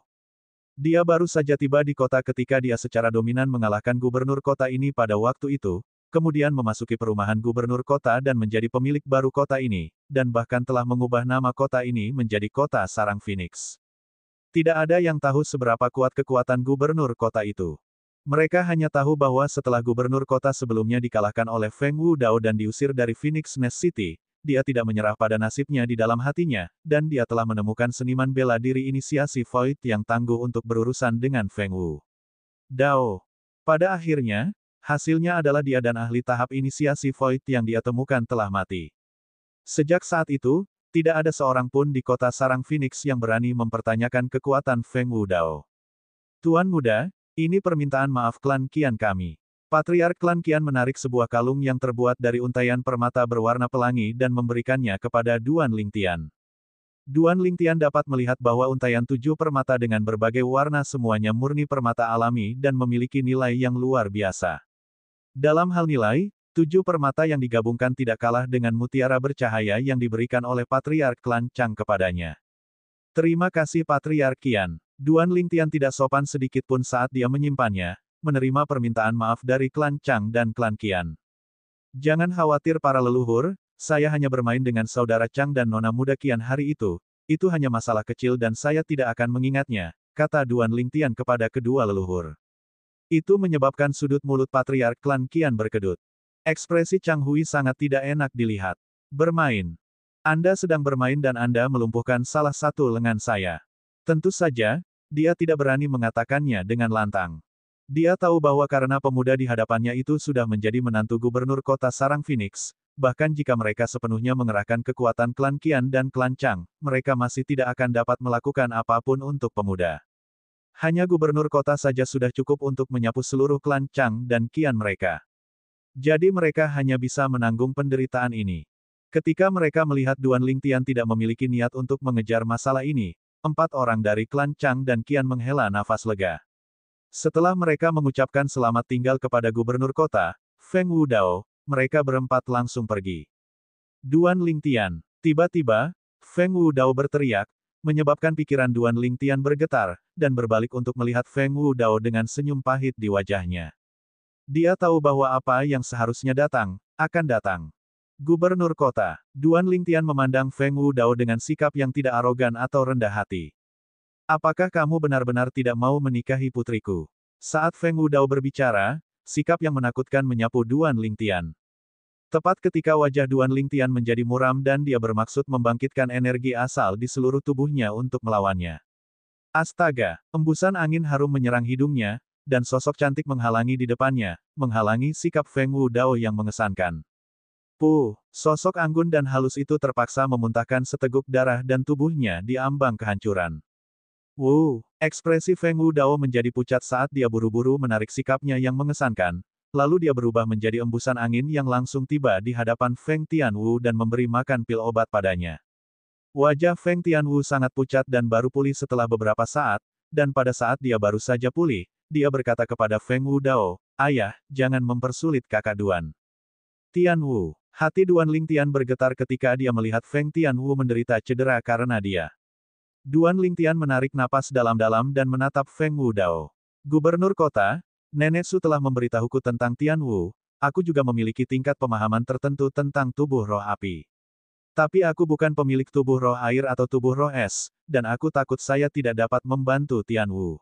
Dia baru saja tiba di kota ketika dia secara dominan mengalahkan gubernur kota ini pada waktu itu, kemudian memasuki perumahan gubernur kota dan menjadi pemilik baru kota ini, dan bahkan telah mengubah nama kota ini menjadi kota sarang Phoenix. Tidak ada yang tahu seberapa kuat kekuatan gubernur kota itu. Mereka hanya tahu bahwa setelah gubernur kota sebelumnya dikalahkan oleh Feng Wudao dan diusir dari Phoenix Nest City, dia tidak menyerah pada nasibnya di dalam hatinya, dan dia telah menemukan seniman bela diri inisiasi Void yang tangguh untuk berurusan dengan Feng Wudao. Pada akhirnya, hasilnya adalah dia dan ahli tahap inisiasi Void yang dia temukan telah mati. Sejak saat itu, tidak ada seorang pun di kota sarang Phoenix yang berani mempertanyakan kekuatan Feng Wudao. Tuan muda, ini permintaan maaf klan Qian kami. Patriark klan Qian menarik sebuah kalung yang terbuat dari untaian permata berwarna pelangi dan memberikannya kepada Duan Lingtian. Duan Lingtian dapat melihat bahwa untaian 7 permata dengan berbagai warna semuanya murni permata alami dan memiliki nilai yang luar biasa. Dalam hal nilai, 7 permata yang digabungkan tidak kalah dengan mutiara bercahaya yang diberikan oleh Patriark klan Chang kepadanya. Terima kasih Patriark Qian. Duan Lingtian tidak sopan sedikit pun saat dia menyimpannya, menerima permintaan maaf dari klan Chang dan klan Qian. Jangan khawatir para leluhur, saya hanya bermain dengan saudara Chang dan nona muda Qian hari itu hanya masalah kecil dan saya tidak akan mengingatnya, kata Duan Lingtian kepada kedua leluhur. Itu menyebabkan sudut mulut patriark klan Qian berkedut. Ekspresi Chang Hui sangat tidak enak dilihat. Bermain. Anda sedang bermain dan Anda melumpuhkan salah satu lengan saya. Tentu saja, dia tidak berani mengatakannya dengan lantang. Dia tahu bahwa karena pemuda di hadapannya itu sudah menjadi menantu gubernur kota Sarang Phoenix, bahkan jika mereka sepenuhnya mengerahkan kekuatan klan Qian dan klan Chang, mereka masih tidak akan dapat melakukan apapun untuk pemuda. Hanya gubernur kota saja sudah cukup untuk menyapu seluruh klan Chang dan Qian mereka. Jadi mereka hanya bisa menanggung penderitaan ini. Ketika mereka melihat Duan Lingtian tidak memiliki niat untuk mengejar masalah ini, 4 orang dari klan Chang dan Qian menghela nafas lega. Setelah mereka mengucapkan selamat tinggal kepada gubernur kota, Feng Wudao, mereka berempat langsung pergi. Duan Lingtian. Tiba-tiba, Feng Wudao berteriak, menyebabkan pikiran Duan Lingtian bergetar, dan berbalik untuk melihat Feng Wudao dengan senyum pahit di wajahnya. Dia tahu bahwa apa yang seharusnya datang, akan datang. Gubernur kota. Duan Lingtian memandang Feng Wudao dengan sikap yang tidak arogan atau rendah hati. Apakah kamu benar-benar tidak mau menikahi putriku? Saat Feng Wudao berbicara, sikap yang menakutkan menyapu Duan Lingtian. Tepat ketika wajah Duan Lingtian menjadi muram dan dia bermaksud membangkitkan energi asal di seluruh tubuhnya untuk melawannya. Astaga, embusan angin harum menyerang hidungnya, dan sosok cantik menghalangi di depannya, menghalangi sikap Feng Wudao yang mengesankan. Sosok anggun dan halus itu terpaksa memuntahkan seteguk darah dan tubuhnya diambang kehancuran. Ekspresi Feng Wudao menjadi pucat saat dia buru-buru menarik sikapnya yang mengesankan, lalu dia berubah menjadi embusan angin yang langsung tiba di hadapan Feng Tianwu dan memberi makan pil obat padanya. Wajah Feng Tianwu sangat pucat dan baru pulih setelah beberapa saat, dan pada saat dia baru saja pulih, dia berkata kepada Feng Wudao, "Ayah, jangan mempersulit kakak Duan." Tianwu. Hati Duan Lingtian bergetar ketika dia melihat Feng Tianwu menderita cedera karena dia. Duan Lingtian menarik napas dalam-dalam dan menatap Feng Wudao. Gubernur kota, Nenek Su telah memberitahuku tentang Tianwu, aku juga memiliki tingkat pemahaman tertentu tentang tubuh roh api. Tapi aku bukan pemilik tubuh roh air atau tubuh roh es, dan aku takut saya tidak dapat membantu Tianwu.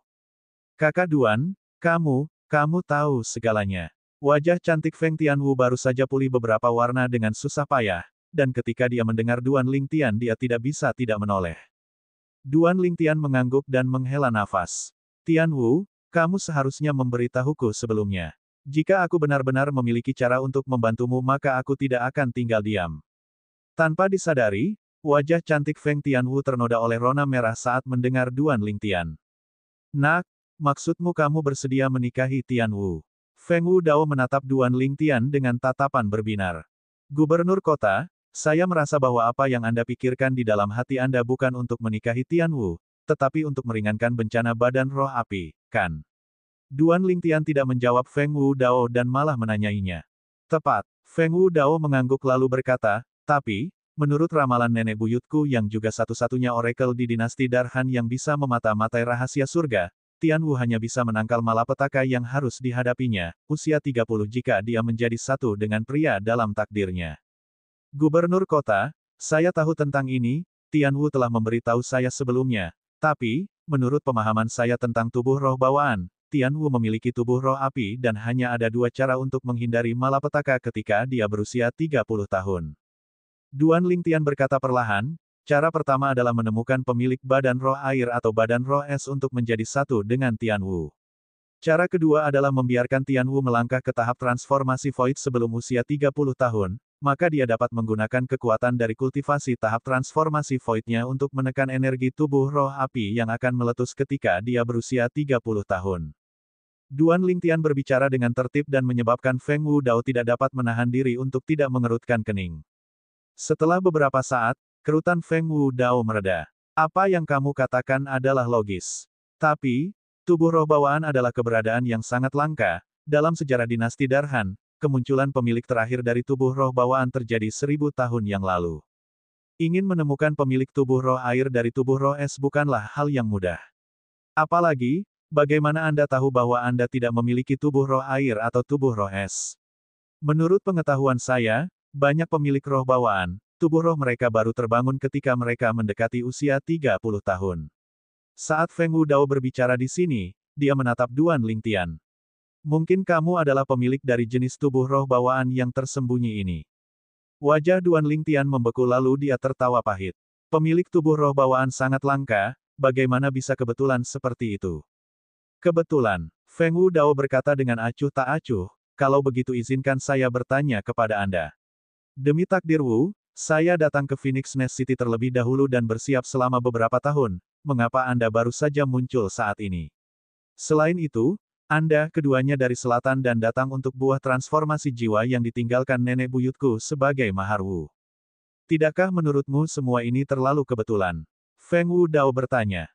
Kakak Duan, kamu tahu segalanya. Wajah cantik Feng Tianwu baru saja pulih beberapa warna dengan susah payah, dan ketika dia mendengar Duan Lingtian dia tidak bisa tidak menoleh. Duan Lingtian mengangguk dan menghela nafas. Tianwu, kamu seharusnya memberitahuku sebelumnya. Jika aku benar-benar memiliki cara untuk membantumu maka aku tidak akan tinggal diam. Tanpa disadari, wajah cantik Feng Tianwu ternoda oleh rona merah saat mendengar Duan Lingtian. Nak, maksudmu kamu bersedia menikahi Tianwu? Feng Wudao menatap Duan Lingtian dengan tatapan berbinar. Gubernur kota, saya merasa bahwa apa yang Anda pikirkan di dalam hati Anda bukan untuk menikahi Tianwu, tetapi untuk meringankan bencana badan roh api, kan? Duan Lingtian tidak menjawab Feng Wudao dan malah menanyainya. Tepat, Feng Wudao mengangguk lalu berkata, tapi, menurut ramalan nenek buyutku yang juga satu-satunya oracle di dinasti Darhan yang bisa memata-matai rahasia surga, Tianwu hanya bisa menangkal malapetaka yang harus dihadapinya, usia 30 jika dia menjadi satu dengan pria dalam takdirnya. Gubernur kota, saya tahu tentang ini, Tianwu telah memberitahu saya sebelumnya, tapi, menurut pemahaman saya tentang tubuh roh bawaan, Tianwu memiliki tubuh roh api dan hanya ada 2 cara untuk menghindari malapetaka ketika dia berusia 30 tahun. Duan Lingtian berkata perlahan, cara pertama adalah menemukan pemilik badan roh air atau badan roh es untuk menjadi satu dengan Tianwu. Cara kedua adalah membiarkan Tianwu melangkah ke tahap transformasi Void sebelum usia 30 tahun, maka dia dapat menggunakan kekuatan dari kultivasi tahap transformasi Void-nya untuk menekan energi tubuh roh api yang akan meletus ketika dia berusia 30 tahun. Duan Lingtian berbicara dengan tertib dan menyebabkan Feng Wudao tidak dapat menahan diri untuk tidak mengerutkan kening. Setelah beberapa saat, kerutan Feng Wudao mereda. Apa yang kamu katakan adalah logis. Tapi, tubuh roh bawaan adalah keberadaan yang sangat langka. Dalam sejarah dinasti Darhan, kemunculan pemilik terakhir dari tubuh roh bawaan terjadi 1000 tahun yang lalu. Ingin menemukan pemilik tubuh roh air dari tubuh roh es bukanlah hal yang mudah. Apalagi, bagaimana Anda tahu bahwa Anda tidak memiliki tubuh roh air atau tubuh roh es? Menurut pengetahuan saya, banyak pemilik roh bawaan, tubuh roh mereka baru terbangun ketika mereka mendekati usia 30 tahun. Saat Feng Wudao berbicara di sini, dia menatap Duan Lingtian. Mungkin kamu adalah pemilik dari jenis tubuh roh bawaan yang tersembunyi ini. Wajah Duan Lingtian membeku lalu dia tertawa pahit. Pemilik tubuh roh bawaan sangat langka, bagaimana bisa kebetulan seperti itu? Kebetulan, Feng Wudao berkata dengan acuh tak acuh, kalau begitu izinkan saya bertanya kepada Anda. Demi takdir Wu, saya datang ke Phoenix Nest City terlebih dahulu dan bersiap selama beberapa tahun, mengapa Anda baru saja muncul saat ini? Selain itu, Anda keduanya dari selatan dan datang untuk buah transformasi jiwa yang ditinggalkan nenek buyutku sebagai mahar Wu. Tidakkah menurutmu semua ini terlalu kebetulan? Feng Wudao bertanya.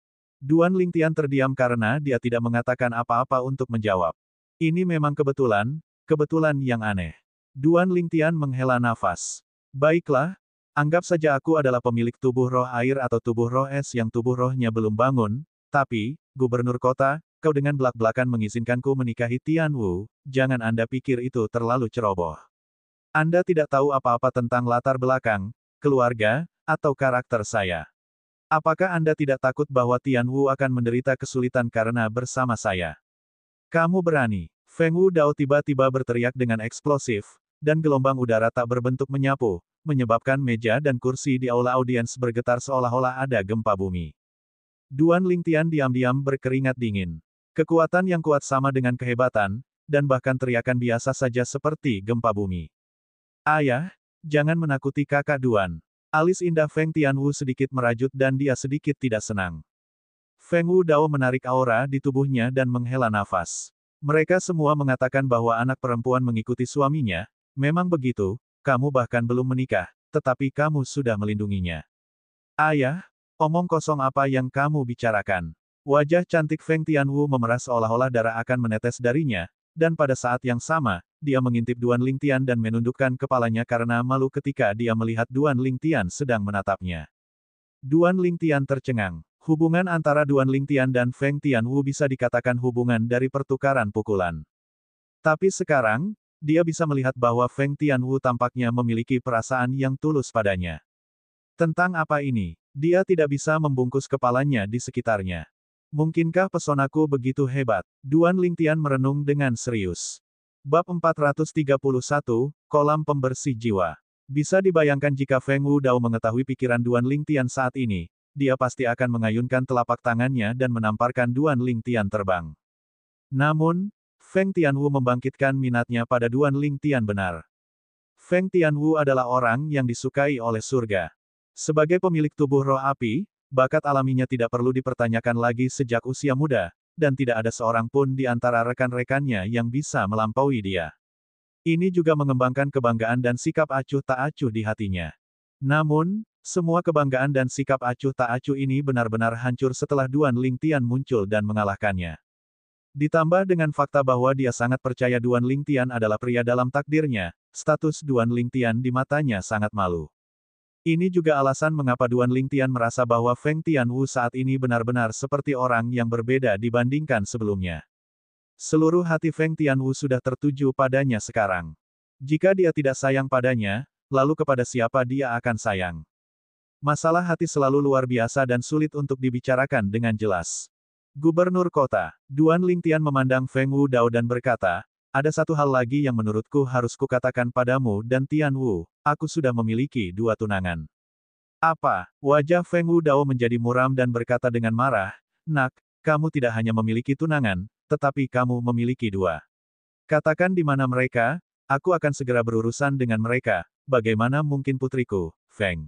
Duan Lingtian terdiam karena dia tidak mengatakan apa-apa untuk menjawab. Ini memang kebetulan, kebetulan yang aneh. Duan Lingtian menghela nafas. Baiklah, anggap saja aku adalah pemilik tubuh roh air atau tubuh roh es yang tubuh rohnya belum bangun, tapi, Gubernur Kota, kau dengan belak-belakan mengizinkanku menikahi Tian Wu, jangan Anda pikir itu terlalu ceroboh. Anda tidak tahu apa-apa tentang latar belakang, keluarga, atau karakter saya. Apakah Anda tidak takut bahwa Tian Wu akan menderita kesulitan karena bersama saya? Kamu berani. Feng Wudao tiba-tiba berteriak dengan eksplosif, dan gelombang udara tak berbentuk menyapu, menyebabkan meja dan kursi di aula audiens bergetar seolah-olah ada gempa bumi. Duan Lingtian diam-diam berkeringat dingin. Kekuatan yang kuat sama dengan kehebatan, dan bahkan teriakan biasa saja seperti gempa bumi. Ayah, jangan menakuti kakak Duan. Alis indah Feng Tianwu sedikit merajut dan dia sedikit tidak senang. Feng Wudao menarik aura di tubuhnya dan menghela nafas. Mereka semua mengatakan bahwa anak perempuan mengikuti suaminya, memang begitu, kamu bahkan belum menikah, tetapi kamu sudah melindunginya. Ayah, omong kosong apa yang kamu bicarakan? Wajah cantik Feng Tianwu memerah seolah-olah darah akan menetes darinya, dan pada saat yang sama, dia mengintip Duan Lingtian dan menundukkan kepalanya karena malu ketika dia melihat Duan Lingtian sedang menatapnya. Duan Lingtian tercengang. Hubungan antara Duan Lingtian dan Feng Tianwu bisa dikatakan hubungan dari pertukaran pukulan. Tapi sekarang, dia bisa melihat bahwa Feng Tianwu tampaknya memiliki perasaan yang tulus padanya. Tentang apa ini? Dia tidak bisa membungkus kepalanya di sekitarnya. Mungkinkah pesonaku begitu hebat? Duan Lingtian merenung dengan serius. Bab 431, Kolam Pembersih Jiwa. Bisa dibayangkan jika Feng Wudao mengetahui pikiran Duan Lingtian saat ini, dia pasti akan mengayunkan telapak tangannya dan menamparkan Duan Lingtian terbang. Namun, Feng Tianwu membangkitkan minatnya pada Duan Lingtian benar. Feng Tianwu adalah orang yang disukai oleh surga. Sebagai pemilik tubuh roh api, bakat alaminya tidak perlu dipertanyakan lagi sejak usia muda, dan tidak ada seorang pun di antara rekan-rekannya yang bisa melampaui dia. Ini juga mengembangkan kebanggaan dan sikap acuh tak acuh di hatinya. Namun, semua kebanggaan dan sikap acuh tak acuh ini benar-benar hancur setelah Duan Lingtian muncul dan mengalahkannya. Ditambah dengan fakta bahwa dia sangat percaya Duan Lingtian adalah pria dalam takdirnya, status Duan Lingtian di matanya sangat malu. Ini juga alasan mengapa Duan Lingtian merasa bahwa Feng Tianwu saat ini benar-benar seperti orang yang berbeda dibandingkan sebelumnya. Seluruh hati Feng Tianwu sudah tertuju padanya sekarang. Jika dia tidak sayang padanya, lalu kepada siapa dia akan sayang? Masalah hati selalu luar biasa dan sulit untuk dibicarakan dengan jelas. Gubernur Kota, Duan Lingtian memandang Feng Wudao dan berkata, ada satu hal lagi yang menurutku harus kukatakan padamu dan Tian Wu, aku sudah memiliki 2 tunangan. Apa? Wajah Feng Wudao menjadi muram dan berkata dengan marah, nak, kamu tidak hanya memiliki tunangan, tetapi kamu memiliki 2. Katakan di mana mereka, aku akan segera berurusan dengan mereka, bagaimana mungkin putriku, Feng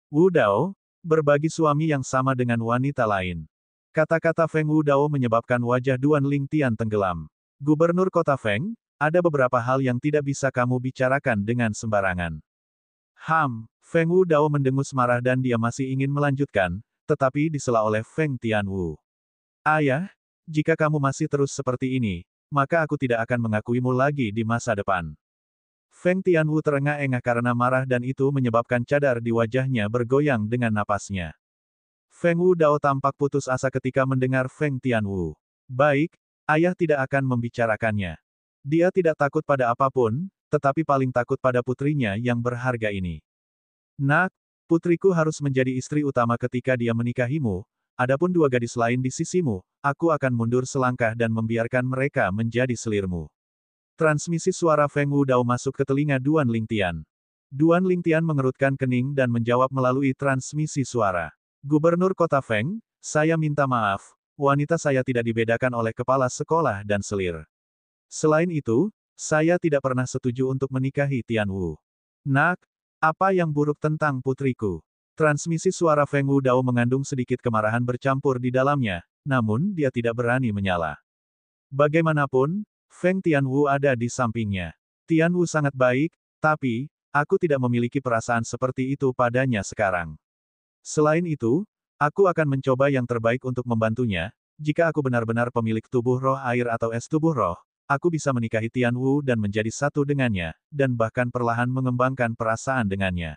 Wudao, berbagi suami yang sama dengan wanita lain. Kata-kata Feng Wudao menyebabkan wajah Duan Lingtian tenggelam. Gubernur Kota Feng, ada beberapa hal yang tidak bisa kamu bicarakan dengan sembarangan. Feng Wudao mendengus marah dan dia masih ingin melanjutkan, tetapi disela oleh Feng Tianwu. Ayah, jika kamu masih terus seperti ini, maka aku tidak akan mengakuimu lagi di masa depan. Feng Tianwu terengah-engah karena marah dan itu menyebabkan cadar di wajahnya bergoyang dengan napasnya. Feng Wudao tampak putus asa ketika mendengar Feng Tianwu. Baik, ayah tidak akan membicarakannya. Dia tidak takut pada apapun, tetapi paling takut pada putrinya yang berharga ini. Nak, putriku harus menjadi istri utama ketika dia menikahimu, adapun 2 gadis lain di sisimu, aku akan mundur selangkah dan membiarkan mereka menjadi selirmu. Transmisi suara Feng Wudao masuk ke telinga Duan Lingtian. Duan Lingtian mengerutkan kening dan menjawab melalui transmisi suara. Gubernur Kota Feng, saya minta maaf, wanita saya tidak dibedakan oleh kepala sekolah dan selir. Selain itu, saya tidak pernah setuju untuk menikahi Tian Wu. Nak, apa yang buruk tentang putriku? Transmisi suara Feng Wudao mengandung sedikit kemarahan bercampur di dalamnya, namun dia tidak berani menyala. Bagaimanapun, Feng Tianwu ada di sampingnya. Tianwu sangat baik, tapi, aku tidak memiliki perasaan seperti itu padanya sekarang. Selain itu, aku akan mencoba yang terbaik untuk membantunya. Jika aku benar-benar pemilik tubuh roh air atau es tubuh roh, aku bisa menikahi Tianwu dan menjadi satu dengannya, dan bahkan perlahan mengembangkan perasaan dengannya.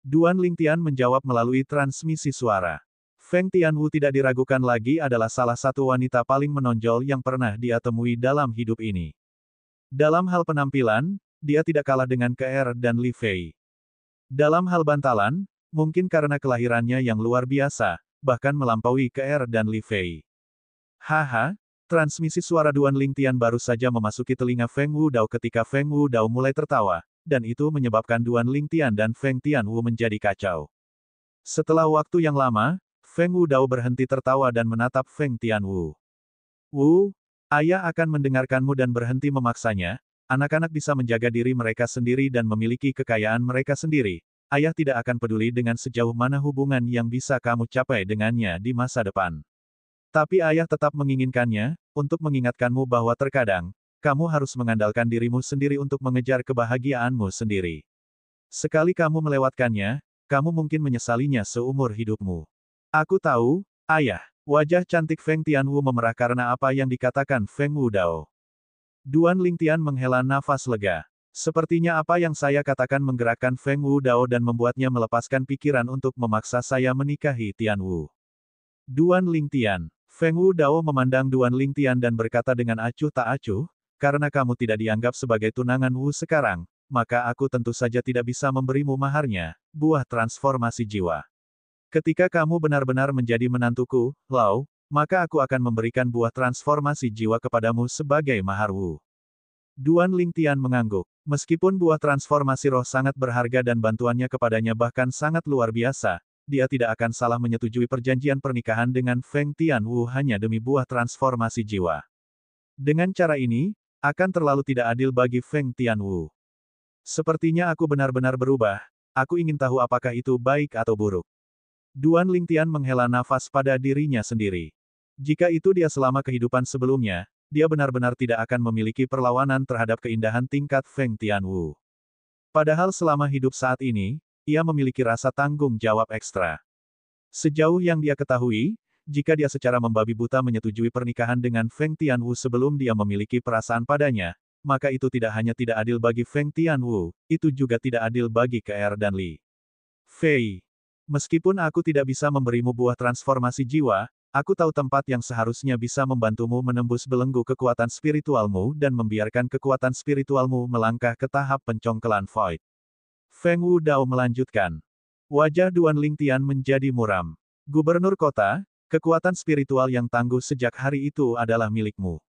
Duan Lingtian menjawab melalui transmisi suara. Feng Tianwu tidak diragukan lagi adalah salah satu wanita paling menonjol yang pernah dia temui dalam hidup ini. Dalam hal penampilan, dia tidak kalah dengan Ke'er dan Li Fei. Dalam hal bantalan, mungkin karena kelahirannya yang luar biasa, bahkan melampaui Ke'er dan Li Fei. Haha, transmisi suara Duan Lingtian baru saja memasuki telinga Feng Wudao ketika Feng Wudao mulai tertawa, dan itu menyebabkan Duan Lingtian dan Feng Tianwu menjadi kacau. Setelah waktu yang lama, Feng Wudao berhenti tertawa dan menatap Feng Tianwu. Wu, ayah akan mendengarkanmu dan berhenti memaksanya. Anak-anak bisa menjaga diri mereka sendiri dan memiliki kekayaan mereka sendiri. Ayah tidak akan peduli dengan sejauh mana hubungan yang bisa kamu capai dengannya di masa depan. Tapi ayah tetap menginginkannya, untuk mengingatkanmu bahwa terkadang, kamu harus mengandalkan dirimu sendiri untuk mengejar kebahagiaanmu sendiri. Sekali kamu melewatkannya, kamu mungkin menyesalinya seumur hidupmu. Aku tahu, ayah. Wajah cantik Feng Tianwu memerah karena apa yang dikatakan Feng Wudao. Duan Lingtian menghela nafas lega. Sepertinya apa yang saya katakan menggerakkan Feng Wudao dan membuatnya melepaskan pikiran untuk memaksa saya menikahi Tianwu. Duan Lingtian. Feng Wudao memandang Duan Lingtian dan berkata dengan acuh tak acuh, karena kamu tidak dianggap sebagai tunangan Wu sekarang, maka aku tentu saja tidak bisa memberimu maharnya, buah transformasi jiwa. Ketika kamu benar-benar menjadi menantuku, Lau, maka aku akan memberikan buah transformasi jiwa kepadamu sebagai mahar Wu. Duan Lingtian mengangguk. Meskipun buah transformasi roh sangat berharga dan bantuannya kepadanya bahkan sangat luar biasa, dia tidak akan salah menyetujui perjanjian pernikahan dengan Feng Tianwu hanya demi buah transformasi jiwa. Dengan cara ini, akan terlalu tidak adil bagi Feng Tianwu. Sepertinya aku benar-benar berubah, aku ingin tahu apakah itu baik atau buruk. Duan Lingtian menghela nafas pada dirinya sendiri. Jika itu dia selama kehidupan sebelumnya, dia benar-benar tidak akan memiliki perlawanan terhadap keindahan tingkat Feng Tianwu. Padahal selama hidup saat ini, ia memiliki rasa tanggung jawab ekstra. Sejauh yang dia ketahui, jika dia secara membabi buta menyetujui pernikahan dengan Feng Tianwu sebelum dia memiliki perasaan padanya, maka itu tidak hanya tidak adil bagi Feng Tianwu, itu juga tidak adil bagi Ke'er dan Li Fei. Meskipun aku tidak bisa memberimu buah transformasi jiwa, aku tahu tempat yang seharusnya bisa membantumu menembus belenggu kekuatan spiritualmu dan membiarkan kekuatan spiritualmu melangkah ke tahap pencongkelan void. Feng Wudao melanjutkan. Wajah Duan Lingtian menjadi muram. Gubernur kota, kekuatan spiritual yang tangguh sejak hari itu adalah milikmu.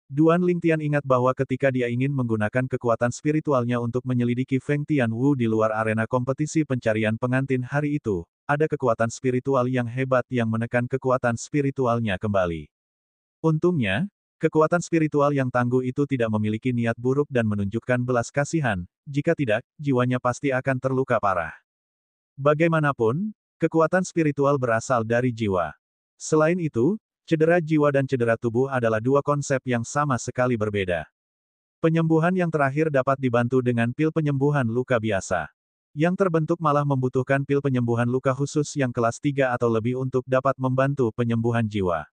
Duan Lingtian ingat bahwa ketika dia ingin menggunakan kekuatan spiritualnya untuk menyelidiki Feng Tianwu di luar arena kompetisi pencarian pengantin hari itu, ada kekuatan spiritual yang hebat yang menekan kekuatan spiritualnya kembali. Untungnya, kekuatan spiritual yang tangguh itu tidak memiliki niat buruk dan menunjukkan belas kasihan, jika tidak, jiwanya pasti akan terluka parah. Bagaimanapun, kekuatan spiritual berasal dari jiwa. Selain itu, cedera jiwa dan cedera tubuh adalah dua konsep yang sama sekali berbeda. Penyembuhan yang terakhir dapat dibantu dengan pil penyembuhan luka biasa. Yang terbentuk malah membutuhkan pil penyembuhan luka khusus yang kelas 3 atau lebih untuk dapat membantu penyembuhan jiwa.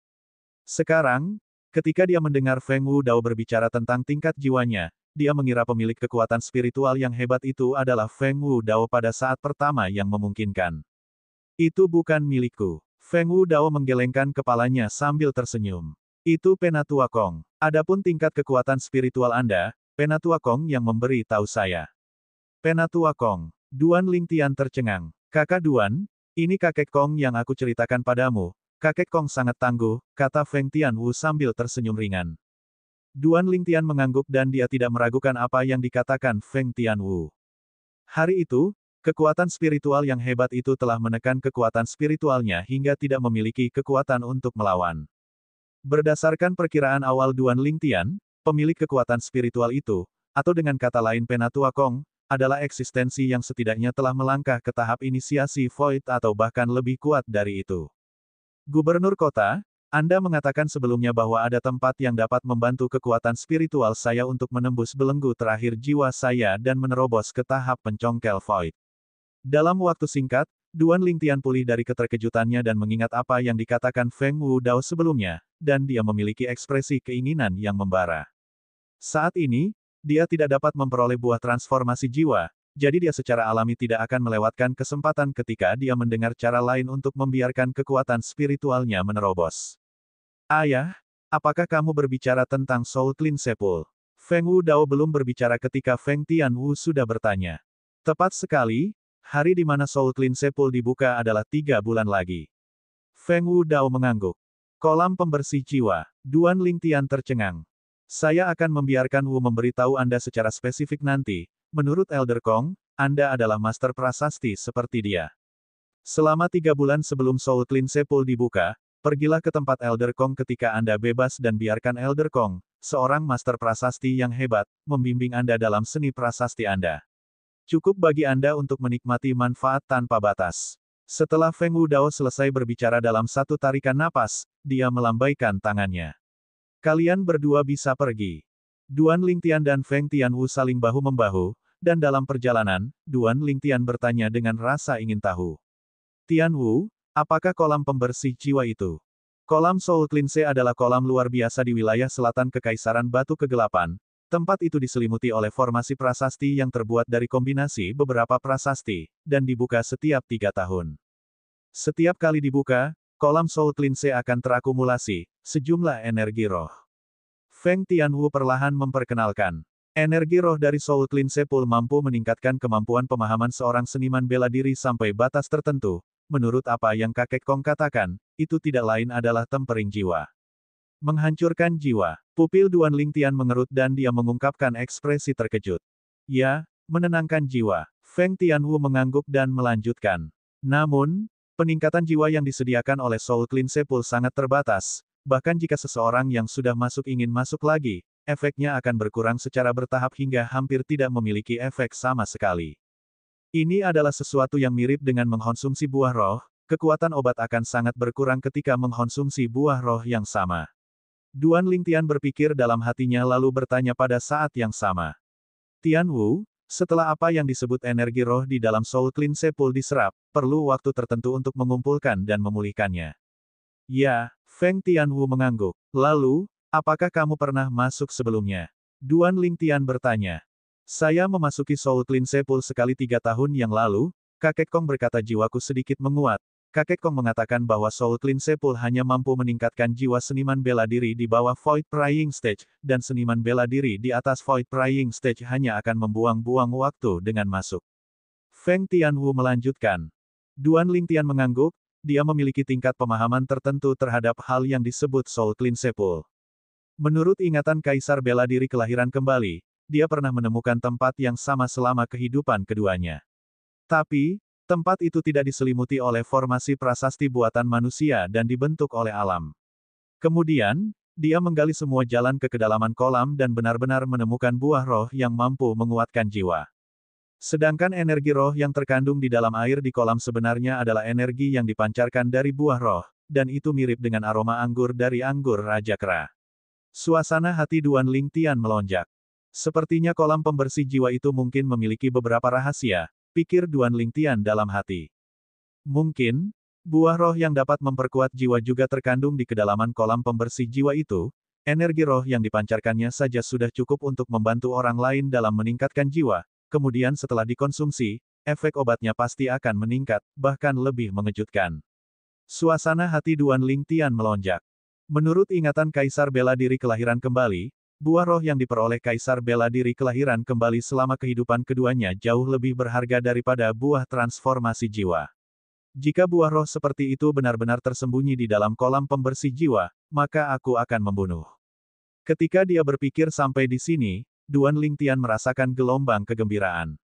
Sekarang, ketika dia mendengar Feng Wudao berbicara tentang tingkat jiwanya, dia mengira pemilik kekuatan spiritual yang hebat itu adalah Feng Wudao pada saat pertama yang memungkinkan. Itu bukan milikku. Feng Wudao menggelengkan kepalanya sambil tersenyum. Itu Penatua Kong. Adapun tingkat kekuatan spiritual Anda, Penatua Kong yang memberi tahu saya. Penatua Kong. Duan Lingtian tercengang. Kakak Duan, ini kakek Kong yang aku ceritakan padamu. Kakek Kong sangat tangguh, kata Feng Tianwu sambil tersenyum ringan. Duan Lingtian mengangguk dan dia tidak meragukan apa yang dikatakan Feng Tianwu. Hari itu, kekuatan spiritual yang hebat itu telah menekan kekuatan spiritualnya hingga tidak memiliki kekuatan untuk melawan. Berdasarkan perkiraan awal Duan Lingtian, pemilik kekuatan spiritual itu, atau dengan kata lain Penatua Kong, adalah eksistensi yang setidaknya telah melangkah ke tahap inisiasi Void atau bahkan lebih kuat dari itu. Gubernur kota, Anda mengatakan sebelumnya bahwa ada tempat yang dapat membantu kekuatan spiritual saya untuk menembus belenggu terakhir jiwa saya dan menerobos ke tahap pencongkel Void. Dalam waktu singkat, Duan Lingtian pulih dari keterkejutannya dan mengingat apa yang dikatakan Feng Wudao sebelumnya, dan dia memiliki ekspresi keinginan yang membara. Saat ini, dia tidak dapat memperoleh buah transformasi jiwa, jadi dia secara alami tidak akan melewatkan kesempatan ketika dia mendengar cara lain untuk membiarkan kekuatan spiritualnya menerobos. Ayah, apakah kamu berbicara tentang Soul Clean Sepul? Feng Wudao belum berbicara ketika Feng Tianwu sudah bertanya. Tepat sekali, hari di mana Soul Clean Sepul dibuka adalah 3 bulan lagi. Feng Wudao mengangguk. Kolam pembersih jiwa. Duan Lingtian tercengang. Saya akan membiarkan Wu memberitahu Anda secara spesifik nanti. Menurut Elder Kong, Anda adalah master prasasti seperti dia. Selama 3 bulan sebelum Soul Clean Sepul dibuka, pergilah ke tempat Elder Kong ketika Anda bebas dan biarkan Elder Kong, seorang master prasasti yang hebat, membimbing Anda dalam seni prasasti Anda. Cukup bagi Anda untuk menikmati manfaat tanpa batas. Setelah Feng Wudao selesai berbicara dalam satu tarikan napas, dia melambaikan tangannya. Kalian berdua bisa pergi. Duan Lingtian dan Feng Tianwu saling bahu-membahu, dan dalam perjalanan, Duan Lingtian bertanya dengan rasa ingin tahu. Tianwu, apakah kolam pembersih jiwa itu? Kolam Soul Cleanse adalah kolam luar biasa di wilayah selatan Kekaisaran Batu Kegelapan. Tempat itu diselimuti oleh formasi prasasti yang terbuat dari kombinasi beberapa prasasti, dan dibuka setiap 3 tahun. Setiap kali dibuka, kolam Soul Cleanse akan terakumulasi sejumlah energi roh. Feng Tianwu perlahan memperkenalkan. Energi roh dari Soul Cleanse Pool mampu meningkatkan kemampuan pemahaman seorang seniman bela diri sampai batas tertentu. Menurut apa yang kakek Kong katakan, itu tidak lain adalah tempering jiwa. Menghancurkan jiwa. Pupil Duan Lingtian mengerut dan dia mengungkapkan ekspresi terkejut. Ya, menenangkan jiwa. Feng Tianwu mengangguk dan melanjutkan. Namun, peningkatan jiwa yang disediakan oleh Soul Cleanse Pool sangat terbatas. Bahkan jika seseorang yang sudah masuk ingin masuk lagi, efeknya akan berkurang secara bertahap hingga hampir tidak memiliki efek sama sekali. Ini adalah sesuatu yang mirip dengan mengkonsumsi buah roh, kekuatan obat akan sangat berkurang ketika mengkonsumsi buah roh yang sama. Duan Lingtian berpikir dalam hatinya lalu bertanya pada saat yang sama. Tianwu, setelah apa yang disebut energi roh di dalam Soul Cleanse Pool diserap, perlu waktu tertentu untuk mengumpulkan dan memulihkannya. Ya, Feng Tianwu mengangguk. Lalu, apakah kamu pernah masuk sebelumnya? Duan Lingtian bertanya. Saya memasuki Soul Cleanse Pool sekali 3 tahun yang lalu, kakek Kong berkata jiwaku sedikit menguat. Kakek Kong mengatakan bahwa Soul Cleanse Pool hanya mampu meningkatkan jiwa seniman bela diri di bawah Void Prying Stage, dan seniman bela diri di atas Void Prying Stage hanya akan membuang-buang waktu dengan masuk. Feng Tianwu melanjutkan. Duan Lingtian mengangguk, dia memiliki tingkat pemahaman tertentu terhadap hal yang disebut Soul Cleanse Pool. Menurut ingatan Kaisar Bela Diri Kelahiran Kembali, dia pernah menemukan tempat yang sama selama kehidupan keduanya. Tapi, tempat itu tidak diselimuti oleh formasi prasasti buatan manusia dan dibentuk oleh alam. Kemudian, dia menggali semua jalan ke kedalaman kolam dan benar-benar menemukan buah roh yang mampu menguatkan jiwa. Sedangkan energi roh yang terkandung di dalam air di kolam sebenarnya adalah energi yang dipancarkan dari buah roh, dan itu mirip dengan aroma anggur dari anggur Raja Kera. Suasana hati Duan Lingtian melonjak. Sepertinya kolam pembersih jiwa itu mungkin memiliki beberapa rahasia, pikir Duan Lingtian dalam hati. Mungkin, buah roh yang dapat memperkuat jiwa juga terkandung di kedalaman kolam pembersih jiwa itu. Energi roh yang dipancarkannya saja sudah cukup untuk membantu orang lain dalam meningkatkan jiwa. Kemudian setelah dikonsumsi, efek obatnya pasti akan meningkat, bahkan lebih mengejutkan. Suasana hati Duan Lingtian melonjak. Menurut ingatan Kaisar Bela Diri Kelahiran Kembali, buah roh yang diperoleh Kaisar Bela Diri Kelahiran Kembali selama kehidupan keduanya jauh lebih berharga daripada buah transformasi jiwa. Jika buah roh seperti itu benar-benar tersembunyi di dalam kolam pembersih jiwa, maka aku akan membunuh. Ketika dia berpikir sampai di sini, Duan Lingtian merasakan gelombang kegembiraan.